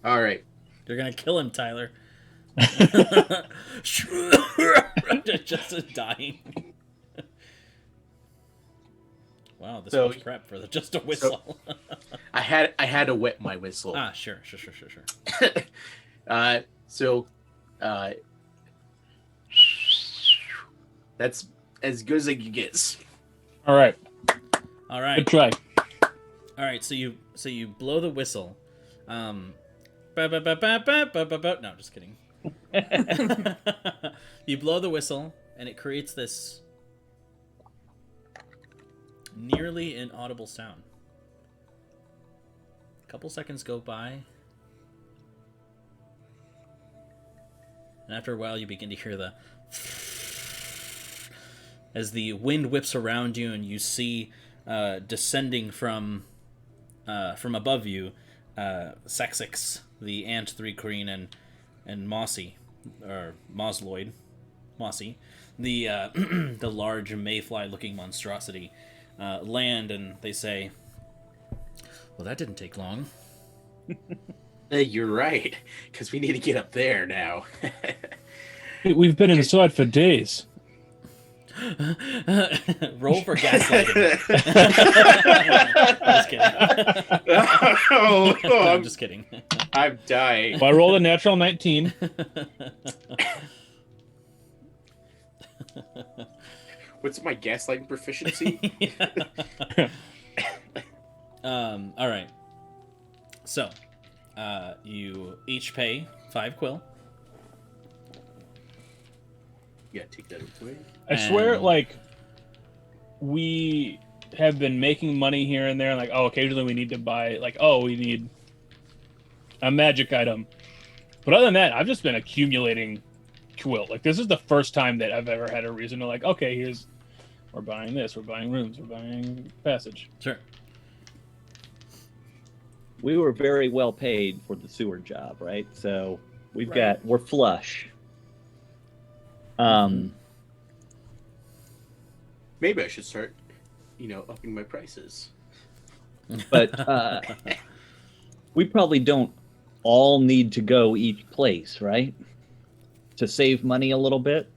All right. You're gonna kill him, Tyler. Just dying. Wow, this So- much prep for just a whistle. I had to wet my whistle. Sure. So, that's as good as it gets. All right. All right. Good try. All right, so you blow the whistle. No, just kidding. You blow the whistle, and it creates this nearly inaudible sound. A couple seconds go by, and after a while, you begin to hear the as the wind whips around you, and you see descending from above you, Saxix, the ant, 3 Kreen, and Mossy, or Mosloid, Mossy, the the large mayfly-looking monstrosity, land, and they say, "Well, that didn't take long." You're right, because we need to get up there now. We've been inside for days. Roll for gaslighting. Just kidding. I'm just kidding. I'm dying. Well, I rolled a natural 19. What's my gaslighting proficiency? All right. So, you each pay 5 quill. You gotta take that away. I swear, like, we have been making money here and there. Like, occasionally we need to buy, like, we need a magic item. But other than that, I've just been accumulating quill. Like, this is the first time that I've ever had a reason to, like, okay, we're buying this, we're buying rooms, we're buying passage. Sure. We were very well paid for the sewer job, right? So we're flush. Maybe I should start, upping my prices. But we probably don't all need to go each place, right? To save money a little bit.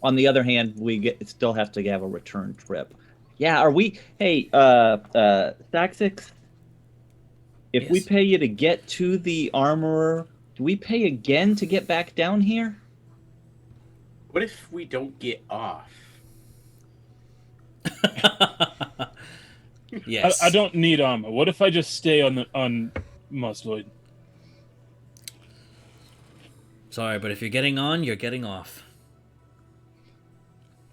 On the other hand, we still have to have a return trip. Yeah, are we? Hey, Saxix, if we pay you to get to the armorer, do we pay again to get back down here? What if we don't get off? Yes. I don't need armor. What if I just stay on Musloid? Sorry, but if you're getting on, you're getting off.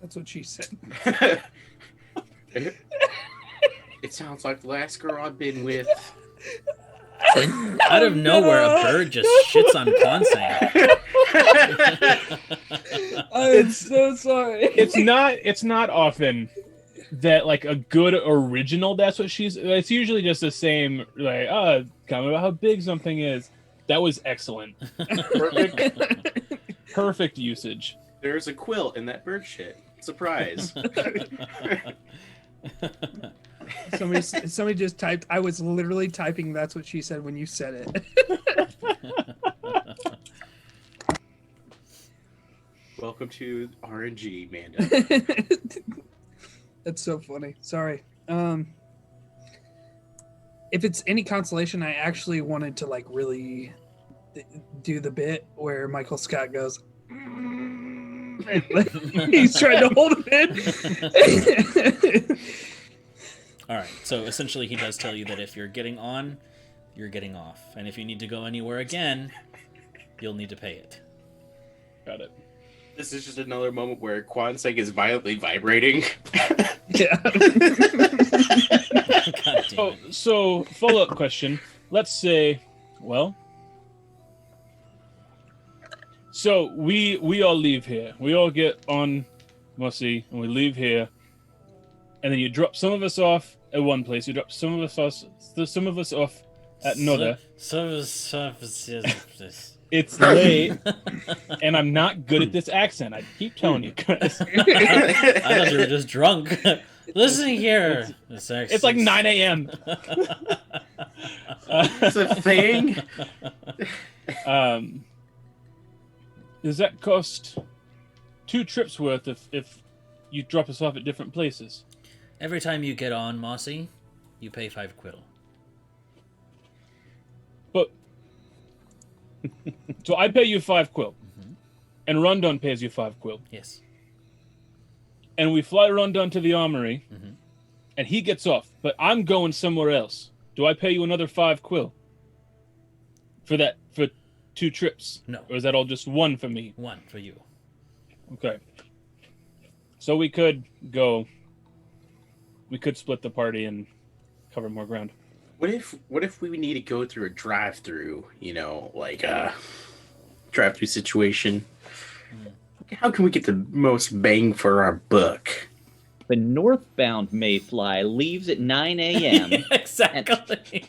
That's what she said. It sounds like the last girl I've been with. Out of nowhere, a bird just shits on Ponsang. I'm so sorry. It's not often that, like, a good original, that's what it's usually just the same, like, comment about how big something is. That was excellent. Perfect usage. There's a quill in that bird shit. Surprise. Somebody just typed, I was literally typing that's what she said when you said it. Welcome to RNG, Manda. That's so funny. Sorry. If it's any consolation, I actually wanted to, like, really do the bit where Michael Scott goes, he's trying to hold it in. All right, so essentially he does tell you that if you're getting on, you're getting off. And if you need to go anywhere again, you'll need to pay it. Got it. This is just another moment where Kwanseng is violently vibrating. Yeah. God damn it. So follow-up question. Let's say, so we all leave here. We all get on Mossy, and we leave here. And then you drop some of us off at one place. You drop some of us off at another. It's late, and I'm not good at this accent. I keep telling you guys. I thought you were just drunk. Listen here. It's like 9 a.m. It's a thing. Does that cost 2 trips worth if you drop us off at different places? Every time you get on, Mossy, you pay 5 quill. But so I pay you 5 quill, and Rondon pays you 5 quill, Yes. and we fly Rondon to the armory, Mhm. and he gets off. But I'm going somewhere else. Do I pay you another 5 quill for 2 trips? No. Or is that all just 1 for me? 1 for you. Okay. So we could split the party and cover more ground. What if we need to go through a drive-through? You know, like a drive-through situation. How can we get the most bang for our buck? The northbound Mayfly leaves at 9 a.m. Exactly.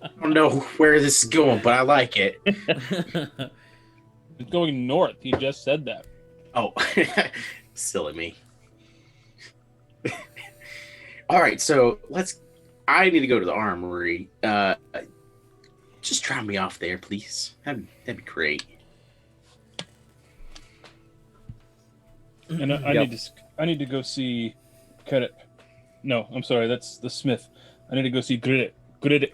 I don't know where this is going, but I like it. It's going north. He just said that. Oh, silly me. All right, so I need to go to the armory. Just drop me off there, please. That'd be great. And I need to go see Kerep. No, I'm sorry, that's the smith. I need to go see Gridik. Gritic.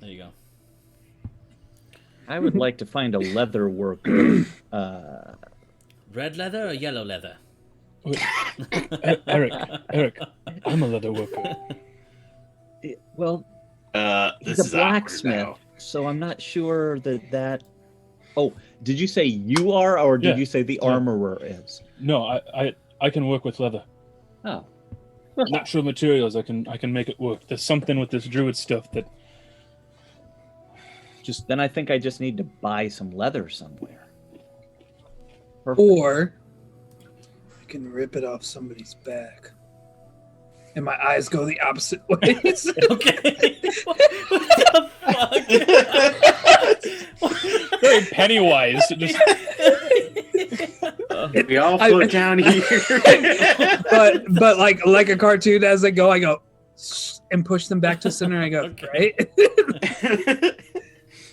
There you go. I would like to find a leather worker. Red leather or yellow leather? Eric, I'm a leather worker. Well, This he's is a blacksmith, awkward so I'm not sure that. Oh, did you say you are, or did Yeah. you say the armorer is? No, I can work with leather. Oh, Natural materials, I can make it work. There's something with this druid stuff that just then I think I just need to buy some leather somewhere. Perfect. Or I can rip it off somebody's back. And my eyes go the opposite ways. Okay. What the fuck? very Pennywise. Just We all float down here. but like a cartoon, as I go and push them back to center. I go, Okay. right?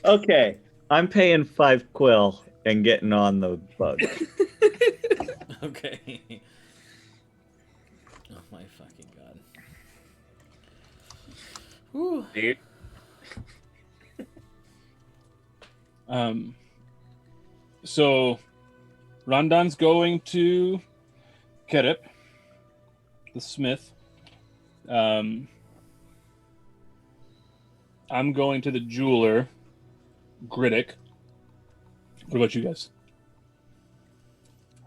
Okay, I'm paying 5 quill and getting on the bug. Okay. Oh my fucking god. Whew. Dude. So Rondon's going to Kerep, the smith. I'm going to the jeweler, Gridik. What about you guys?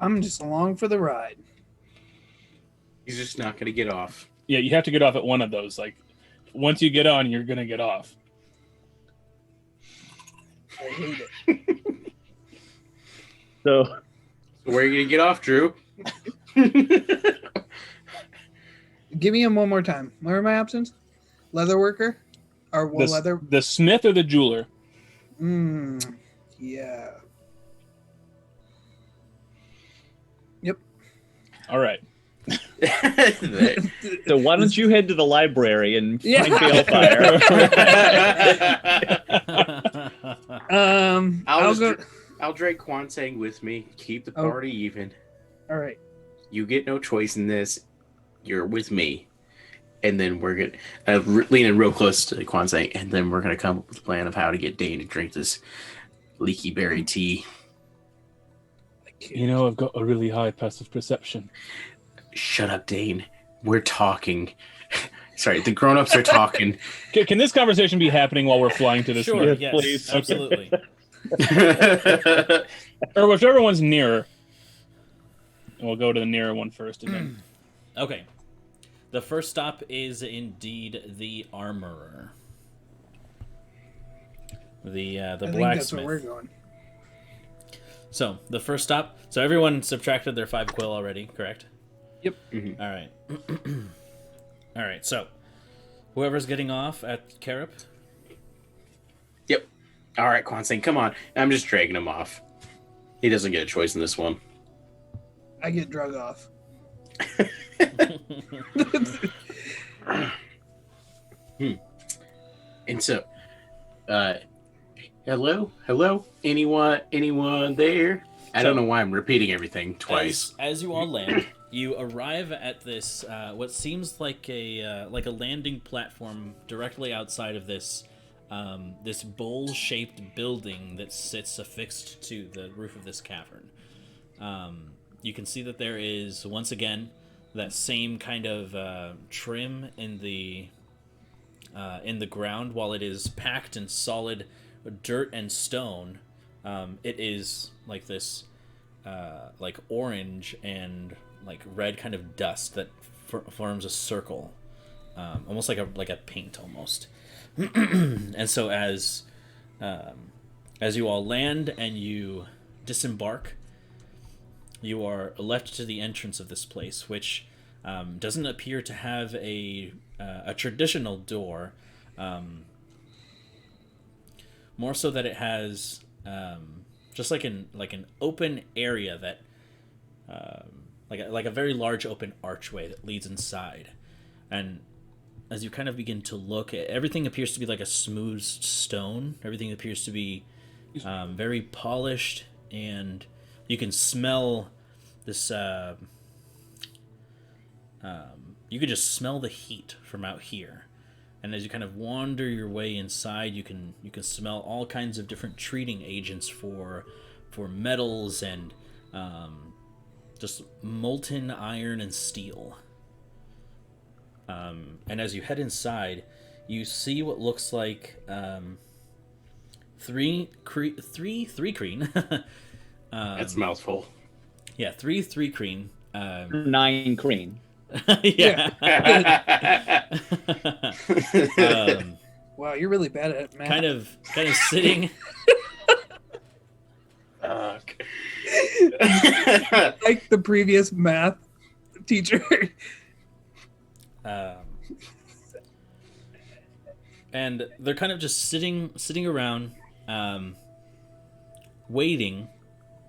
I'm just along for the ride. He's just not going to get off. Yeah, you have to get off at one of those. Like, once you get on, you're gonna get off. I hate it. So Where are you going to get off, Drew? Give me him one more time. Where are my options? Leather worker? Or leather? The smith or the jeweler? Yeah. All right. So why don't you head to the library and Yeah. find Khyle Fryer? I'll drag Kwansang with me. Keep the party even. All right. You get no choice in this. You're with me. And then we're going to lean in real close to Kwansang, and then we're going to come up with a plan of how to get Dane to drink this leaky berry tea. You know, I've got a really high passive perception. Shut up, Dane. We're talking. Sorry, the grown-ups are talking. Can this conversation be happening while we're flying to this? Sure, smith? yes, please. absolutely. Or whichever one's nearer. And we'll go to the nearer one first again. Okay. The first stop is indeed the armorer. The I think blacksmith. that's where we're going. So the first stop. So everyone subtracted their 5 quill already, correct? Yep. Mhm. All right. All right. So whoever's getting off at Kerep. Yep. All right, Kwansang, come on. I'm just dragging him off. He doesn't get a choice in this one. I get drug off. And so, hello, anyone there? I don't know why I'm repeating everything twice. As you all land, you arrive at this what seems like a landing platform directly outside of this this bowl-shaped building that sits affixed to the roof of this cavern. You can see that there is once again that same kind of trim in the ground. While it is packed in solid dirt and stone, it is like this like orange and like red kind of dust that forms a circle, almost like a paint almost. And so as you all land and you disembark, you are left to the entrance of this place, which doesn't appear to have a traditional door, more so that it has just like an open area that like a very large open archway that leads inside. And as you kind of begin to look, everything appears to be like a smooth stone. Everything appears to be very polished, and you can smell this you could just smell the heat from out here. And as you kind of wander your way inside, you can smell all kinds of different treating agents for metals and just molten iron and steel. And as you head inside, you see what looks like three creen. That's a mouthful. Yeah, three creen. 9 creen. Yeah. Wow, you're really bad at it, man. Kind of sitting. Like the previous math teacher. And they're kind of just sitting around, waiting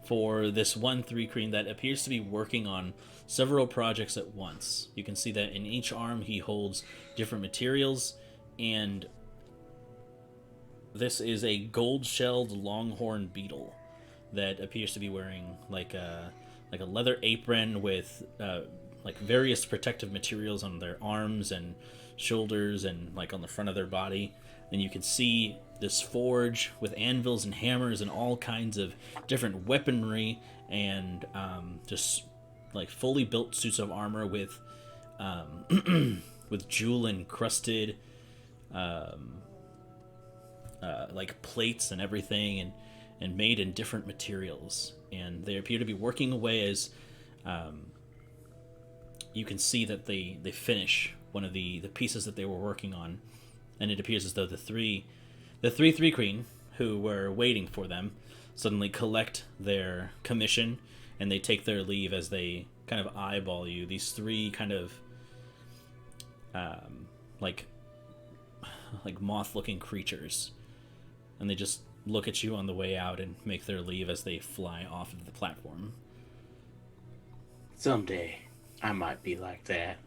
for this 1 creen that appears to be working on several projects at once. You can see that in each arm he holds different materials, and this is a gold-shelled longhorn beetle that appears to be wearing like a leather apron with like various protective materials on their arms and shoulders and like on the front of their body. And you can see this forge with anvils and hammers and all kinds of different weaponry and just like fully built suits of armor with with jewel encrusted like plates and everything, and made in different materials. And they appear to be working away as you can see that they finish one of the pieces that they were working on, and it appears as though the three creen who were waiting for them suddenly collect their commission, and they take their leave as they kind of eyeball you. These three kind of like moth-looking creatures, and they just look at you on the way out and make their leave as they fly off of the platform. Someday, I might be like that.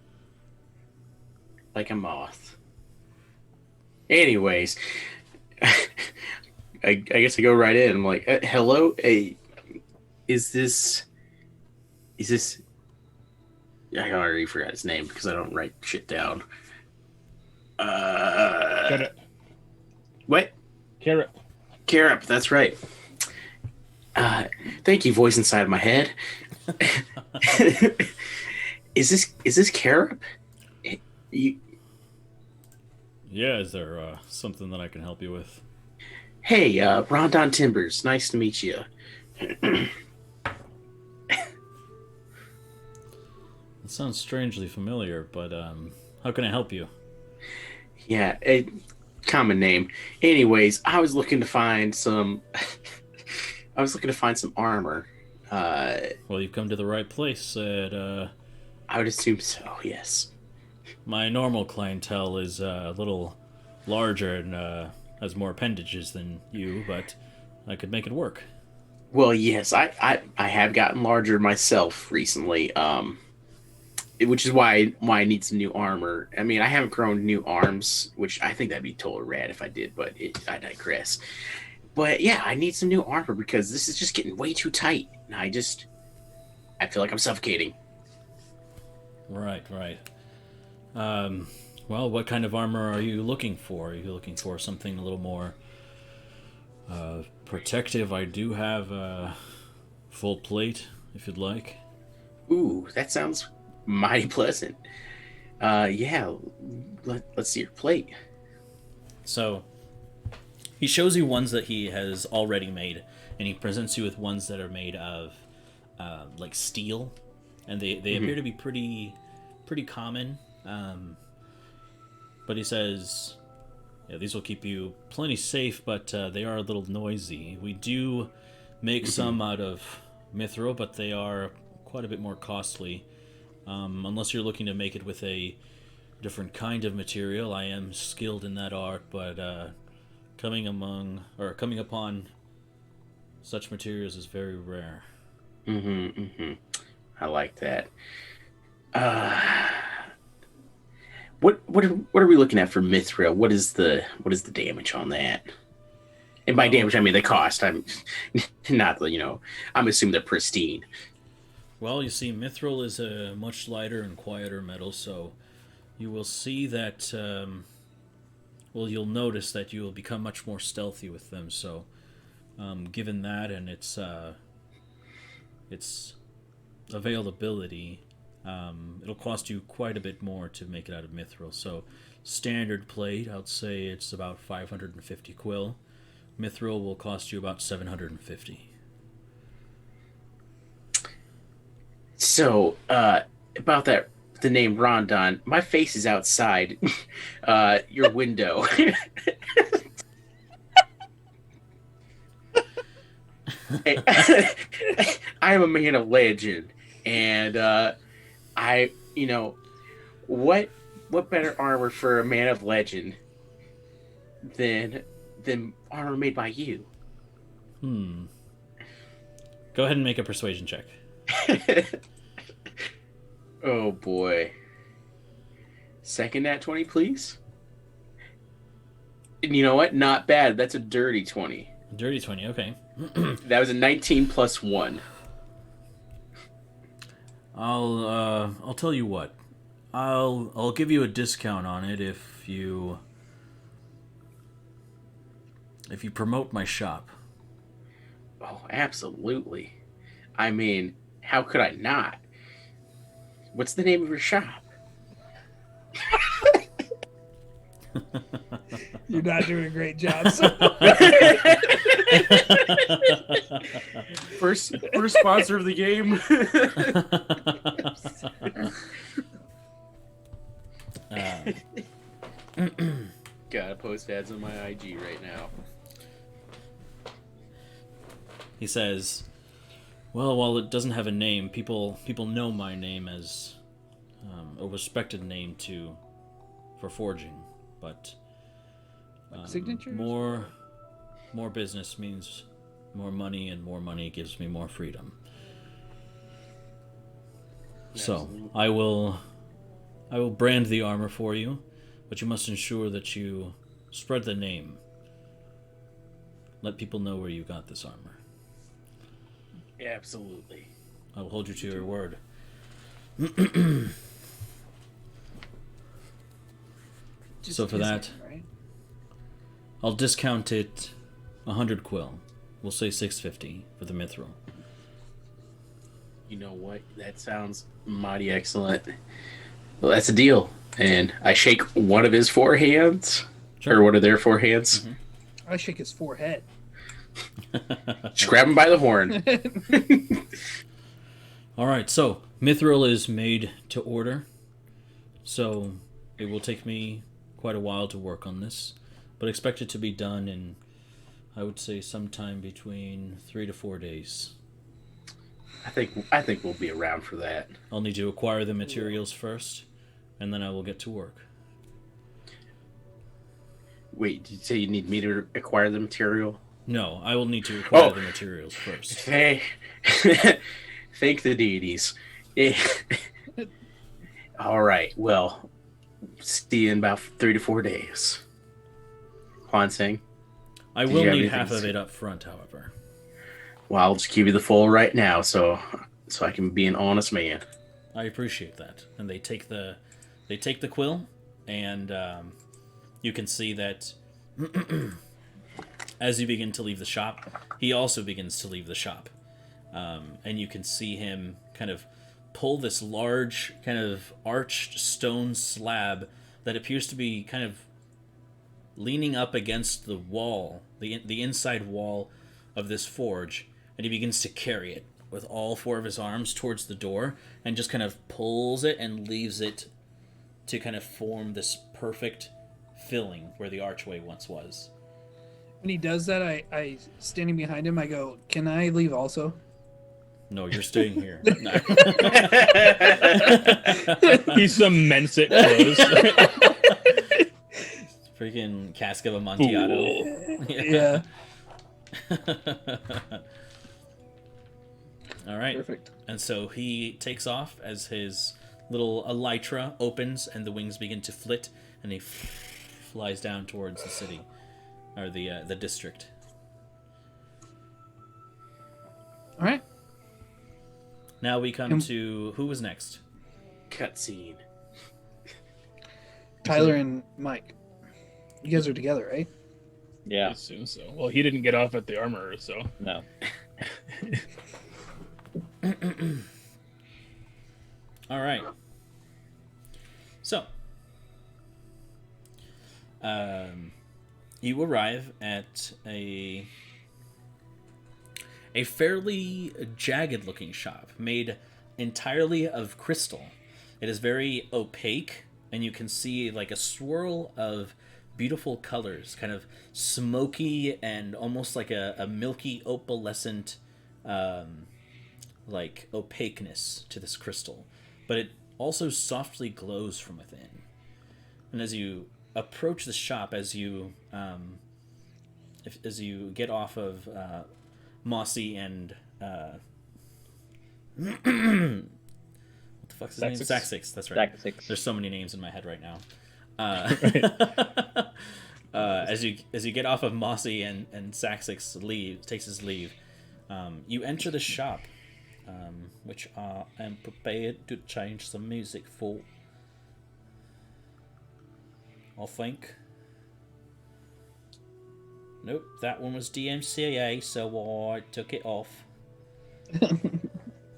Like a moth. Anyways, I guess I go right in. I'm like, hello? Hey, is this... I already forgot his name because I don't write shit down. Carrot. What? Carrot, that's right. Thank you, voice inside of my head. Is this Carrot? You... Yeah, is there something that I can help you with? Hey, Rondon Timbers, nice to meet you. It sounds strangely familiar, but how can I help you? Yeah, a common name. Anyways, I was looking to find some armor. Well, you've come to the right place. I would assume so, yes. My normal clientele is a little larger and has more appendages than you, but I could make it work. Well, yes, I have gotten larger myself recently. which is why I need some new armor. I mean, I haven't grown new arms, which I think that'd be totally rad if I did, but I digress. But yeah, I need some new armor because this is just getting way too tight. And I feel like I'm suffocating. Right. Well, what kind of armor are you looking for? Are you looking for something a little more protective? I do have full plate, if you'd like. Ooh, that sounds mighty pleasant. Yeah, let's see your plate. So he shows you ones that he has already made, and he presents you with ones that are made of like steel, and they appear to be pretty common. But he says, yeah, these will keep you plenty safe, but they are a little noisy. We do make some out of mithril, but they are quite a bit more costly. Unless you're looking to make it with a different kind of material. I am skilled in that art, but coming upon such materials is very rare. I like that. What are we looking at for mithril? What is the damage on that? And by damage, I mean the cost. I'm not, I'm assuming they're pristine. Well, you see, mithril is a much lighter and quieter metal, so you will see that. You'll notice that you will become much more stealthy with them. So, given that and its availability, it'll cost you quite a bit more to make it out of mithril. So, standard plate, I'd say it's about 550 quill. Mithril will cost you about 750. So, about that, the name Rondon, my face is outside your window. I am a man of legend, and what better armor for a man of legend than armor made by you? Go ahead and make a persuasion check. Oh boy. Second nat 20, please. And you know what? Not bad. That's a dirty 20. Dirty 20, okay. That was a 19 plus 1. I'll tell you what. I'll give you a discount on it if you promote my shop. Oh, absolutely. I mean, how could I not? What's the name of your shop? You're not doing a great job. So. First sponsor of the game. Gotta post ads on my IG right now. He says, well, while it doesn't have a name, people know my name as a respected name for forging, but signatures? More business means more money, and more money gives me more freedom. Absolutely. So I will brand the armor for you, but you must ensure that you spread the name. Let people know where you got this armor. Absolutely. I will hold you to your word. So for that, right? I'll discount it 100 quill. We'll say 650 for the mithril. You know what? That sounds mighty excellent. Well, that's a deal. And I shake one of his four hands. Sure. Or one of their four hands. Mm-hmm. I shake his forehead. Just grab him by the horn. All right, so mithril is made to order. So it will take me quite a while to work on this, but expect it to be done in, I would say, sometime between 3 to 4 days. I think we'll be around for that. I'll need to acquire the materials first, and then I will get to work. Wait, did you say you need me to acquire the material? No, I will need to acquire the materials first. Hey, thank the deities. All right. Well, see you in about 3 to 4 days. Huan Sing. I will need half of it up front, however. Well, I'll just give you the full right now, so I can be an honest man. I appreciate that. And they take the quill, and you can see that as you begin to leave the shop, he also begins to leave the shop, and you can see him kind of pull this large, kind of arched stone slab that appears to be kind of leaning up against the wall, the inside wall of this forge, and he begins to carry it with all 4 of his arms towards the door and just kind of pulls it and leaves it to kind of form this perfect filling where the archway once was. When he does that, I standing behind him, I go, "Can I leave also?" No, you're staying here. No. He cements it closed. Freaking cask of Amontillado. Yeah. All right. Perfect. And so he takes off as his little elytra opens and the wings begin to flit, and he flies down towards the city, or the district. All right. Now we come to who was next. Cutscene. Tyler and Mike. You guys are together, right? I Yeah. assume so. Well, he didn't get off at the armorer, so. No. All right. So, you arrive at a fairly jagged-looking shop made entirely of crystal. It is very opaque, and you can see like a swirl of beautiful colors, kind of smoky and almost like a milky opalescent like opaqueness to this crystal, but it also softly glows from within. And as you approach the shop, as you get off of Mossy and what the fuck's his name? Saxix. That's right. Saxix. There's so many names in my head right now. As you get off of Mossy and Saxix takes his leave, you enter the shop, which I am prepared to change some music for. I think. Nope, that one was DMCA, so I took it off.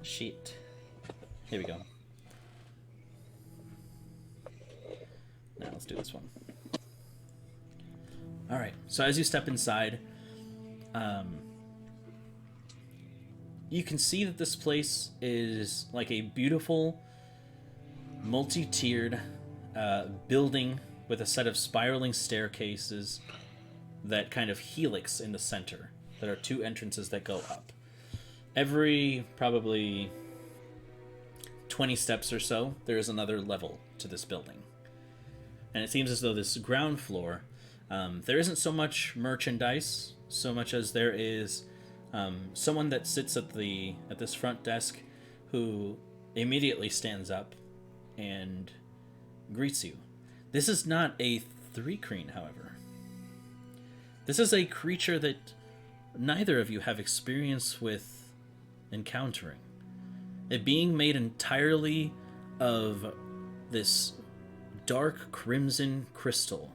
Shit. Here we go. Now let's do this one. Alright, so as you step inside, you can see that this place is like a beautiful, multi-tiered building with a set of spiraling staircases that kind of helix in the center. There are 2 entrances that go up. Every probably 20 steps or so, there is another level to this building. And it seems as though this ground floor, there isn't so much merchandise, so much as there is someone that sits at this front desk who immediately stands up and greets you. This is not a 3-creen, however. This is a creature that neither of you have experience with encountering. It being made entirely of this dark crimson crystal,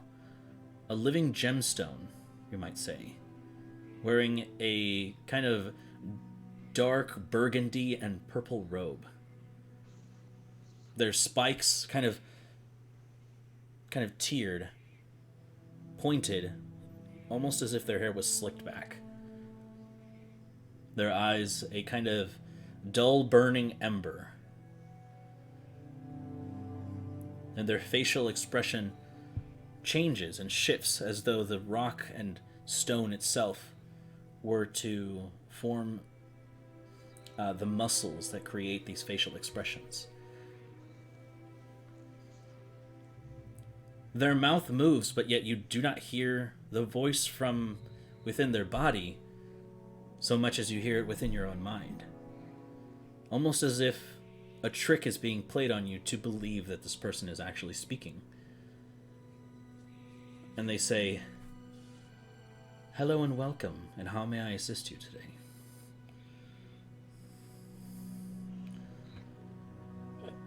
a living gemstone, you might say, wearing a kind of dark burgundy and purple robe. Their spikes kind of tiered, pointed, almost as if their hair was slicked back. Their eyes a kind of dull burning ember. And their facial expression changes and shifts as though the rock and stone itself were to form the muscles that create these facial expressions. Their mouth moves, but yet you do not hear the voice from within their body so much as you hear it within your own mind. Almost as if a trick is being played on you to believe that this person is actually speaking. And they say, "Hello and welcome, and how may I assist you today?"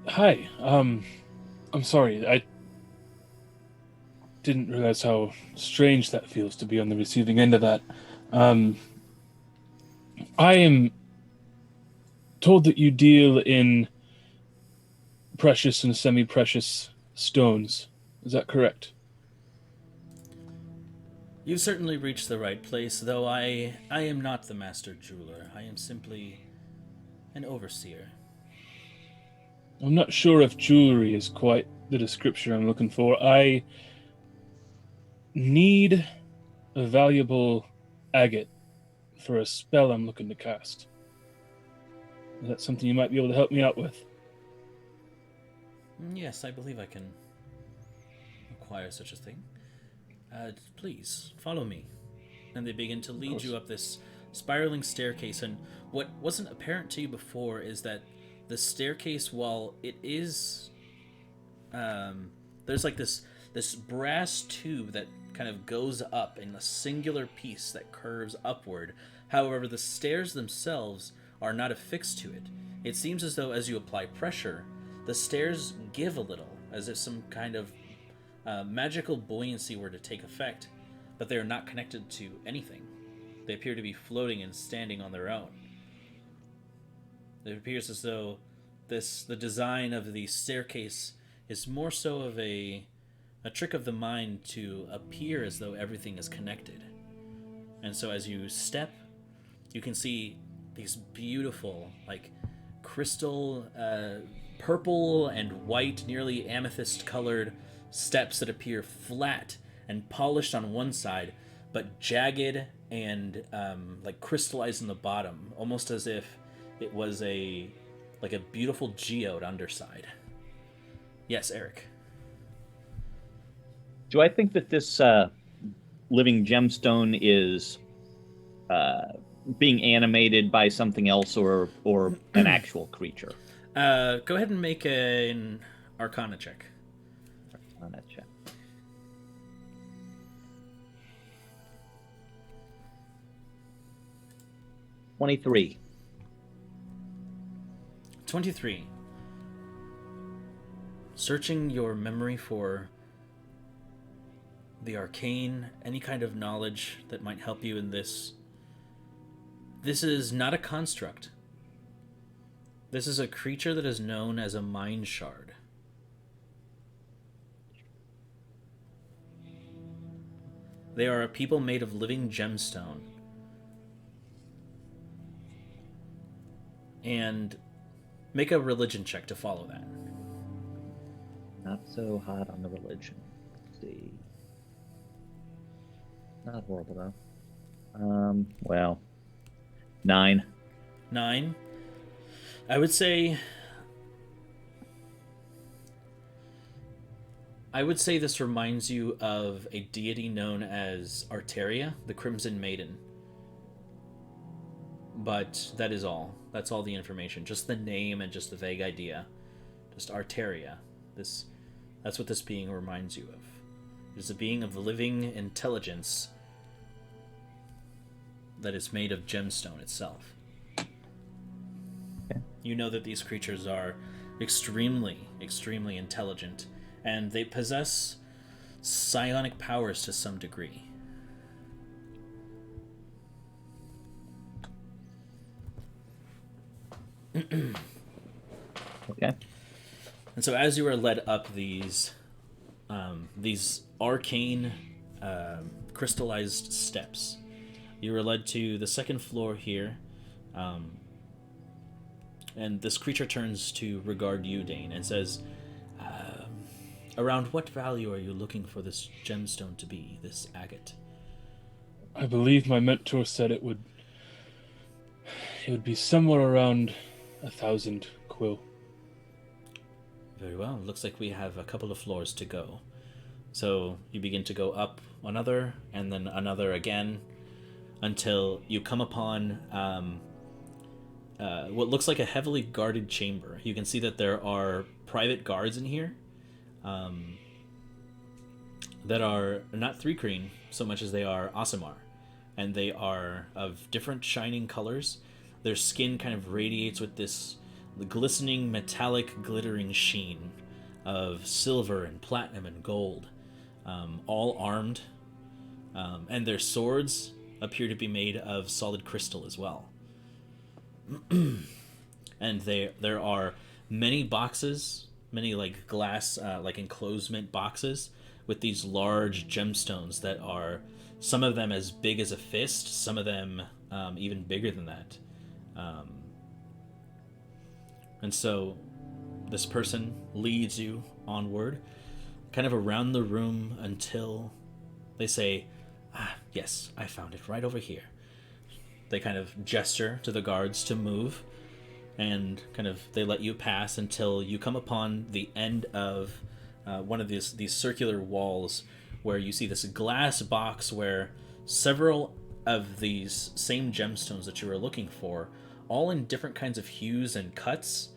Hi. I'm sorry. I didn't realize how strange that feels to be on the receiving end of that. I am told that you deal in precious and semi-precious stones. Is that correct? You've certainly reached the right place, though I am not the master jeweler. I am simply an overseer. I'm not sure if jewelry is quite the description I'm looking for. I need a valuable agate for a spell I'm looking to cast. Is that something you might be able to help me out with? Yes, I believe I can acquire such a thing. Please, follow me. And they begin to lead you up this spiraling staircase, and what wasn't apparent to you before is that the staircase, while it is... there's like this brass tube that kind of goes up in a singular piece that curves upward. However, the stairs themselves are not affixed to it. It seems as though as you apply pressure, the stairs give a little, as if some kind of magical buoyancy were to take effect, but they are not connected to anything. They appear to be floating and standing on their own. It appears as though the design of the staircase is more so of a trick of the mind to appear as though everything is connected. And so as you step, you can see these beautiful, like, crystal, purple and white, nearly amethyst-colored steps that appear flat and polished on one side, but jagged and like crystallized in the bottom, almost as if it was a beautiful geode underside. Yes, Eric. Do I think that this living gemstone is being animated by something else or an actual creature? Go ahead and make an Arcana check. Arcana check. 23. 23. Searching your memory for the arcane, any kind of knowledge that might help you in this. This is not a construct. This is a creature that is known as a mind shard. They are a people made of living gemstone. And make a religion check to follow that. Not so hot on the religion. Let's see. Not horrible though. Well, 9. 9. I would say this reminds you of a deity known as Arteria, the Crimson Maiden. But that is all. That's all the information. Just the name and just the vague idea. Just Arteria. That's what this being reminds you of. It is a being of living intelligence that is made of gemstone itself. Okay. You know that these creatures are extremely, extremely intelligent, and they possess psionic powers to some degree. Okay. And so as you are led up these arcane crystallized steps, you are led to the second floor here, and this creature turns to regard you, Dane, and says, around what value are you looking for this gemstone to be, this agate? I believe my mentor said it would be somewhere around 1,000 quill. Very well. Looks like we have a couple of floors to go. So you begin to go up another, and then another again, until you come upon what looks like a heavily guarded chamber. You can see that there are private guards in here that are not 3-Kreen so much as they are Aasimar, and they are of different shining colors. Their skin kind of radiates with this glistening, metallic, glittering sheen of silver and platinum and gold, all armed, and their swords appear to be made of solid crystal as well. And there are many boxes, many like glass, like enclosement boxes with these large gemstones that are, some of them as big as a fist, some of them even bigger than that. And so this person leads you onward, kind of around the room until they say, yes, I found it right over here. They kind of gesture to the guards to move, and kind of they let you pass until you come upon the end of one of these circular walls, where you see this glass box where several of these same gemstones that you were looking for, all in different kinds of hues and cuts,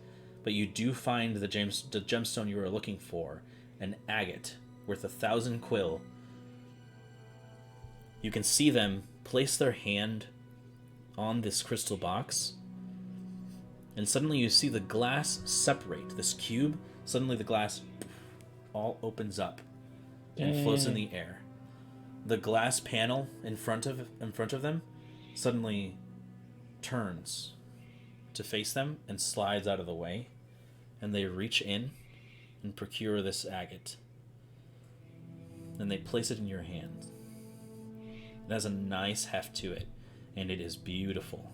but you do find the gemstone you were looking for, an agate worth 1,000 quill. You can see them place their hand on this crystal box, and suddenly you see the glass separate. This cube, suddenly the glass all opens up and floats in the air. The glass panel in front of them suddenly turns to face them and slides out of the way, and they reach in and procure this agate, and they place it in your hand. It has a nice heft to it, and it is beautiful.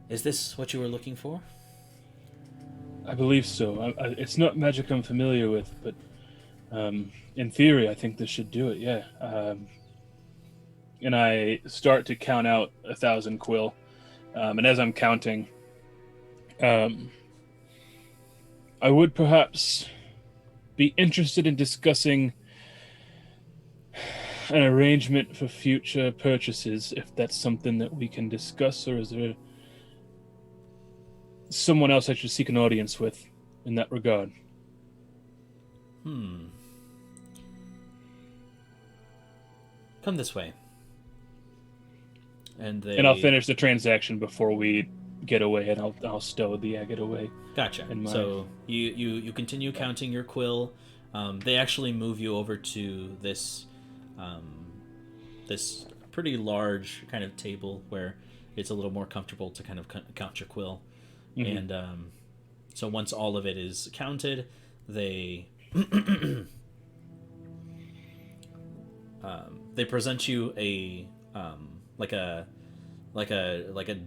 Is this what you were looking for? I believe so. It's not magic I'm familiar with, but in theory, I think this should do it, yeah. And I start to count out 1,000 quill. And as I'm counting, I would perhaps be interested in discussing an arrangement for future purchases, if that's something that we can discuss, or is there someone else I should seek an audience with in that regard? Come this way. And I'll finish the transaction before we get away, and I'll stow the agate away. Gotcha. So you continue counting your quill. They actually move you over to this this pretty large kind of table where it's a little more comfortable to kind of count your quill. Mm-hmm. And so once all of it is counted, they they present you a like a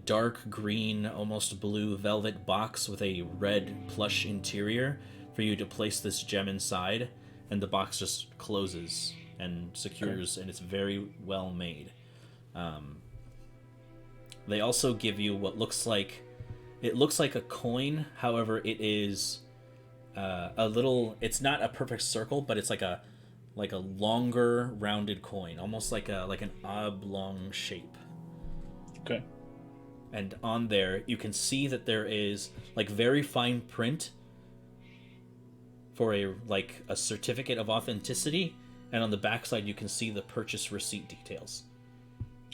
dark green, almost blue velvet box with a red plush interior for you to place this gem inside, and the box just closes and secures, and it's very well made. They also give you what looks like a coin. However, it is a little. It's not a perfect circle, but it's like a longer rounded coin, almost like an oblong shape. Okay. And on there, you can see that there is like very fine print for a certificate of authenticity, and on the backside you can see the purchase receipt details.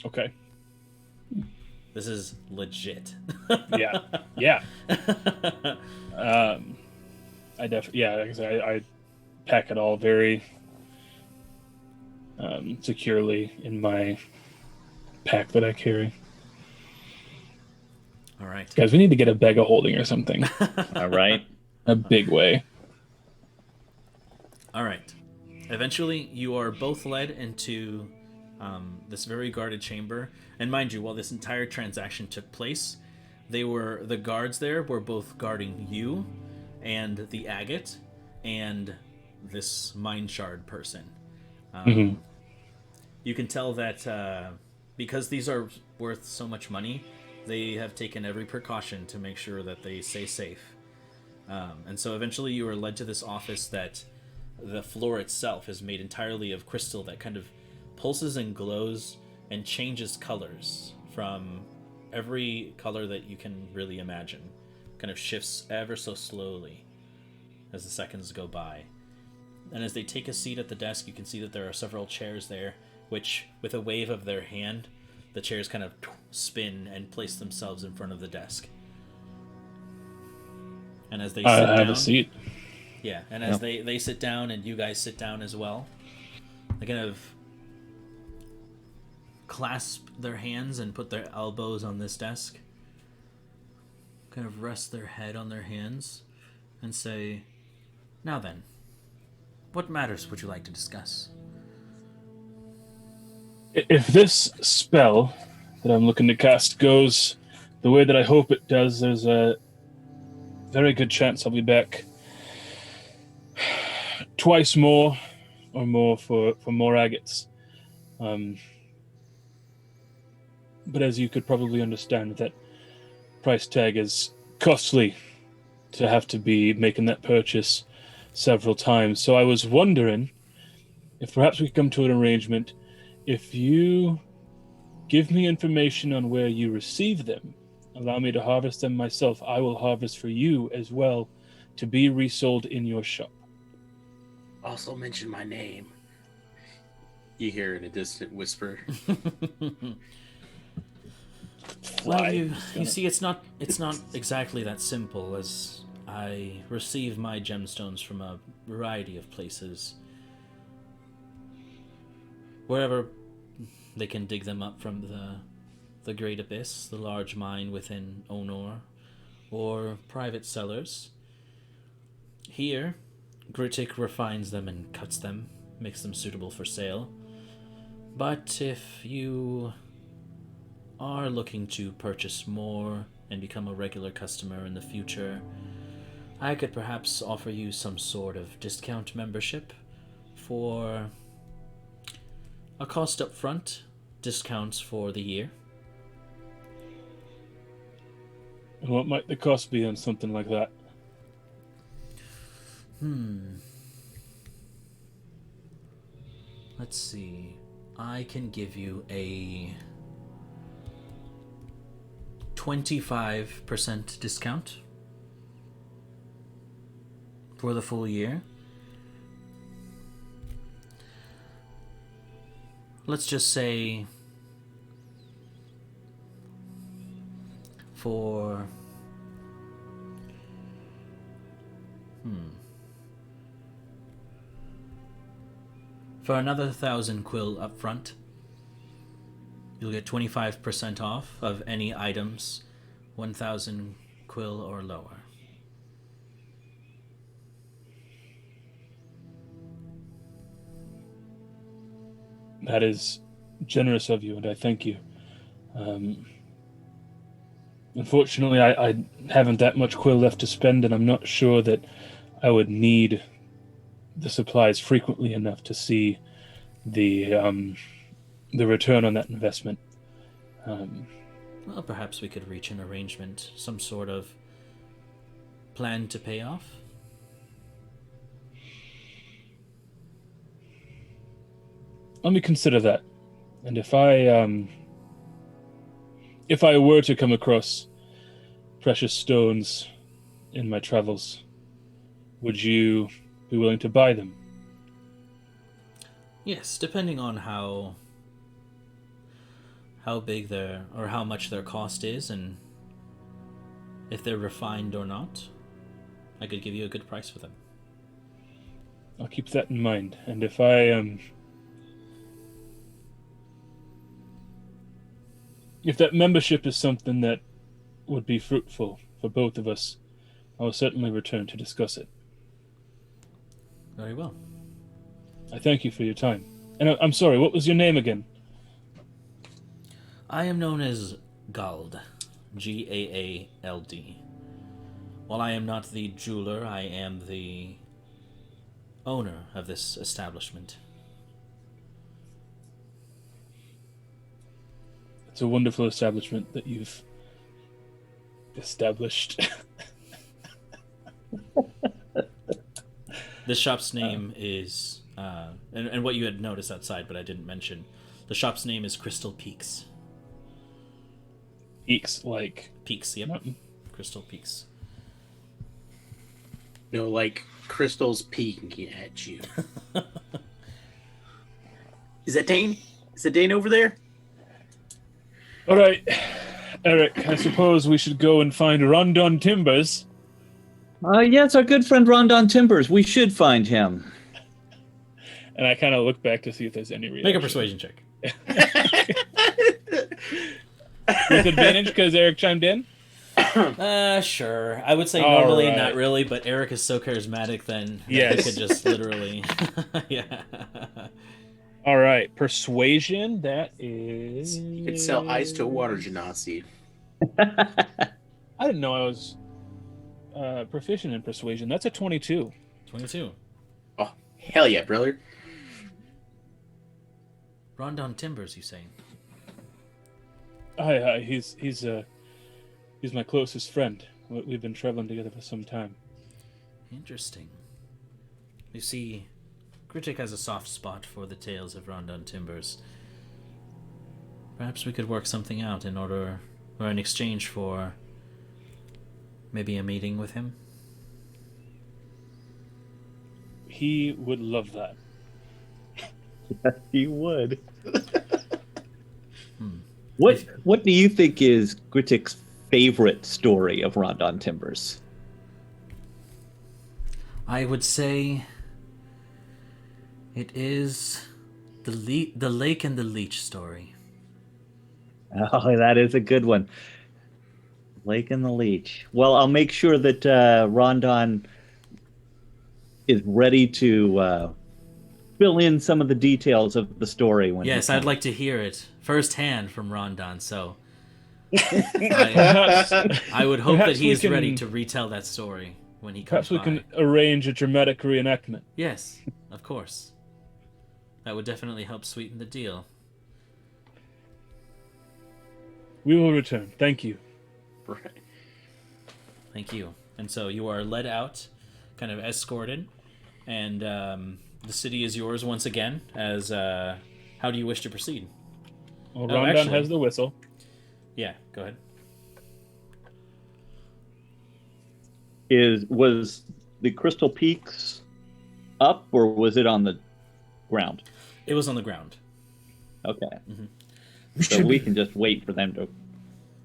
Okay. This is legit. Yeah. I definitely, like I said, I pack it all very securely in my pack that I carry. All right, guys, we need to get a bag of holding or something. All right, a big way. All right. Eventually, you are both led into this very guarded chamber, and mind you, while this entire transaction took place, the guards there were both guarding you and the agate and this mind shard person. You can tell that because these are worth so much money, they have taken every precaution to make sure that they stay safe. And so eventually you are led to this office that the floor itself is made entirely of crystal that kind of pulses and glows and changes colors from every color that you can really imagine kind of shifts ever so slowly as the seconds go by. And as they take a seat at the desk, you can see that there are several chairs there, which, with a wave of their hand, the chairs kind of spin and place themselves in front of the desk. And as they sit down... have a seat. Yeah, and as they sit down and you guys sit down as well, they kind of clasp their hands and put their elbows on this desk, kind of rest their head on their hands, and say, "Now then, what matters would you like to discuss?" If this spell that I'm looking to cast goes the way that I hope it does, there's a very good chance I'll be back twice more or more for more agates. But as you could probably understand, that price tag is costly to have to be making that purchase several times. So I was wondering if perhaps we could come to an arrangement. If you give me information on where you receive them, allow me to harvest them myself, I will harvest for you as well to be resold in your shop. Also mention my name. You hear in a distant whisper. Well, you see, it's not exactly that simple, as I receive my gemstones from a variety of places. Wherever they can dig them up from the Great Abyss, the large mine within Onor, or private sellers. Here, Gritik refines them and cuts them, makes them suitable for sale. But if you are looking to purchase more and become a regular customer in the future, I could perhaps offer you some sort of discount membership for a cost up front, discounts for the year. And what might the cost be on something like that? Let's see. I can give you a 25% discount for the full year. Let's just say for another 1,000 quill up front, you'll get 25% off of any items 1,000 quill or lower. That is generous of you, and I thank you. Unfortunately, I haven't that much quill left to spend, and I'm not sure that I would need the supplies frequently enough to see the return on that investment. Well, perhaps we could reach an arrangement, some sort of plan to pay off. Let me consider that. And if I were to come across precious stones in my travels, would you be willing to buy them? Yes, depending on how big their, or how much their cost is, and if they're refined or not, I could give you a good price for them. I'll keep that in mind. And if that membership is something that would be fruitful for both of us, I will certainly return to discuss it. Very well. I thank you for your time. And I'm sorry, what was your name again? I am known as Gald. Gaald. While I am not the jeweler, I am the owner of this establishment. It's a wonderful establishment that you've established. The shop's name is, and what you had noticed outside, but I didn't mention, the shop's name is Crystal Peaks. Peaks like Peaks, yep. mountain. Crystal peaks. No, like crystals peeking at you. Is that Dane? Is that Dane over there? All right, Eric. I suppose we should go and find Rondon Timbers. Yes, our good friend Rondon Timbers. We should find him. And I kind of look back to see if there's any reaction. Make a persuasion check. With advantage because Eric chimed in? Sure. I would say All normally right. not really, but Eric is so charismatic then that Yes. he could just literally... yeah. All right. Persuasion, that is... You could sell ice to a water genasi. I didn't know I was proficient in persuasion. That's a 22. 22. Oh, hell yeah, brother. Rondon Timbers, you saying? Hi, he's my closest friend. We've been traveling together for some time. Interesting. You see, Critic has a soft spot for the tales of Rondon Timbers. Perhaps we could work something out in order, or in exchange for maybe a meeting with him? He would love that. He would. What do you think is Critic's favorite story of Rondon Timbers? I would say it is the Lake and the Leech story. Oh, that is a good one. Lake and the Leech. Well, I'll make sure that Rondon is ready to fill in some of the details of the story. Yes, I'd like to hear it firsthand from Rondon, so I would hope that he is ready to retell that story when he comes Perhaps we by. can arrange a dramatic reenactment. Yes, of course. That would definitely help sweeten the deal. We will return. Thank you. Right. Thank you. And so you are led out, kind of escorted, and the city is yours once again. As how do you wish to proceed? Well, Oh, Rondon actually- has the whistle. Yeah, go ahead. Was the Crystal Peaks up or was it on the ground? It was on the ground. Okay. Mhm. So we can just wait for them to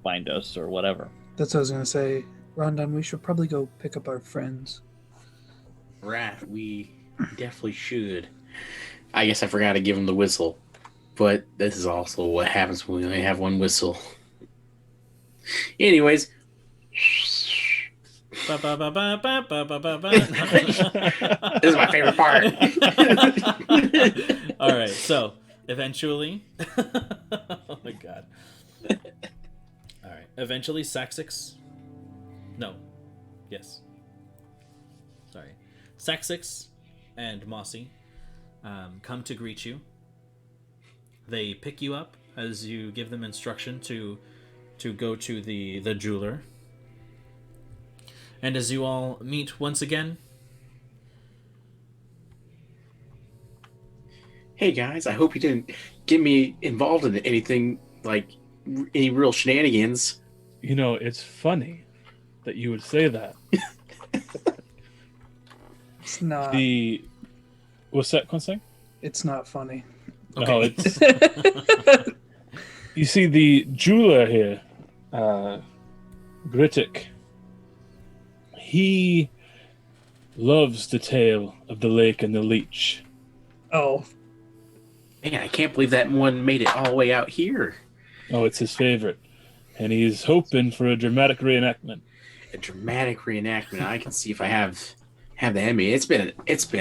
find us or whatever. That's what I was gonna say. Rondon, we should probably go pick up our friends. Right, we definitely should. I guess I forgot to give him the whistle. But this is also what happens when we only have one whistle. Anyways. Ba, ba, ba, ba, ba, ba, ba, ba, ba. This is my favorite part. All right, so eventually, oh my god. All right, eventually, Saxix. No, yes. Sorry, Saxix and Mossy come to greet you. They pick you up as you give them instruction to go to the jeweler. And as you all meet once again, Hey guys, I hope you didn't get me involved in anything like any real shenanigans. You know, it's funny that you would say that. It's not. What's that one saying? It's not funny. No, it's. You see, the jeweler here, Gritic, he loves the tale of the lake and the leech. Oh, Man, I can't believe that one made it all the way out here. Oh, it's his favorite. And he's hoping for a dramatic reenactment. A dramatic reenactment. I can see if I have the Emmy. It's been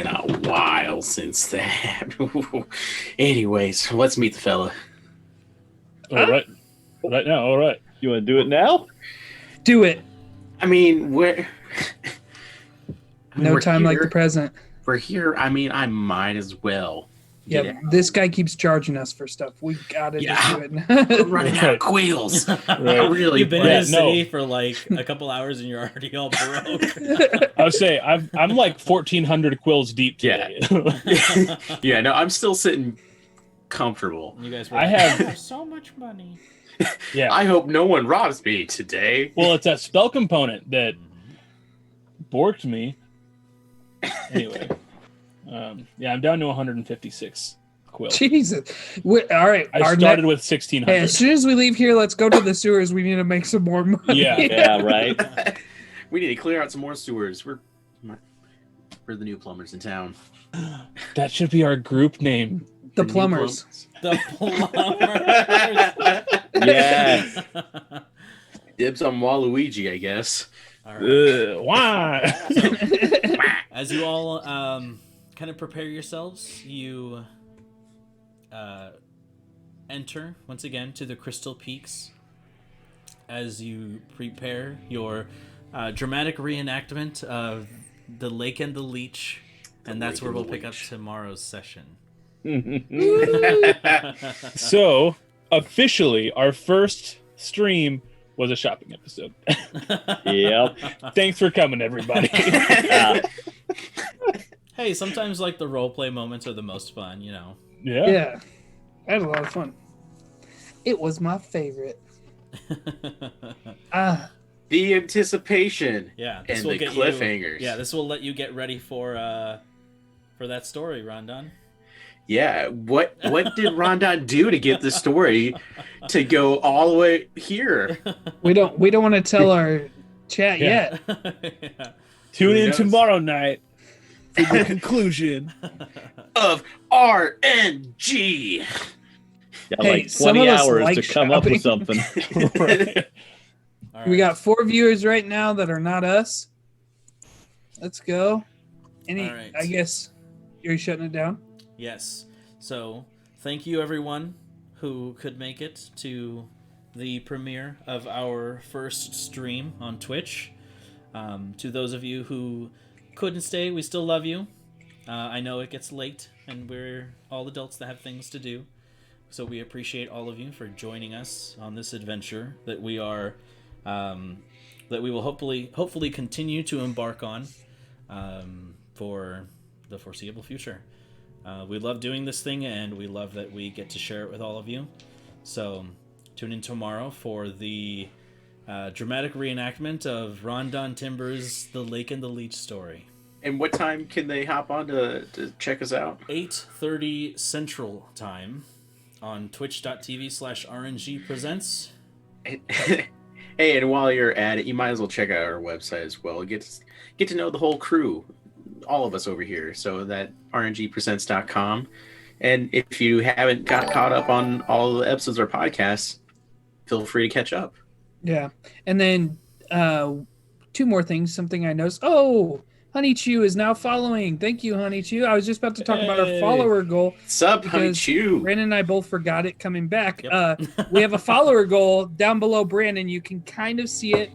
a while since that. Anyways, let's meet the fella. All right. Right now, all right. You want to do it now? do it. I mean, we're No time like the here. present. We're here. I mean, I might as well. Yeah, get out. this guy keeps charging us for stuff. We gotta Yeah. just do I'm it. running out of quills. Right. Really, you've been in Yeah, the city for like a couple hours and you're already all broke. I would say I'm like 1,400 quills deep today. Yeah, no, I'm still sitting comfortable. You guys were I like, have- "Oh, so much money. Yeah. I hope no one robs me today. Well, it's that spell component that borked me. Anyway, yeah, I'm down to 156 quills. Jesus. All right. I started with 1,600. Hey, as soon as we leave here, let's go to the sewers. We need to make some more money. Yeah, right. We need to clear out some more sewers. We're the new plumbers in town. That should be our group name. The plumbers. The plumbers. Yes. Dibs on Waluigi, I guess. All right. Why? As you all kind of prepare yourselves, you enter once again to the Crystal Peaks as you prepare your dramatic reenactment of The Lake and the Leech, and that's where we'll pick up tomorrow's session. So, officially, our first stream was a shopping episode. Yep. Thanks for coming, everybody. Hey, sometimes like the roleplay moments are the most fun, you know. Yeah. Yeah. I had a lot of fun. It was my favorite. The anticipation. Yeah, And will the get cliffhangers. This will let you get ready for that story, Rondon. Yeah, what did Rondon do to get the story to go all the way here? We don't want to tell our chat yet. Yeah. Tune in knows? tomorrow night for the conclusion. Of RNG. Got Hey, like some 20 of us hours like to come up with shopping. something. Right. All right. We got 4 viewers right now that are not us. Let's go. All right. I guess you're shutting it down. Yes. So, thank you everyone who could make it to the premiere of our first stream on Twitch. To those of you who couldn't stay, we still love you. I know it gets late, and we're all adults that have things to do. So we appreciate all of you for joining us on this adventure that we are, that we will hopefully continue to embark on for the foreseeable future. We love doing this thing, and we love that we get to share it with all of you. So tune in tomorrow for the dramatic reenactment of Rondon Timbers' The Lake and the Leech story. And what time can they hop on to check us out? 8:30 Central Time on twitch.tv/RNG Presents. Hey, and while you're at it, you might as well check out our website as well. Get to know the whole crew, all of us over here. So that rngpresents.com. And if you haven't got caught up on all the episodes or podcasts, feel free to catch up. Yeah. And then 2 more things. Something I noticed. Oh, Honey Chew is now following. Thank you, Honey Chew. I was just about to talk about our follower goal. Sup, Honey because Chew? Brandon and I both forgot it coming back. Yep. We have a follower goal down below Brandon. You can kind of see it.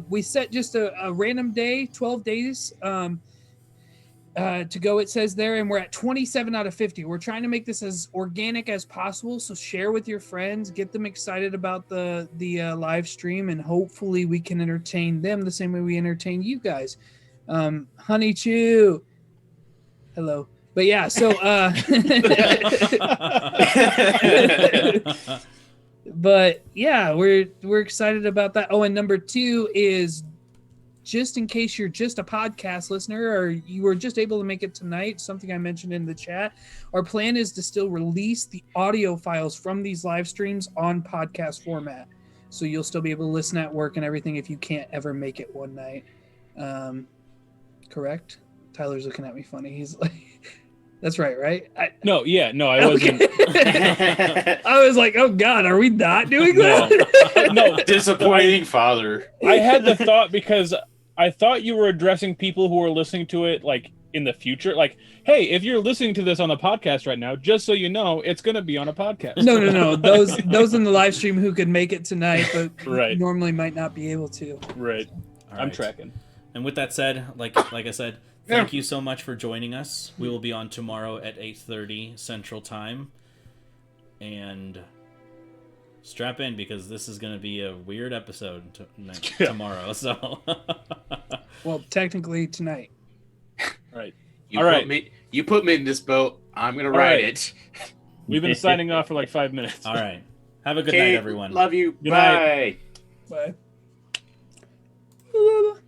We set just a random day, 12 days to go, it says there, and we're at 27 out of 50. We're trying to make this as organic as possible, so share with your friends, get them excited about the live stream, and hopefully we can entertain them the same way we entertain you guys. Honey Chew, hello. But yeah, so but yeah, we're excited about that. Oh, and number 2 is, just in case you're just a podcast listener or you were just able to make it tonight, something I mentioned in the chat, our plan is to still release the audio files from these live streams on podcast format. So you'll still be able to listen at work and everything if you can't ever make it one night. Correct? Tyler's looking at me funny. He's like, that's right? I wasn't. I was like, oh God, are we not doing that? No. Disappointing father. I had the thought because I thought you were addressing people who were listening to it like in the future. Like, hey, if you're listening to this on the podcast right now, just so you know, it's going to be on a podcast. No. Those in the live stream who could make it tonight, but Right. normally might not be able to. Right. All I'm right. tracking. And with that said, like I said, thank you so much for joining us. We will be on tomorrow at 8:30 Central Time. And strap in, because this is going to be a weird episode tomorrow. So, Well, technically tonight. Right. You All right. put me in this boat. I'm gonna All ride right. it. We've been signing off for like 5 minutes. all right. Have a good night, everyone. Love you. Good Bye. night. Bye.